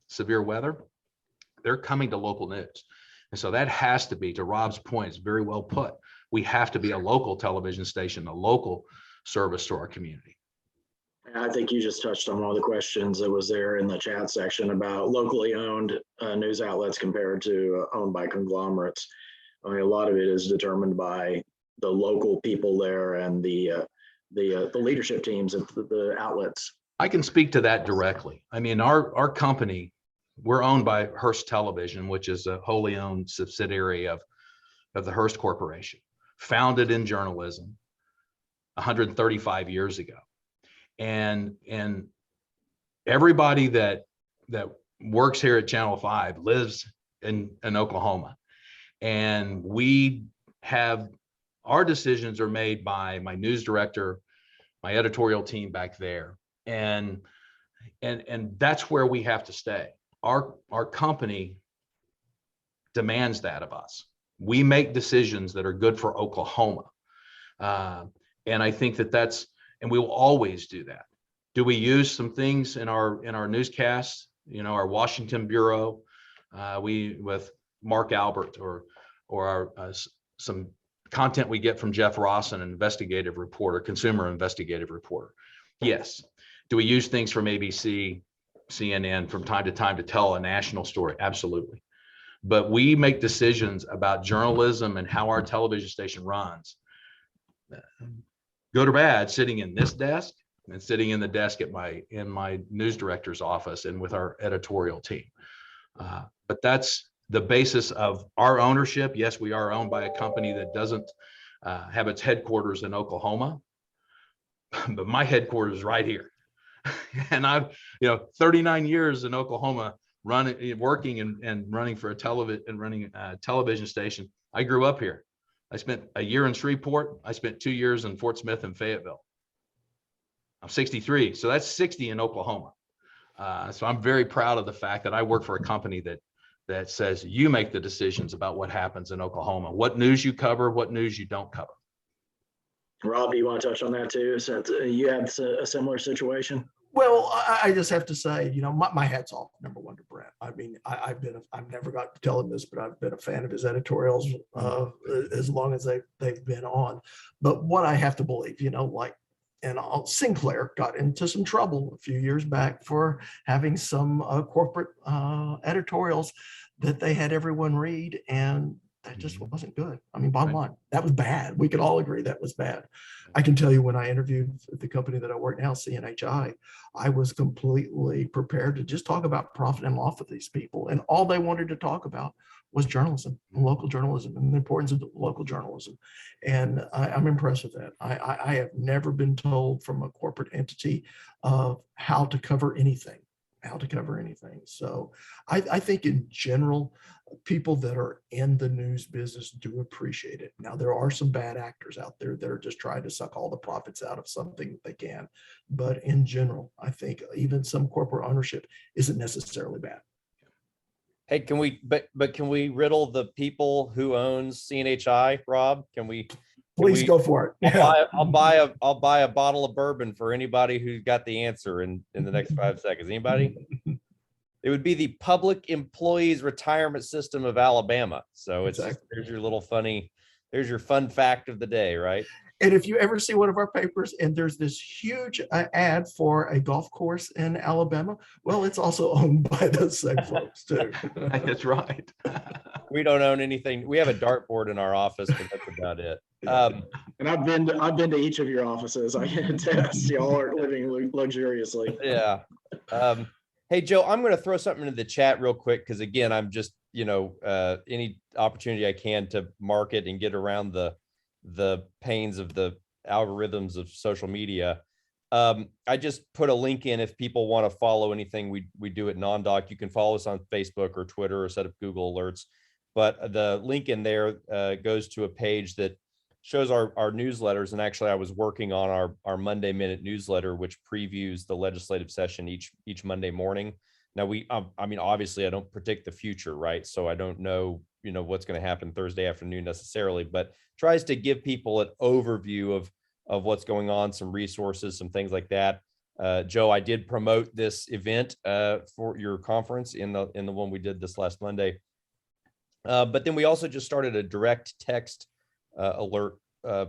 severe weather, they're coming to local news. And so that has to be, to Rob's point, it's very well put. We have to be a local television station, a local service to our community. I think you just touched on one of the questions that was there in the chat section about locally owned news outlets compared to owned by conglomerates. I mean, a lot of it is determined by the local people there and the leadership teams at the outlets. I can speak to that directly. I mean, our company, we're owned by Hearst Television, which is a wholly owned subsidiary of the Hearst Corporation, founded in journalism 135 years ago. And everybody that works here at Channel 5 lives in Oklahoma. And we have, our decisions are made by my news director, my editorial team back there. And that's where we have to stay. Our company demands that of us. We make decisions that are good for Oklahoma. And I think that's, and we will always do that. Do we use some things in our newscasts, you know, our Washington Bureau, we with Mark Albert or our some content we get from Jeff Ross, an investigative reporter, consumer investigative reporter? Yes. Do we use things from ABC, CNN from time to time to tell a national story? Absolutely. But we make decisions about journalism and how our television station runs, good or bad, sitting in this desk and sitting in the desk at in my news director's office and with our editorial team. But that's the basis of our ownership. Yes, we are owned by a company that doesn't have its headquarters in Oklahoma, but my headquarters is right here. And I've, 39 years in Oklahoma working and running for a television station. I grew up here. I spent a year in Shreveport. I spent 2 years in Fort Smith and Fayetteville. I'm 63, so that's 60 in Oklahoma. So I'm very proud of the fact that I work for a company that says you make the decisions about what happens in Oklahoma, what news you cover, what news you don't cover. Rob, do you want to touch on that too, since you had a similar situation? Well, I just have to say, my hat's off, number one, to Brent. I mean, I've never got to tell him this, but I've been a fan of his editorials as long as they've been on. But what I have to believe, Sinclair got into some trouble a few years back for having some corporate editorials that they had everyone read, and that just wasn't good. I mean, bottom line, that was bad. We could all agree that was bad. I can tell you, when I interviewed the company that I work now, CNHI, I was completely prepared to just talk about profit and loss with these people. And all they wanted to talk about was journalism, local journalism, and the importance of local journalism. And I'm impressed with that. I have never been told from a corporate entity of how to cover anything. So I think in general, people that are in the news business do appreciate it. Now, there are some bad actors out there that are just trying to suck all the profits out of something that they can. But in general, I think even some corporate ownership isn't necessarily bad. Hey, can we riddle the people who owns CNHI, Rob? Please go for it. I'll buy a bottle of bourbon for anybody who's got the answer in the next 5 seconds. Anybody? it would be the Public Employees Retirement System of Alabama. So it's just, Exactly. there's your little funny, there's your fun fact of the day, right? And if you ever see one of our papers and there's this huge ad for a golf course in Alabama, well, it's also owned by those same folks too. That's right. We don't own anything. We have a dartboard in our office, but that's about it. And I've been to each of your offices. I can attest, y'all are living luxuriously. Yeah. Hey, Joe, I'm going to throw something into the chat real quick because, again, I'm just, any opportunity I can to market and get around the pains of the algorithms of social media. I just put a link in if people want to follow anything we do at NonDoc. You can follow us on Facebook or Twitter or set up Google alerts. But the link in there goes to a page that shows our newsletters. And actually, I was working on our Monday Minute newsletter, which previews the legislative session each Monday morning. Now, I mean, obviously, I don't predict the future, right? So I don't know, what's going to happen Thursday afternoon necessarily, but tries to give people an overview of what's going on, some resources, some things like that. Joe, I did promote this event for your conference in the one we did this last Monday. But then we also just started a direct text alert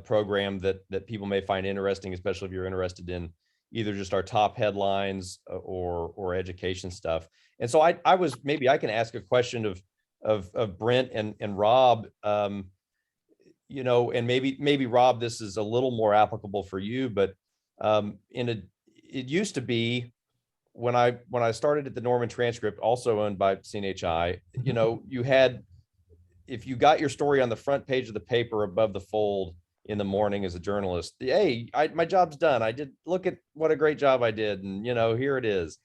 program that people may find interesting, especially if you're interested in either just our top headlines or education stuff. And so I was, maybe I can ask a question of Brent and Rob, and maybe Rob, this is a little more applicable for you, but it used to be when I started at the Norman Transcript, also owned by CNHI, you had, if you got your story on the front page of the paper above the fold in the morning as a journalist, hey, my job's done. I did, look at what a great job I did. And, here it is.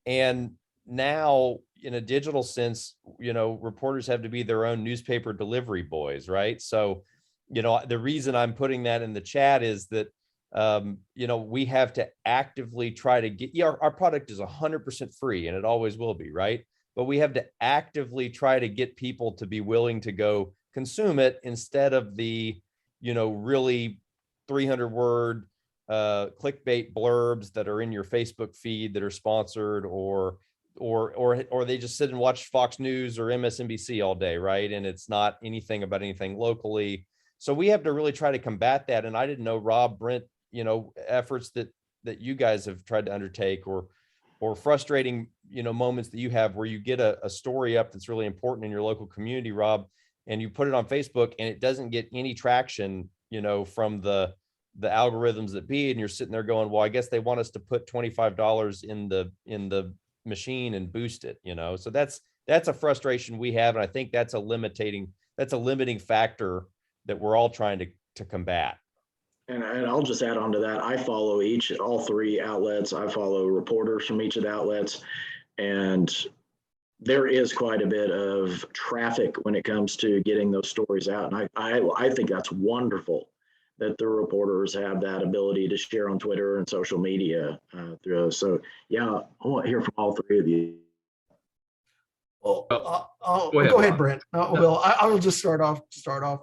And now in a digital sense, reporters have to be their own newspaper delivery boys, right? So, the reason I'm putting that in the chat is that, we have to actively try to get, our product is 100% free and it always will be, right? But we have to actively try to get people to be willing to go consume it instead of the, really 300-word clickbait blurbs that are in your Facebook feed that are sponsored, or they just sit and watch Fox News or MSNBC all day, right? And it's not anything about anything locally. So we have to really try to combat that. And I didn't know, Rob, Brent, efforts that you guys have tried to undertake, or frustrating, moments that you have where you get a story up that's really important in your local community, Rob, and you put it on Facebook and it doesn't get any traction, from the algorithms that be, and you're sitting there going, well, I guess they want us to put $25 in the machine and boost it, so that's a frustration we have. And I think that's a limiting factor that we're all trying to combat. And I'll just add on to that. I follow all three outlets. I follow reporters from each of the outlets, and there is quite a bit of traffic when it comes to getting those stories out. And I think that's wonderful that the reporters have that ability to share on Twitter and social media through. So yeah, I want to hear from all three of you. Well, Go ahead, go ahead, Ron. Brent. Well, I will just start off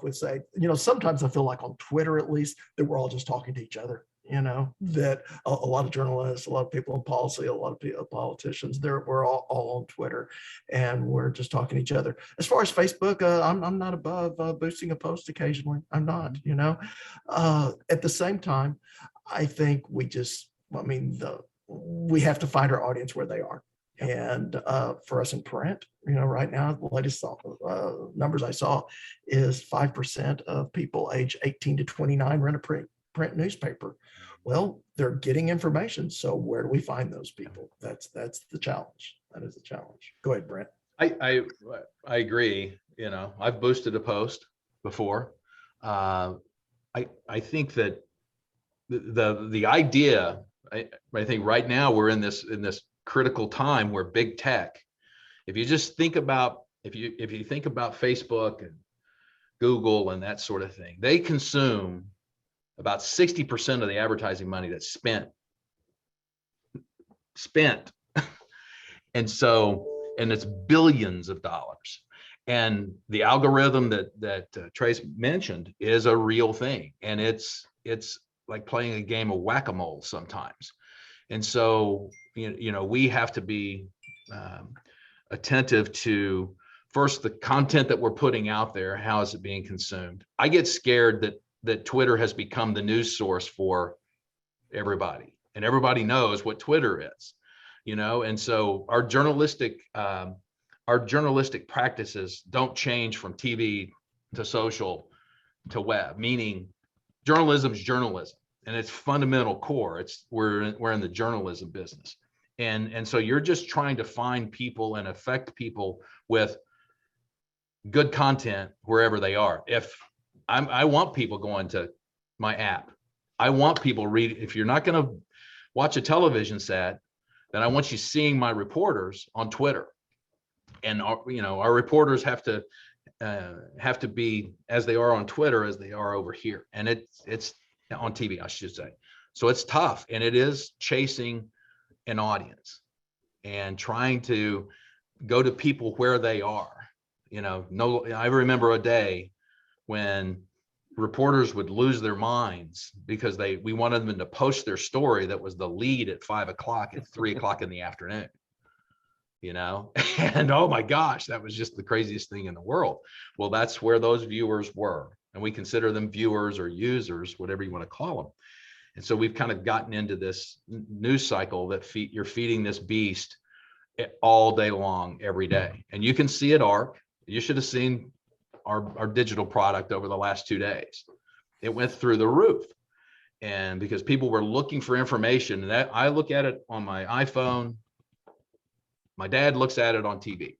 with say, sometimes I feel like on Twitter, at least, that we're all just talking to each other. That a lot of journalists, a lot of people in policy, a lot of politicians, we're all on Twitter, and we're just talking to each other. As far as Facebook, I'm not above boosting a post occasionally. I'm not. At the same time, I think we have to find our audience where they are. And for us in print, right now, the latest numbers I saw is 5% of people age 18 to 29 rent a print newspaper. Well, they're getting information. So where do we find those people? That's the challenge. That is the challenge. Go ahead, Brent. I agree. I've boosted a post before. I think that the idea, I think right now we're in this critical time where big tech, if you think about Facebook and Google and that sort of thing, they consume about 60% of the advertising money that's spent. And it's billions of dollars. And the algorithm that Trace mentioned is a real thing. And it's like playing a game of whack-a-mole sometimes. And so, we have to be attentive to first the content that we're putting out there. How is it being consumed? I get scared that Twitter has become the news source for everybody, and everybody knows what Twitter is, and so our journalistic practices don't change from TV to social to web, meaning journalism's journalism and its fundamental core. We're in the journalism business. And so you're just trying to find people and affect people with good content wherever they are. I want people going to my app. I want people read. If you're not going to watch a television set, then I want you seeing my reporters on Twitter. And our reporters have to be as they are on Twitter as they are over here, and it's on TV, I should say. So it's tough, and it is chasing an audience and trying to go to people where they are. I remember a day when reporters would lose their minds because we wanted them to post their story that was the lead at 5 o'clock at 3 o'clock in the afternoon. And oh my gosh, that was just the craziest thing in the world. Well, that's where those viewers were, and we consider them viewers or users, whatever you want to call them. And so we've kind of gotten into this news cycle that you're feeding this beast all day long, every day. And you can see it, ARC. You should have seen our digital product over the last 2 days. It went through the roof. And because people were looking for information, and that I look at it on my iPhone, my dad looks at it on TV.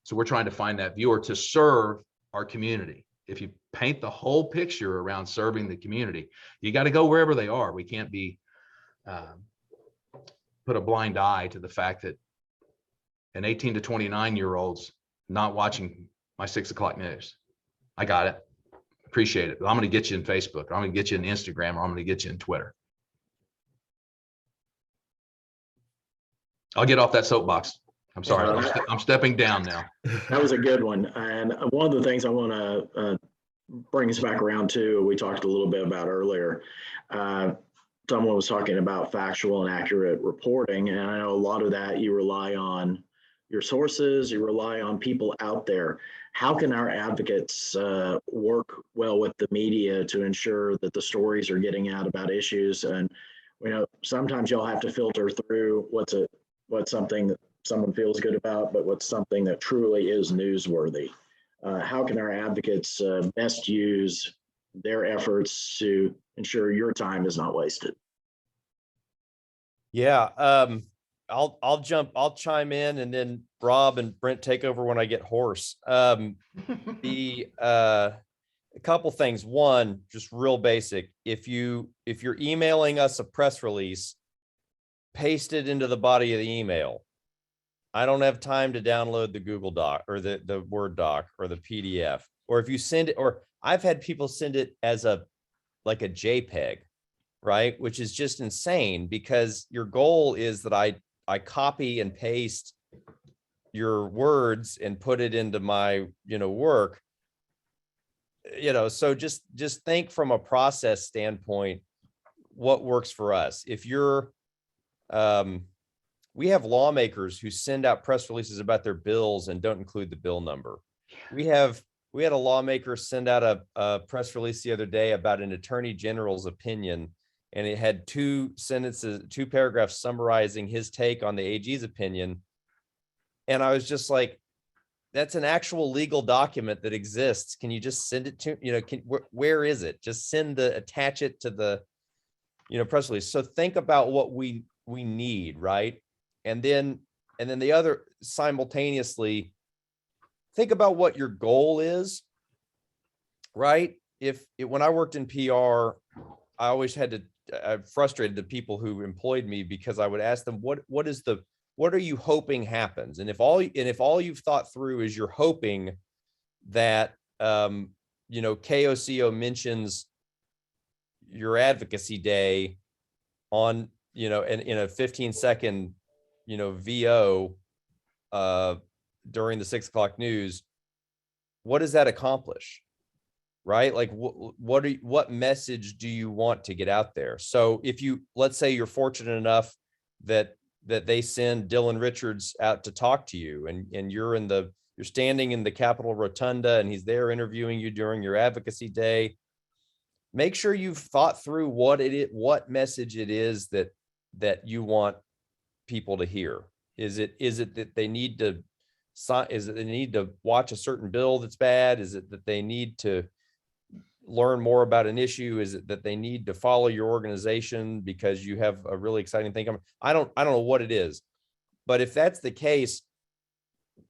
So we're trying to find that viewer to serve our community. If you paint the whole picture around serving the community, you got to go wherever they are. We can't be put a blind eye to the fact that an 18 to 29-year-old's not watching my 6 o'clock news. I got it. Appreciate it. But I'm going to get you in Facebook, or I'm going to get you in Instagram, or I'm going to get you in Twitter. I'll get off that soapbox. I'm sorry. I'm stepping down now. That was a good one. And one of the things I want to bring us back around to, we talked a little bit about earlier. Someone was talking about factual and accurate reporting. And I know a lot of that you rely on your sources, you rely on people out there. How can our advocates work well with the media to ensure that the stories are getting out about issues? And sometimes you'll have to filter through what's something that someone feels good about, but what's something that truly is newsworthy. How can our advocates best use their efforts to ensure your time is not wasted? Yeah, I'll chime in, and then Rob and Brent take over when I get hoarse. A couple things. One, just real basic. If you're emailing us a press release, paste it into the body of the email. I don't have time to download the Google Doc or the Word doc or the PDF. Or if you send it, or I've had people send it as like a JPEG, right? Which is just insane, because your goal is that I copy and paste your words and put it into my, work. So just think from a process standpoint, what works for us. If you're, we have lawmakers who send out press releases about their bills and don't include the bill number. We had a lawmaker send out a press release the other day about an attorney general's opinion, and it had 2 paragraphs summarizing his take on the AG's opinion. And I was just like, that's an actual legal document that exists. Can you just send it to, where is it? Just attach it to the, press release. So think about what we need, right? And then the other, simultaneously, think about what your goal is, right? When I worked in PR, I always I frustrated the people who employed me, because I would ask them, what are you hoping happens? And if all you've thought through is you're hoping that, KOCO mentions your advocacy day on, in a 15-second, VO during the 6 o'clock news, what does that accomplish? Right? Like what message do you want to get out there? So if let's say you're fortunate enough that that they send Dylan Richards out to talk to you, and you're standing in the Capitol Rotunda and he's there interviewing you during your advocacy day. Make sure you've thought through what message it is that you want people to hear. Is it that they need to watch a certain bill that's bad? Is it that they need to learn more about an issue? Is it that they need to follow your organization because you have a really exciting thing coming? I don't know what it is, but if that's the case,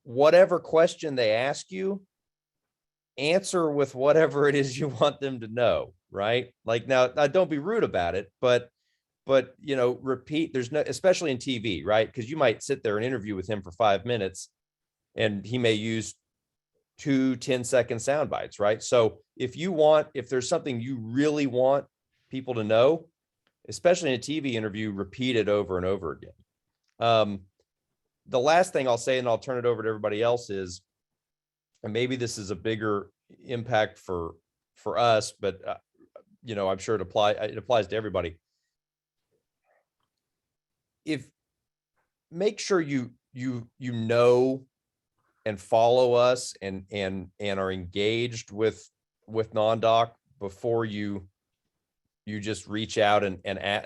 whatever question they ask you, answer with whatever it is you want them to know, right? Like now don't be rude about it, but repeat. There's no, especially in TV, right? Because you might sit there and interview with him for 5 minutes and he may use 2 10-second sound bites, right? So if there's something you really want people to know, especially in a TV interview, repeat it over and over again. The last thing I'll say, and I'll turn it over to everybody else, is, and maybe this is a bigger impact for us, but I'm sure it applies to everybody. Make sure you know and follow us and are engaged with non-doc before you just reach out and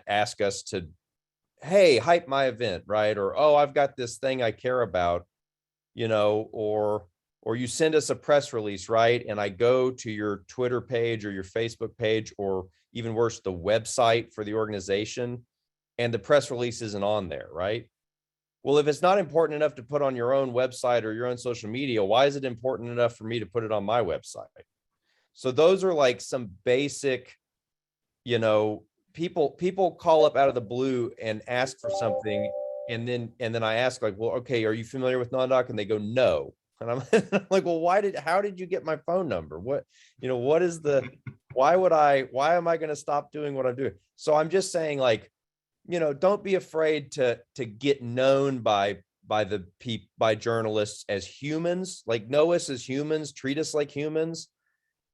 ask us to, hey, hype my event, right? Or, oh, I've got this thing I care about, or you send us a press release, right? And I go to your Twitter page or your Facebook page, or even worse, the website for the organization, and the press release isn't on there, right? Well, if it's not important enough to put on your own website or your own social media, why is it important enough for me to put it on my website? So those are like some basic, people call up out of the blue and ask for something. And then I ask, like, well, okay, are you familiar with non-doc? And they go, no. And I'm like, well, how did you get my phone number? Why am I going to stop doing what I'm doing? So I'm just saying, like, don't be afraid to get known by journalists as humans, like know us as humans, treat us like humans.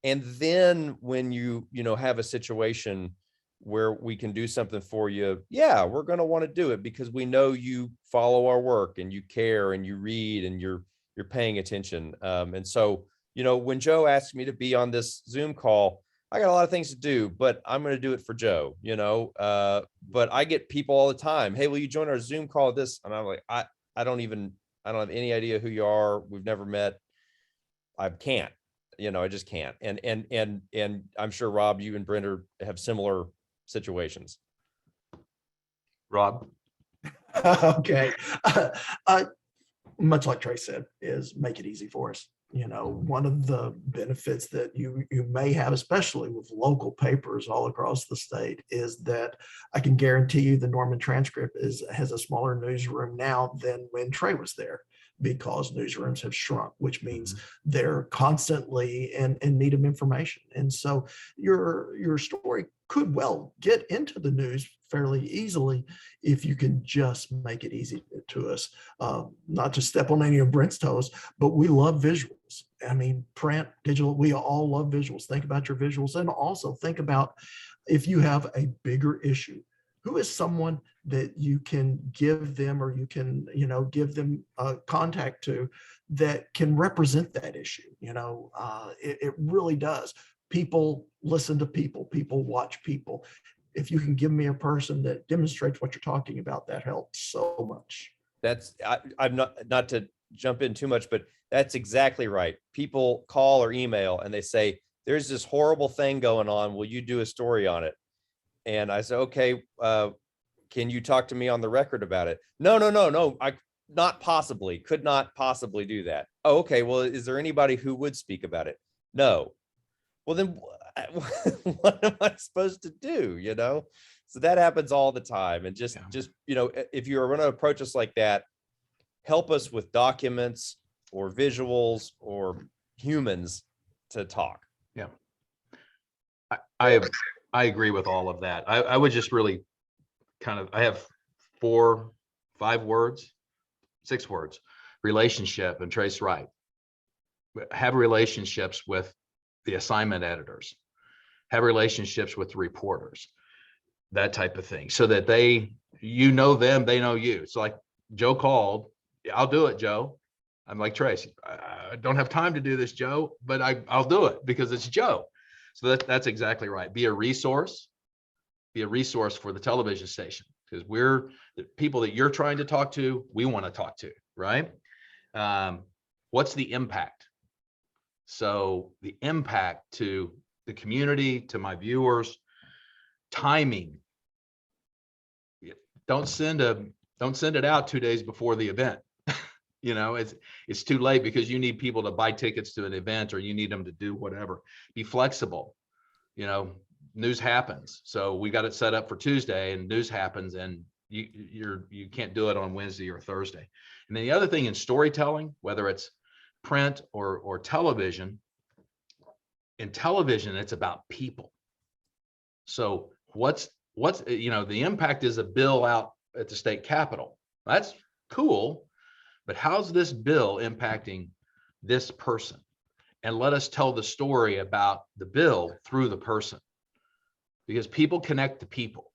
And then when you have a situation where we can do something for you, yeah, we're going to want to do it because we know you follow our work and you care and you read and you're paying attention. And so, when Joe asked me to be on this Zoom call, I got a lot of things to do, but I'm going to do it for Joe, but I get people all the time. Hey, will you join our Zoom call with this? And I'm like, I don't have any idea who you are. We've never met. I can't, I just can't. And I'm sure Rob, you and Brenda have similar situations. Rob. Okay. Much like Trey said, is make it easy for us. One of the benefits that you may have, especially with local papers all across the state, is that I can guarantee you the Norman Transcript has a smaller newsroom now than when Trey was there, because newsrooms have shrunk, which means they're constantly in need of information. And so your story could well get into the news fairly easily if you can just make it easy to us. Not to step on any of Brent's toes, but we love visuals. I mean, print, digital, we all love visuals. Think about your visuals, and also think about if you have a bigger issue, who is someone that you can give them, or you can, give them a contact to that can represent that issue. It really does. People listen to people, people watch people. If you can give me a person that demonstrates what you're talking about, that helps so much. I'm not to jump in too much, but that's exactly right. People call or email and they say, there's this horrible thing going on. Will you do a story on it? And I said, okay, can you talk to me on the record about it? No. I could not possibly do that. Oh, okay. Well, is there anybody who would speak about it? No. Well, then what am I supposed to do? So that happens all the time. And just, if you're going to approach us like that, help us with documents or visuals or humans to talk. Yeah. I agree with all of that. I would just really I have 4, 5 words, 6 words: relationship. And Trey's right. Have relationships with the assignment editors, have relationships with the reporters, that type of thing, so that they you know them, they know you. It's like Joe called, I'll do it, Joe. I'm like, Trace, I don't have time to do this, Joe, but I'll do it because it's Joe. So that's exactly right. Be a resource for the television station, because we're the people that you're trying to talk to, we want to talk to, right? What's the impact? So the impact to the community, to my viewers, timing. Don't send it out 2 days before the event. You know, it's too late because you need people to buy tickets to an event, or you need them to do whatever. Be flexible. You know, news happens. So we got it set up for Tuesday, and news happens, and you can't do it on Wednesday or Thursday. And then the other thing in storytelling, whether it's print or television, in television, it's about people. So what's the impact is a bill out at the state capitol. That's cool. But how's this bill impacting this person? And let us tell the story about the bill through the person, because people connect to people.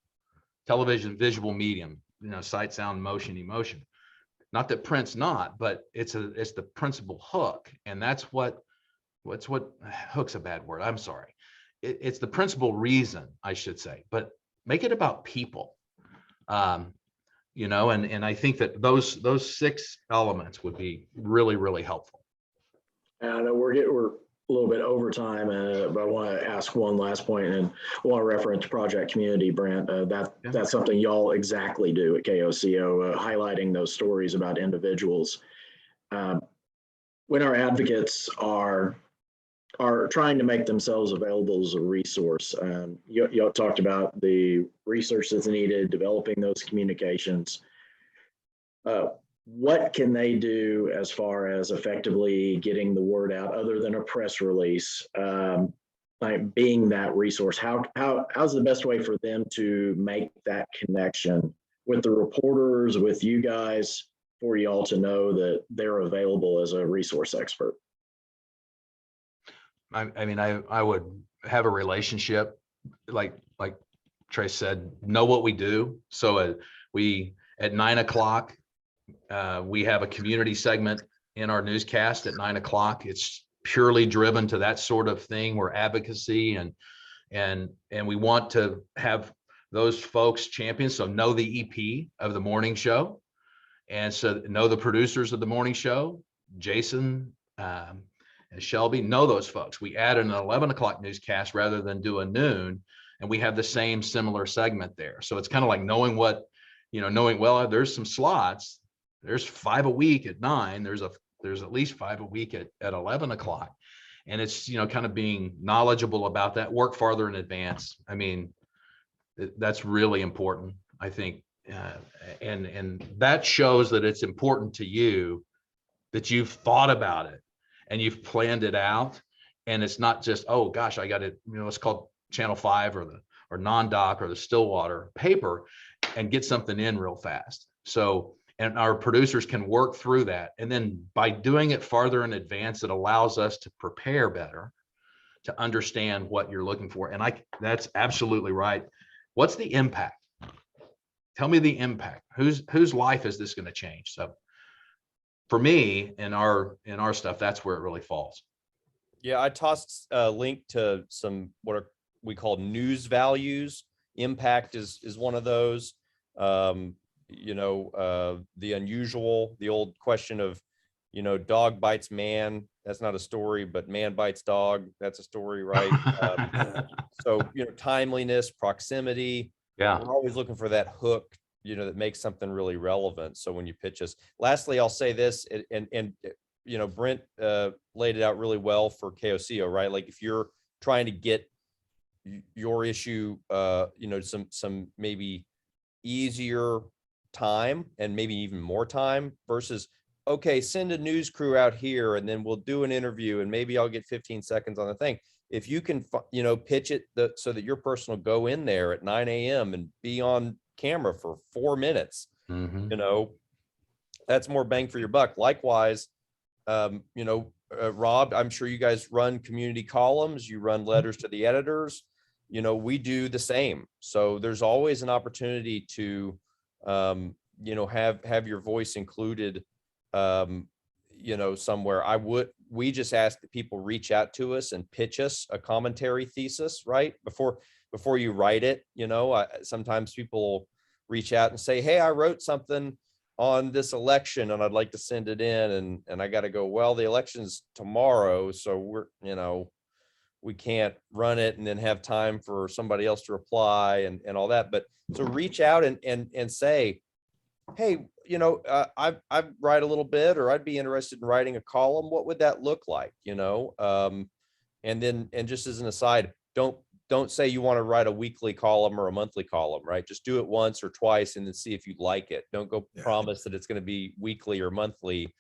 Television, visual medium, sight, sound, motion, emotion. Not that print's not, but it's the principal hook. And that's what hook's a bad word. I'm sorry. It's the principal reason, I should say, but make it about people. And I think that those 6 elements would be really, really helpful. And I know we're a little bit over time, but I want to ask one last point, and I want to reference Project Community, Brent. That's something y'all exactly do at KOCO, highlighting those stories about individuals. When our advocates are trying to make themselves available as a resource, y'all talked about the research that's needed, developing those communications. What can they do as far as effectively getting the word out other than a press release, like being that resource? How's the best way for them to make that connection with the reporters, with you guys, for y'all to know that they're available as a resource expert? I would have a relationship, like Trace said, know what we do. So at 9:00, we have a community segment in our newscast at 9:00. It's purely driven to that sort of thing, where advocacy and we want to have those folks champions. So know the EP of the morning show, and so know the producers of the morning show, Jason and Shelby. Know those folks. We added an 11:00 newscast rather than do a noon, and we have the same similar segment there. So it's kind of like knowing well, there's some slots. There's 5 a week at 9. There's at least 5 a week at 11:00. And it's, kind of being knowledgeable about that, work farther in advance. I mean, that's really important, I think. And that shows that it's important to you, that you've thought about it and you've planned it out. And it's not just, oh gosh, I got it, it's called Channel 5 or Non-Doc or the Stillwater paper, and get something in real fast. So, and our producers can work through that. And then by doing it farther in advance, it allows us to prepare better, to understand what you're looking for. And that's absolutely right. What's the impact? Tell me the impact. Whose life is this going to change? So for me, in our stuff, that's where it really falls. Yeah, I tossed a link to some we call news values. Impact is one of those. The unusual, the old question of, dog bites man. That's not a story, but man bites dog. That's a story, right? So, timeliness, proximity. Yeah. We're always looking for that hook, that makes something really relevant. So when you pitch us, lastly, I'll say this, and Brent laid it out really well for KOCO, right? Like if you're trying to get your issue, some maybe easier time and maybe even more time versus, okay, send a news crew out here and then we'll do an interview and maybe I'll get 15 seconds on the thing. If you can, pitch it so that your person will go in there at 9 a.m. and be on camera for 4 minutes, that's more bang for your buck. Likewise, Rob, I'm sure you guys run community columns, you run letters to the editors, we do the same. So there's always an opportunity to have your voice included, somewhere. We just ask that people reach out to us and pitch us a commentary thesis, right? Before you write it, sometimes people reach out and say, hey, I wrote something on this election and I'd like to send it in. And I got to go, well, the election's tomorrow. So we can't run it and then have time for somebody else to reply and all that. But so reach out and say, hey, I write a little bit, or I'd be interested in writing a column. What would that look like? And just as an aside, don't say you want to write a weekly column or a monthly column, right? Just do it once or twice and then see if you like it. Don't go promise that it's going to be weekly or monthly.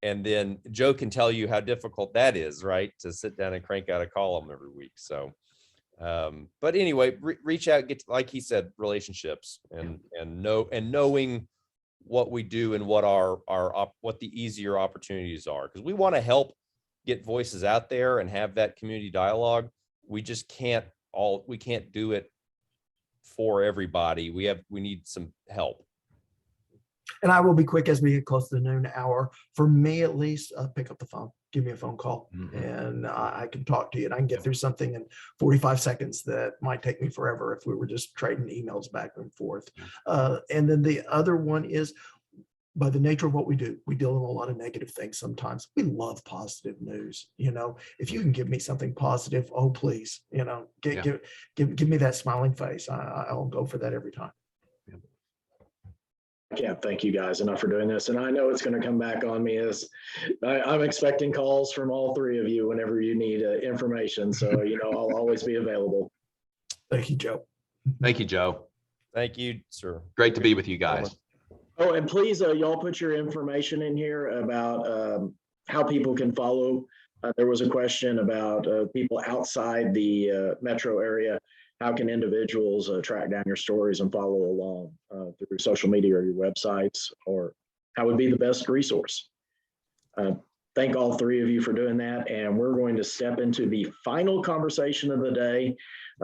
And then Joe can tell you how difficult that is, right? To sit down and crank out a column every week. So, but anyway, reach out, like he said, relationships and knowing what we do and what the easier opportunities are. Because we want to help get voices out there and have that community dialogue. We just can't do it for everybody. We need some help. And I will be quick as we get close to the noon hour. For me, at least, pick up the phone, give me a phone call, and I can talk to you, and I can get through something in 45 seconds that might take me forever if we were just trading emails back and forth. And then the other one is, by the nature of what we do, we deal with a lot of negative things sometimes. We love positive news. If you can give me something positive, oh, please, give me that smiling face. I'll go for that every time. I can't thank you guys enough for doing this. And I know it's going to come back on me as I'm expecting calls from all three of you whenever you need information. So, I'll always be available. Thank you, Joe. Thank you, Joe. Thank you, sir. Great to be with you guys. Oh, and please, y'all put your information in here about how people can follow. There was a question about people outside the metro area. How can individuals track down your stories and follow along through social media or your websites, or how would be the best resource? Thank all three of you for doing that. And we're going to step into the final conversation of the day.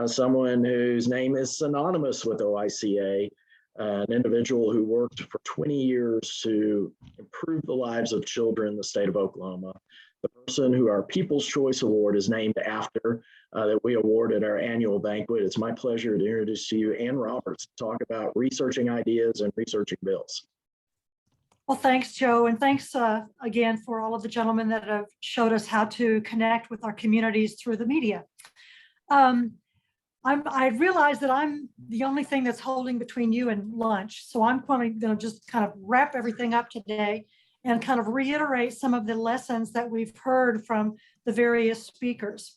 Someone whose name is synonymous with OICA, an individual who worked for 20 years to improve the lives of children in the state of Oklahoma. The person who our People's Choice Award is named after, that we award at our annual banquet. It's my pleasure to introduce to you Ann Roberts to talk about researching ideas and researching bills. Well, thanks, Joe. And thanks again for all of the gentlemen that have showed us how to connect with our communities through the media. I realize that I'm the only thing that's holding between you and lunch. So I'm going to just kind of wrap everything up today and kind of reiterate some of the lessons that we've heard from the various speakers.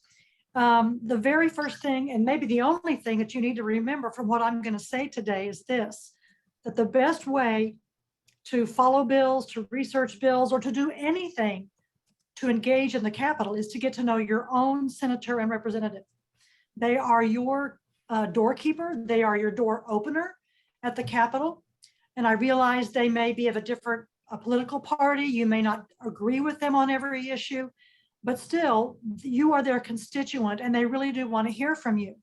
The very first thing, and maybe the only thing that you need to remember from what I'm going to say today is this, that the best way to follow bills, to research bills, or to do anything to engage in the Capitol is to get to know your own senator and representative. They are your doorkeeper. They are your door opener at the Capitol. And I realize they may be of a different political party. You may not agree with them on every issue, but still you are their constituent and they really do want to hear from you.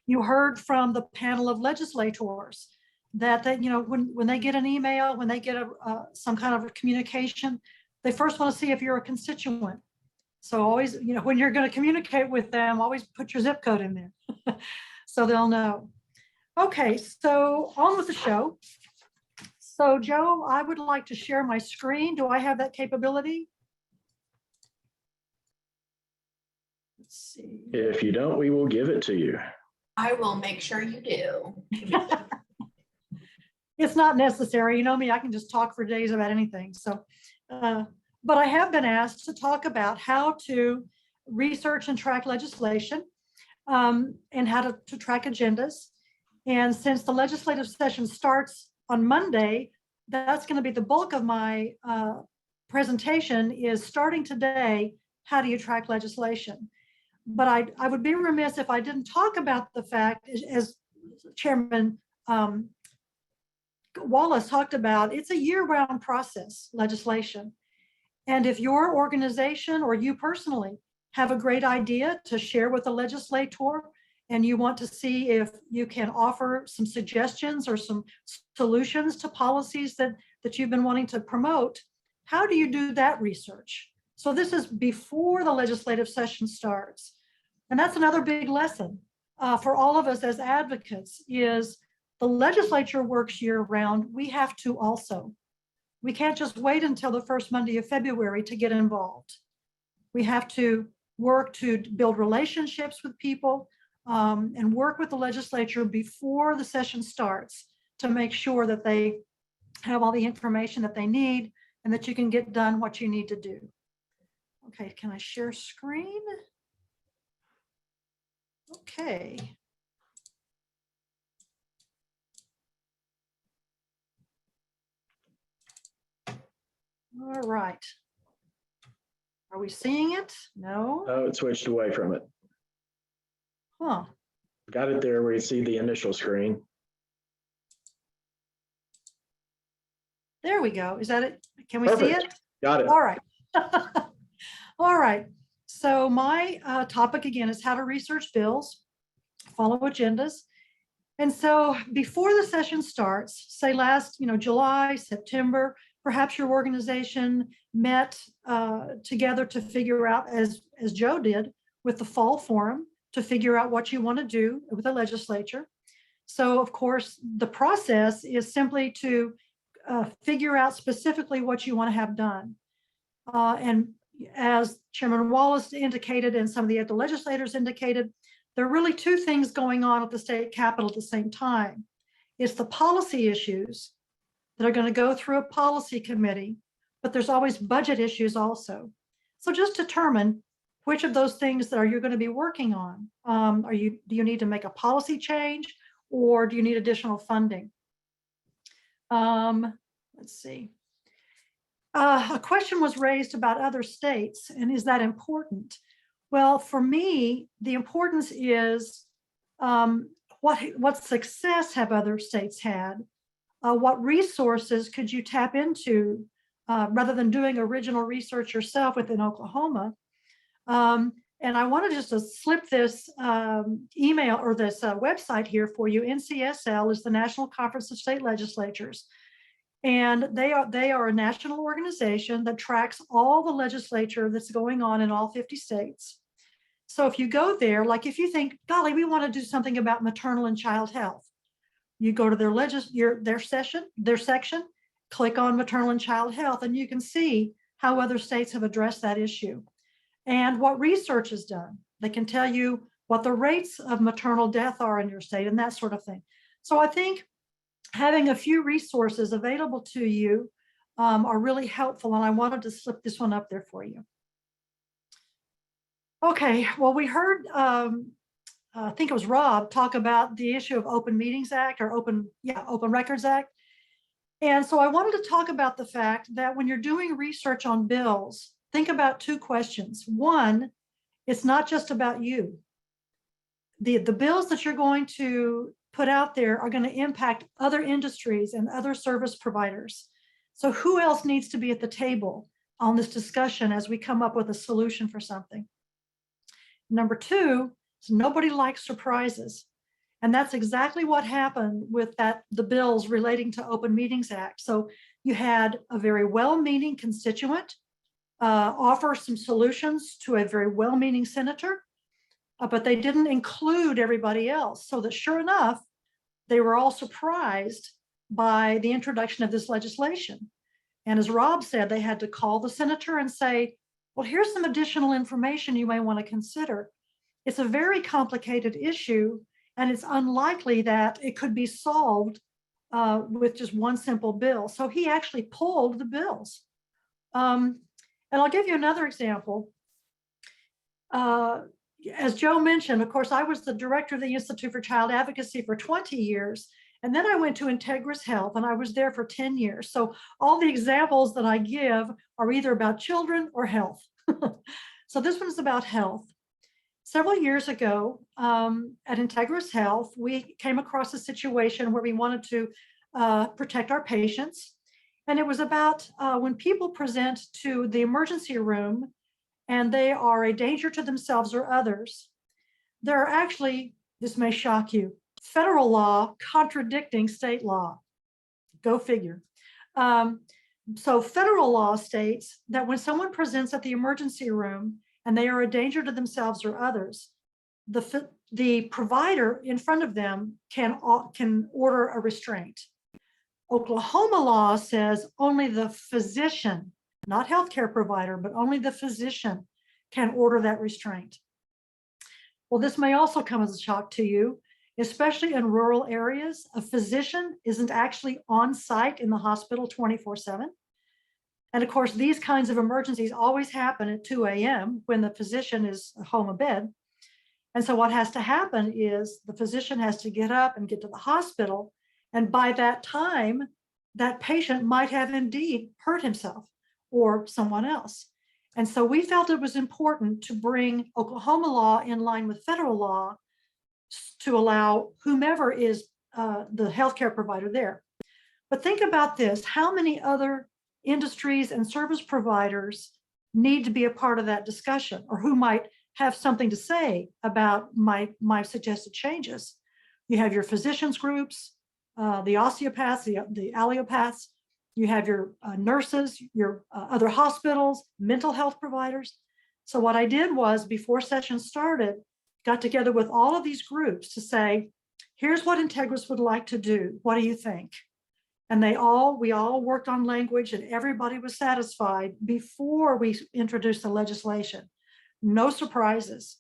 You heard from the panel of legislators that when they get an email, when they get some kind of a communication, they first want to see if you're a constituent. So always, when you're going to communicate with them, always put your zip code in there so they'll know. Okay, so on with the show. So Joe, I would like to share my screen. Do I have that capability? Let's see. If you don't, we will give it to you. I will make sure you do. It's not necessary. You know me, I can just talk for days about anything. So, but I have been asked to talk about how to research and track legislation and how to track agendas. And since the legislative session starts on Monday, that's going to be the bulk of my presentation is starting today. How do you track legislation? But I would be remiss if I didn't talk about the fact, as Chairman Wallace talked about, it's a year-round process, legislation. And if your organization or you personally have a great idea to share with a legislator and you want to see if you can offer some suggestions or some solutions to policies that you've been wanting to promote, how do you do that research? So this is before the legislative session starts. And that's another big lesson for all of us as advocates is the legislature works year round. We have to also. We can't just wait until the first Monday of February to get involved. We have to work to build relationships with people and work with the legislature before the session starts to make sure that they have all the information that they need and that you can get done what you need to do. Okay, can I share screen? Okay. All right. Are we seeing it? No? Oh, it switched away from it. Huh. Got it there where you see the initial screen. There we go. Is that it? Can we see Perfect. it? Got it. All right. All right. So my topic again is how to research bills, follow agendas. And so before the session starts, say last, July, September, perhaps your organization met together to figure out, as Joe did with the fall forum, to figure out what you want to do with the legislature. So of course, the process is simply to figure out specifically what you want to have done. And as Chairman Wallace indicated and some of the other legislators indicated, there are really two things going on at the state capitol at the same time. It's the policy issues that are going to go through a policy committee, but there's always budget issues also. So just determine which of those things that you're going to be working on. Do you need to make a policy change or do you need additional funding? Let's see. A question was raised about other states, and is that important? Well, for me, the importance is what success have other states had? What resources could you tap into rather than doing original research yourself within Oklahoma? And I wanted just to slip this email or this website here for you. NCSL is the National Conference of State Legislatures. And they are a national organization that tracks all the legislature that's going on in all 50 states. So if you go there, like if you think, golly, we want to do something about maternal and child health, you go to their section, click on maternal and child health, and you can see how other states have addressed that issue and what research is done. They can tell you what the rates of maternal death are in your state and that sort of thing. So I think having a few resources available to you are really helpful, and I wanted to slip this one up there for you. Okay, well, we heard, I think it was Rob, talk about the issue of Open Meetings Act or Open Records Act. And so I wanted to talk about the fact that when you're doing research on bills, think about two questions. One, it's not just about you. The bills that you're going to put out there are going to impact other industries and other service providers. So who else needs to be at the table on this discussion as we come up with a solution for something? Number two, nobody likes surprises. And that's exactly what happened with the bills relating to Open Meetings Act. So you had a very well-meaning constituent offer some solutions to a very well-meaning senator, but they didn't include everybody else. So that sure enough, they were all surprised by the introduction of this legislation. And as Rob said, they had to call the senator and say, well, here's some additional information you may want to consider. It's a very complicated issue, and it's unlikely that it could be solved with just one simple bill. So he actually pulled the bills. And I'll give you another example. As Joe mentioned, of course, I was the director of the Institute for Child Advocacy for 20 years. And then I went to Integris Health, and I was there for 10 years. So all the examples that I give are either about children or health. So this one's about health. Several years ago at Integris Health, we came across a situation where we wanted to protect our patients. And it was about when people present to the emergency room and they are a danger to themselves or others, there are actually This may shock you. Federal law contradicting state law. Go figure. So federal law states that when someone presents at the emergency room and they are a danger to themselves or others, the provider in front of them can order a restraint. Oklahoma law says only the physician, not healthcare provider, but only the physician can order that restraint. Well, this may also come as a shock to you, especially in rural areas. A physician isn't actually on site in the hospital 24/7. And of course, these kinds of emergencies always happen at 2 a.m. when the physician is home abed. And so what has to happen is the physician has to get up and get to the hospital. And by that time, that patient might have indeed hurt himself or someone else. And so we felt it was important to bring Oklahoma law in line with federal law to allow whomever is the healthcare provider there. But think about this, how many other industries and service providers need to be a part of that discussion, or who might have something to say about my suggested changes? You have your physicians groups, the osteopaths, the allopaths, you have your nurses, your other hospitals, mental health providers. So what I did was, before session started, got together with all of these groups to say, here's what Integris would like to do. What do you think? And we all worked on language, and everybody was satisfied before we introduced the legislation. No surprises.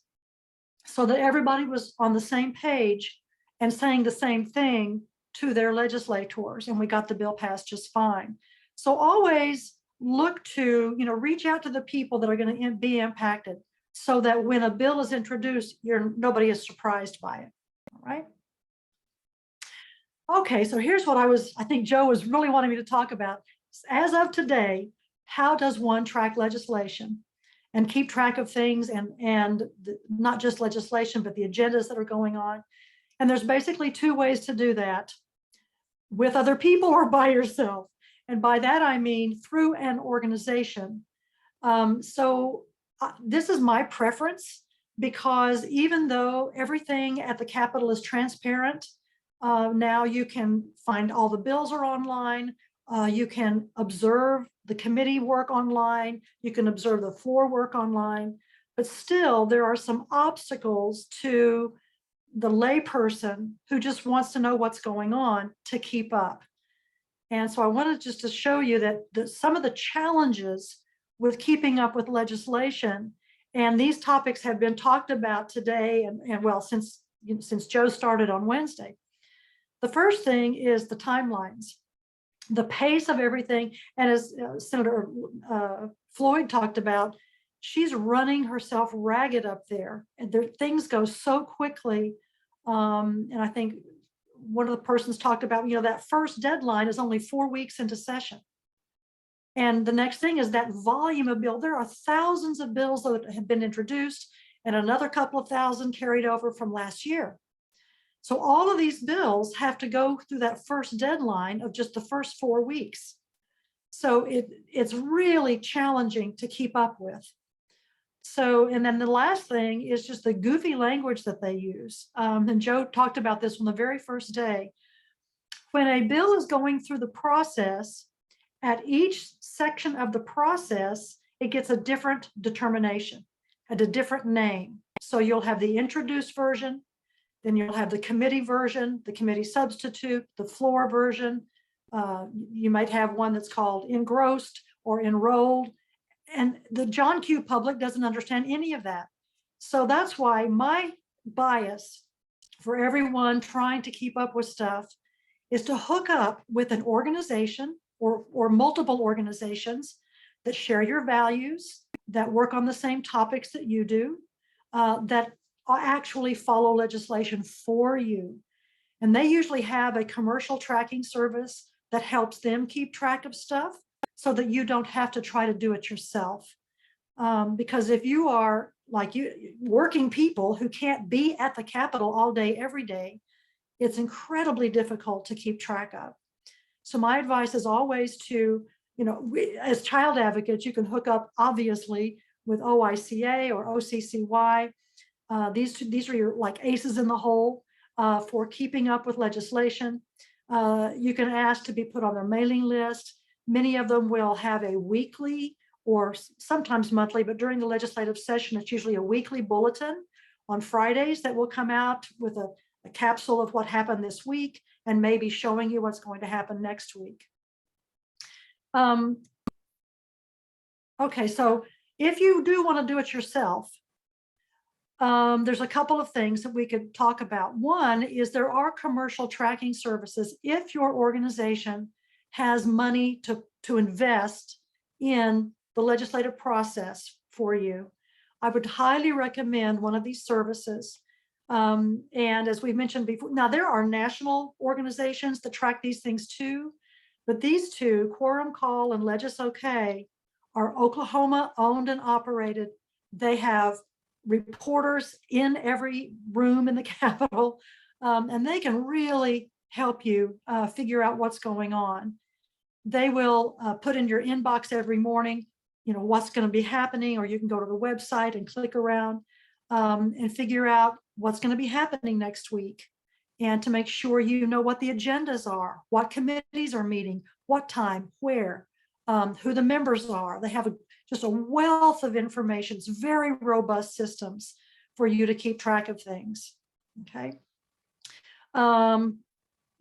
So that everybody was on the same page and saying the same thing to their legislators, and we got the bill passed just fine. So always look to, reach out to the people that are going to be impacted, so that when a bill is introduced, nobody is surprised by it. All right. Okay, so here's what I think Joe was really wanting me to talk about. As of today, how does one track legislation and keep track of things, and not just legislation, but the agendas that are going on? And there's basically two ways to do that: with other people or by yourself. And by that, I mean through an organization. This is my preference, because even though everything at the Capitol is transparent, now you can find all the bills are online. You can observe the committee work online. You can observe the floor work online. But still, there are some obstacles to the layperson who just wants to know what's going on to keep up. And so I wanted just to show you that some of the challenges with keeping up with legislation, and these topics have been talked about today and well, since Joe started on Wednesday. The first thing is the timelines, the pace of everything. And as Senator Floyd talked about, she's running herself ragged up there, and things go so quickly. And I think one of the persons talked about, that first deadline is only 4 weeks into session. And the next thing is that volume of bill. There are thousands of bills that have been introduced, and another couple of thousand carried over from last year. So all of these bills have to go through that first deadline of just the first 4 weeks. So it's really challenging to keep up with. So, and then the last thing is just the goofy language that they use. And Joe talked about this on the very first day. When a bill is going through the process, at each section of the process, it gets a different determination and a different name. So you'll have the introduced version, then you'll have the committee version, the committee substitute, the floor version. You might have one that's called engrossed or enrolled. And the John Q. public doesn't understand any of that. So that's why my bias for everyone trying to keep up with stuff is to hook up with an organization or multiple organizations that share your values, that work on the same topics that you do, that actually follow legislation for you. And they usually have a commercial tracking service that helps them keep track of stuff, so that you don't have to try to do it yourself. Because if you are like working people who can't be at the Capitol all day, every day, it's incredibly difficult to keep track of. So my advice is always to, as child advocates, you can hook up obviously with OICA or OCCY. These are your like aces in the hole for keeping up with legislation. You can ask to be put on their mailing list. Many of them will have a weekly or sometimes monthly, but during the legislative session, it's usually a weekly bulletin on Fridays that will come out with a capsule of what happened this week and maybe showing you what's going to happen next week. Okay, so if you do want to do it yourself, there's a couple of things that we could talk about. One is there are commercial tracking services if your organization has money to invest in the legislative process for you. I would highly recommend one of these services. And as we mentioned before, now there are national organizations that track these things too, but these two, Quorum Call and LegisOK, are Oklahoma owned and operated. They have reporters in every room in the Capitol, and they can really help you figure out what's going on. They will put in your inbox every morning, you know, what's going to be happening, or you can go to the website and click around and figure out what's going to be happening next week, and to make sure you know what the agendas are, what committees are meeting, what time, where, who the members are. They have just a wealth of information. It's very robust systems for you to keep track of things. Okay.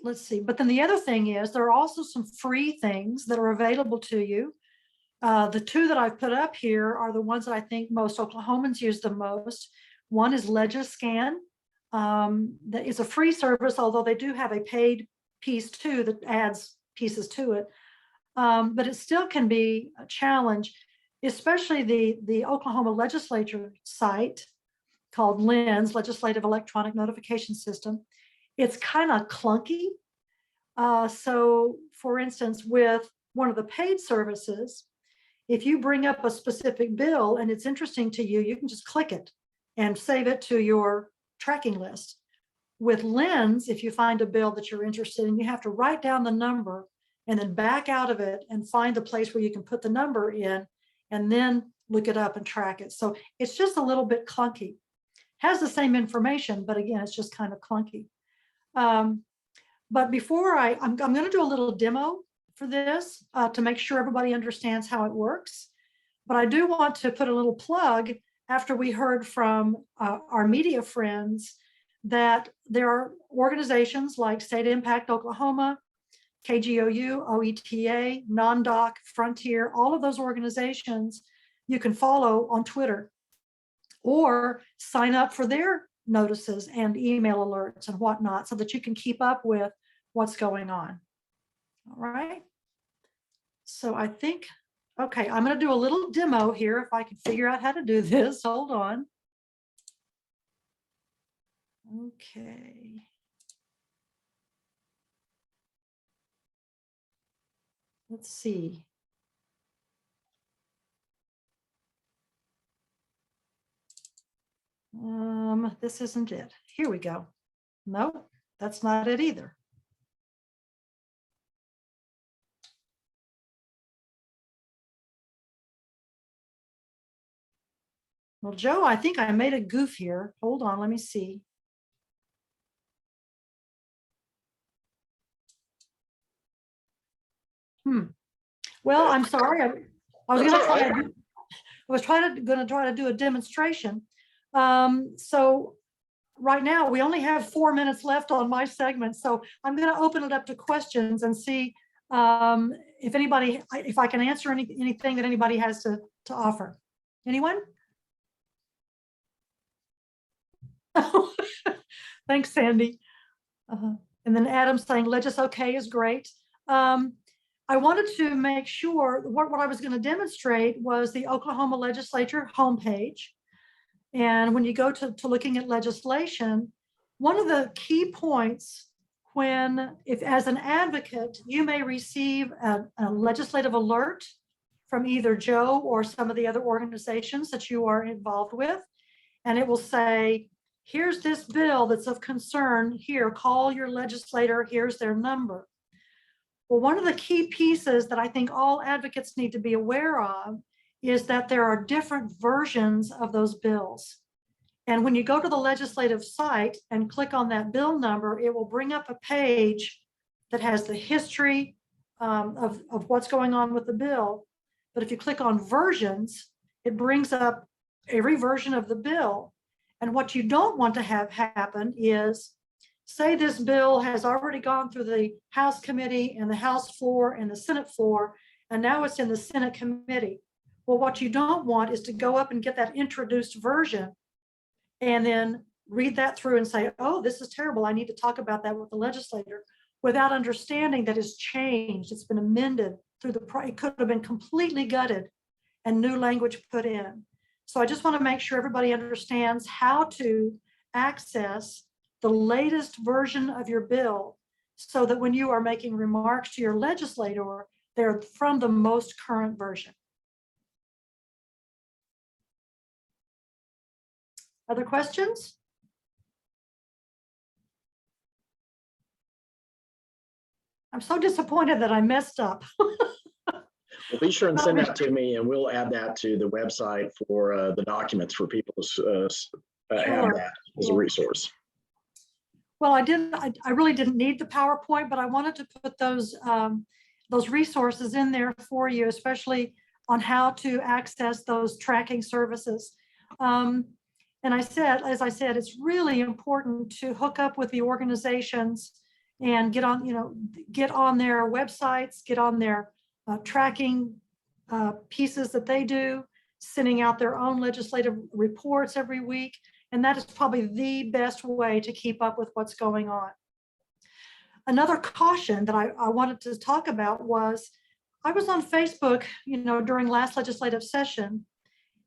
Let's see. But then the other thing is there are also some free things that are available to you. The two that I've put up here are the ones that I think most Oklahomans use the most. One is LegisScan. That is a free service, although they do have a paid piece too that adds pieces to it. But it still can be a challenge, especially the Oklahoma legislature site called LENS, Legislative Electronic Notification System. It's kind of clunky. So for instance, with one of the paid services, if you bring up a specific bill and it's interesting to you, you can just click it and save it to your tracking list. With LENS, if you find a bill that you're interested in, you have to write down the number and then back out of it and find the place where you can put the number in and then look it up and track it. So it's just a little bit clunky. Has the same information, but again, it's just kind of clunky. But before I'm going to do a little demo for this to make sure everybody understands how it works. But I do want to put a little plug after we heard from our media friends that there are organizations like State Impact Oklahoma, KGOU, OETA, NonDoc, Frontier, all of those organizations you can follow on Twitter or sign up for their notices and email alerts and whatnot so that you can keep up with what's going on. All right. So I think, okay, I'm going to do a little demo here if I can figure out how to do this. Hold on. Okay. Let's see. This isn't it. Here we go. No, that's not it either. Well, Joe, I think I made a goof here. Hold on, let me see. Well, I'm sorry. I was going to try. I was going to try to do a demonstration. So right now we only have 4 minutes left on my segment. So I'm going to open it up to questions and see if I can answer anything that anybody has to offer. Anyone? Thanks, Sandy. And then Adam's saying LegisOK is great. I wanted to make sure what I was going to demonstrate was the Oklahoma legislature homepage. And when you go to looking at legislation, one of the key points if as an advocate, you may receive a legislative alert from either Joe or some of the other organizations that you are involved with. And it will say, here's this bill that's of concern. Here, call your legislator. Here's their number. Well, one of the key pieces that I think all advocates need to be aware of is that there are different versions of those bills. And when you go to the legislative site and click on that bill number, it will bring up a page that has the history of what's going on with the bill. But if you click on versions, it brings up every version of the bill. And what you don't want to have happen is, say this bill has already gone through the House committee and the House floor and the Senate floor, and now it's in the Senate committee. Well, what you don't want is to go up and get that introduced version and then read that through and say, oh, this is terrible. I need to talk about that with the legislator, without understanding that it's changed. It's been amended through it could have been completely gutted and new language put in. So I just want to make sure everybody understands how to access the latest version of your bill so that when you are making remarks to your legislator, they're from the most current version. Other questions? I'm so disappointed that I messed up. Well, be sure and send that to me, and we'll add that to the website for the documents for people to have that as a resource. Well, I really didn't need the PowerPoint, but I wanted to put those resources in there for you, especially on how to access those tracking services. And as I said, it's really important to hook up with the organizations and get on their websites, get on their tracking pieces that they do, sending out their own legislative reports every week. And that is probably the best way to keep up with what's going on. Another caution that I wanted to talk about was, I was on Facebook, during last legislative session,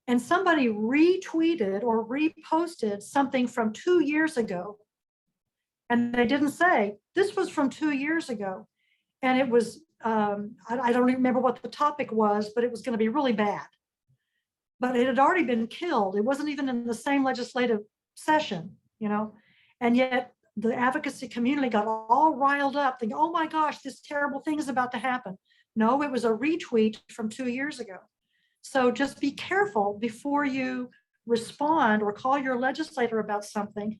and somebody retweeted or reposted something from 2 years ago. And they didn't say, this was from 2 years ago. And it was, I don't remember what the topic was, but it was going to be really bad. But it had already been killed. It wasn't even in the same legislative session, and yet the advocacy community got all riled up thinking, oh my gosh, this terrible thing is about to happen. No, it was a retweet from 2 years ago. So just be careful before you respond or call your legislator about something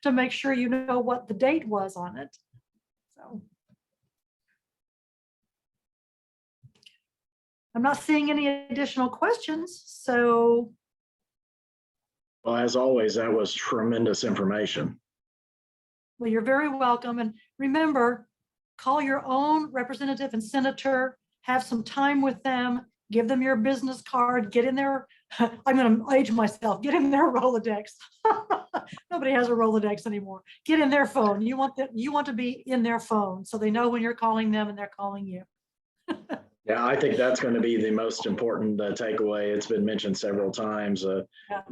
to make sure you know what the date was on it. So I'm not seeing any additional questions. So. Well, as always, that was tremendous information. Well, you're very welcome. And remember, call your own representative and senator, have some time with them, give them your business card, get in their, I'm going to age myself, get in their Rolodex. Nobody has a Rolodex anymore. Get in their phone. You want to be in their phone so they know when you're calling them and they're calling you. Yeah, I think that's going to be the most important takeaway. It's been mentioned several times.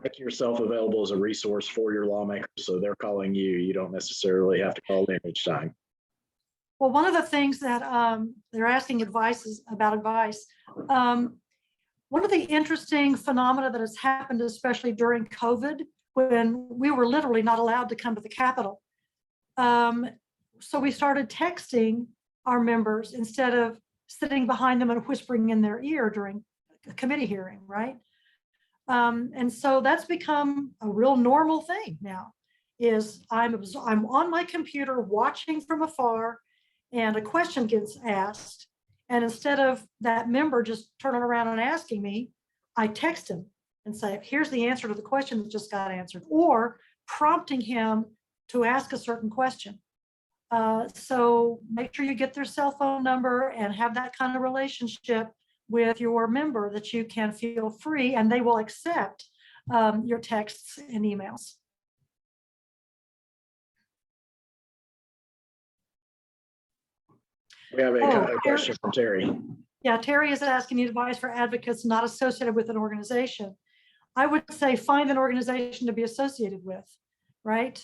Make yourself available as a resource for your lawmakers so they're calling you. You don't necessarily have to call them each time. Well, one of the things that they're asking about advice. One of the interesting phenomena that has happened, especially during COVID, when we were literally not allowed to come to the Capitol. So we started texting our members instead of sitting behind them and whispering in their ear during a committee hearing, right? And so that's become a real normal thing now, is I'm on my computer watching from afar and a question gets asked. And instead of that member just turning around and asking me, I text him and say, here's the answer to the question that just got answered, or prompting him to ask a certain question. So make sure you get their cell phone number and have that kind of relationship with your member that you can feel free and they will accept your texts and emails. We have a question from Terry. Yeah, Terry is asking you advice for advocates not associated with an organization. I would say find an organization to be associated with, right?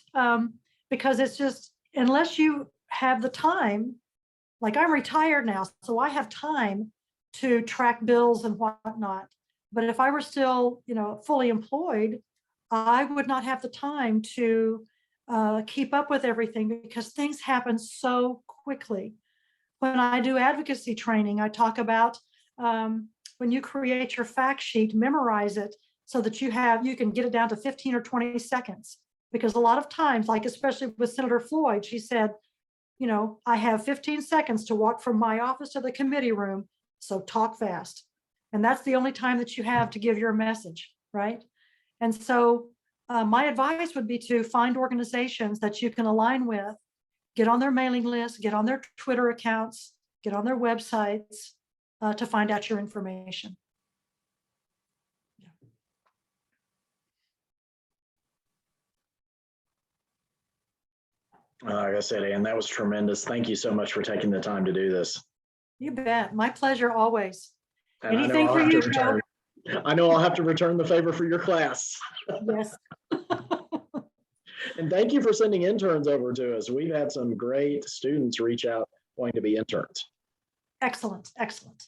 Because it's just, unless you have the time, like I'm retired now, so I have time to track bills and whatnot. But if I were still, fully employed, I would not have the time to keep up with everything because things happen so quickly. When I do advocacy training, I talk about when you create your fact sheet, memorize it, so that you can get it down to 15 or 20 seconds. Because a lot of times, like especially with Senator Floyd, she said, you know, I have 15 seconds to walk from my office to the committee room, so talk fast. And that's the only time that you have to give your message, right? And so my advice would be to find organizations that you can align with, get on their mailing list, get on their Twitter accounts, get on their websites to find out your information. Like I said, Ann, that was tremendous. Thank you so much for taking the time to do this. You bet. My pleasure always. And I know Anything I'll for have to you, Joe? return. I know I'll have to return the favor for your class. Yes. And thank you for sending interns over to us. We've had some great students reach out wanting to be interns. Excellent. Excellent.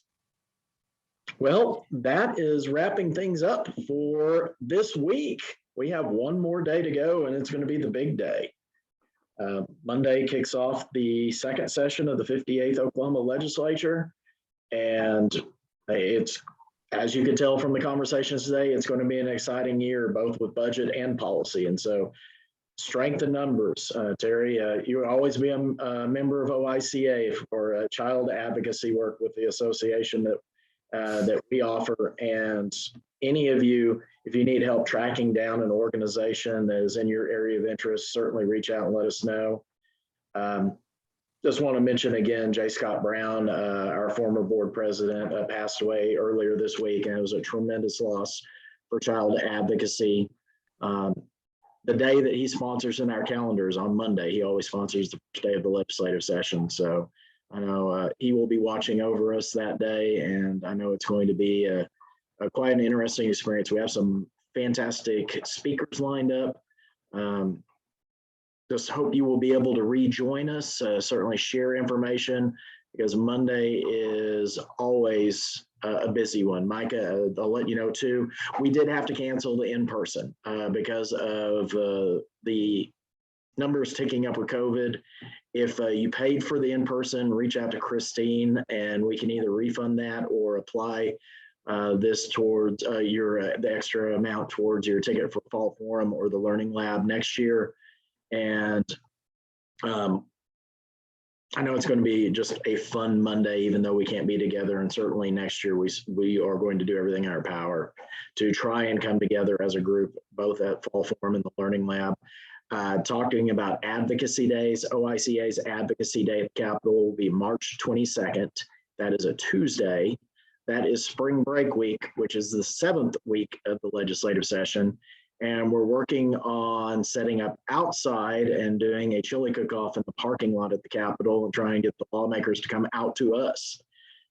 Well, that is wrapping things up for this week. We have one more day to go, and it's going to be the big day. Monday kicks off the second session of the 58th Oklahoma Legislature. And it's, as you can tell from the conversations today, it's going to be an exciting year, both with budget and policy. And so strength in numbers. Terry, you will always be a member of OICA for child advocacy work with the association that we offer. And any of you, if you need help tracking down an organization that is in your area of interest, certainly reach out and let us know. Just want to mention again, J. Scott Brown, our former board president, passed away earlier this week, and it was a tremendous loss for child advocacy. The day that he sponsors in our calendars on Monday, he always sponsors the first day of the legislative session. So I know he will be watching over us that day, and I know it's going to be quite an interesting experience. We have some fantastic speakers lined up. Just hope you will be able to rejoin us, certainly share information, because Monday is always a busy one. Micah, I'll let you know too, we did have to cancel the in-person because of the numbers ticking up with COVID. If you paid for the in-person, reach out to Christine and we can either refund that or apply this towards the extra amount towards your ticket for Fall Forum or the Learning Lab next year. And I know it's going to be just a fun Monday, even though we can't be together. And certainly next year, we are going to do everything in our power to try and come together as a group, both at Fall Forum and the Learning Lab. Talking about advocacy days, OICA's Advocacy Day at the Capitol will be March 22nd. That is a Tuesday. That is spring break week, which is the 7th week of the legislative session. And we're working on setting up outside and doing a chili cook-off in the parking lot at the Capitol and trying to get the lawmakers to come out to us.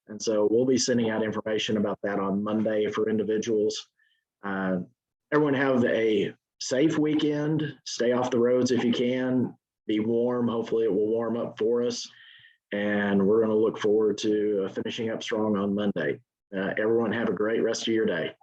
And so we'll be sending out information about that on Monday for individuals. Everyone have a safe weekend. Stay off the roads if you can. Be warm. Hopefully it will warm up for us. And we're going to look forward to finishing up strong on Monday. Everyone have a great rest of your day.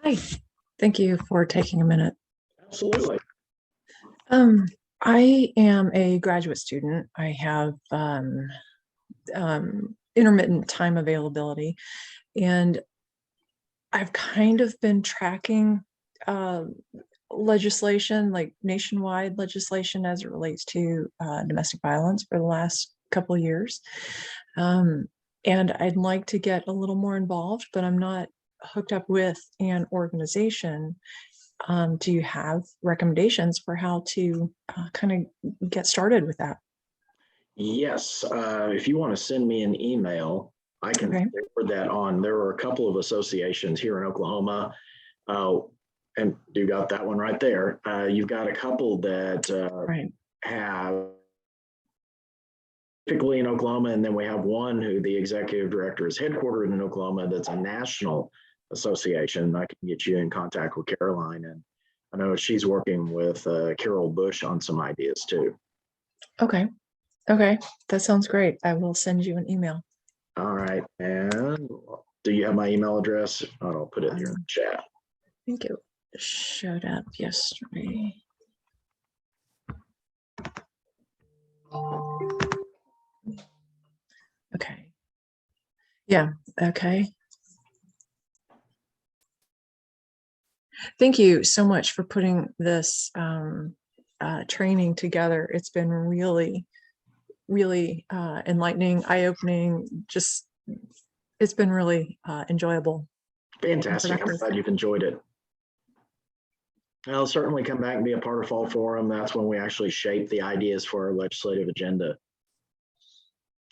Hi, thank you for taking a minute. Absolutely. I am a graduate student. I have intermittent time availability, and I've kind of been tracking legislation, like nationwide legislation as it relates to domestic violence for the last couple of years. And I'd like to get a little more involved, but I'm not hooked up with an organization. Do you have recommendations for how to kind of get started with that? Yes, if you want to send me an email, I can Okay. forward that on. There are a couple of associations here in Oklahoma. And you got that one right there. You've got a couple that Right. have typically in Oklahoma, and then we have one who the executive director is headquartered in Oklahoma. That's a national association. I can get you in contact with Caroline, and I know she's working with Carol Bush on some ideas too. Okay. Okay. That sounds great. I will send you an email. All right. And do you have my email address? I'll put it here in the chat. I think it showed up yesterday. Okay. Yeah. Okay. Thank you so much for putting this training together. It's been really, really enlightening, eye-opening. Just, it's been really enjoyable. Fantastic. I'm productive. glad you've enjoyed it. I'll certainly come back and be a part of Fall Forum. That's when we actually shape the ideas for our legislative agenda.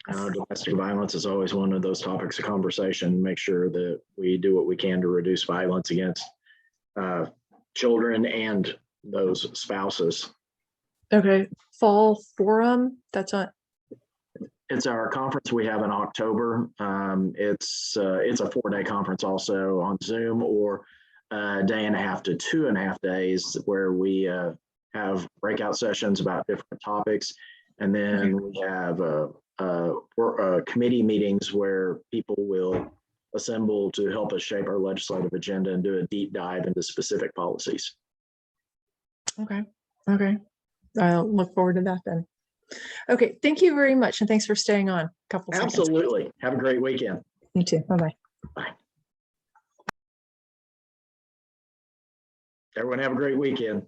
Domestic violence is always one of those topics of conversation. Make sure that we do what we can to reduce violence against children and those spouses. Okay. Fall Forum. That's on. It's our conference we have in October. It's a 4-day conference also on Zoom, or a day and a half to 2.5 days where we have breakout sessions about different topics. And then we have committee meetings where people will assemble to help us shape our legislative agenda and do a deep dive into specific policies. Okay. Okay. I'll look forward to that then. Okay. Thank you very much. And thanks for staying on a couple seconds. Absolutely. Have a great weekend. You too. Bye-bye. Bye. Everyone have a great weekend.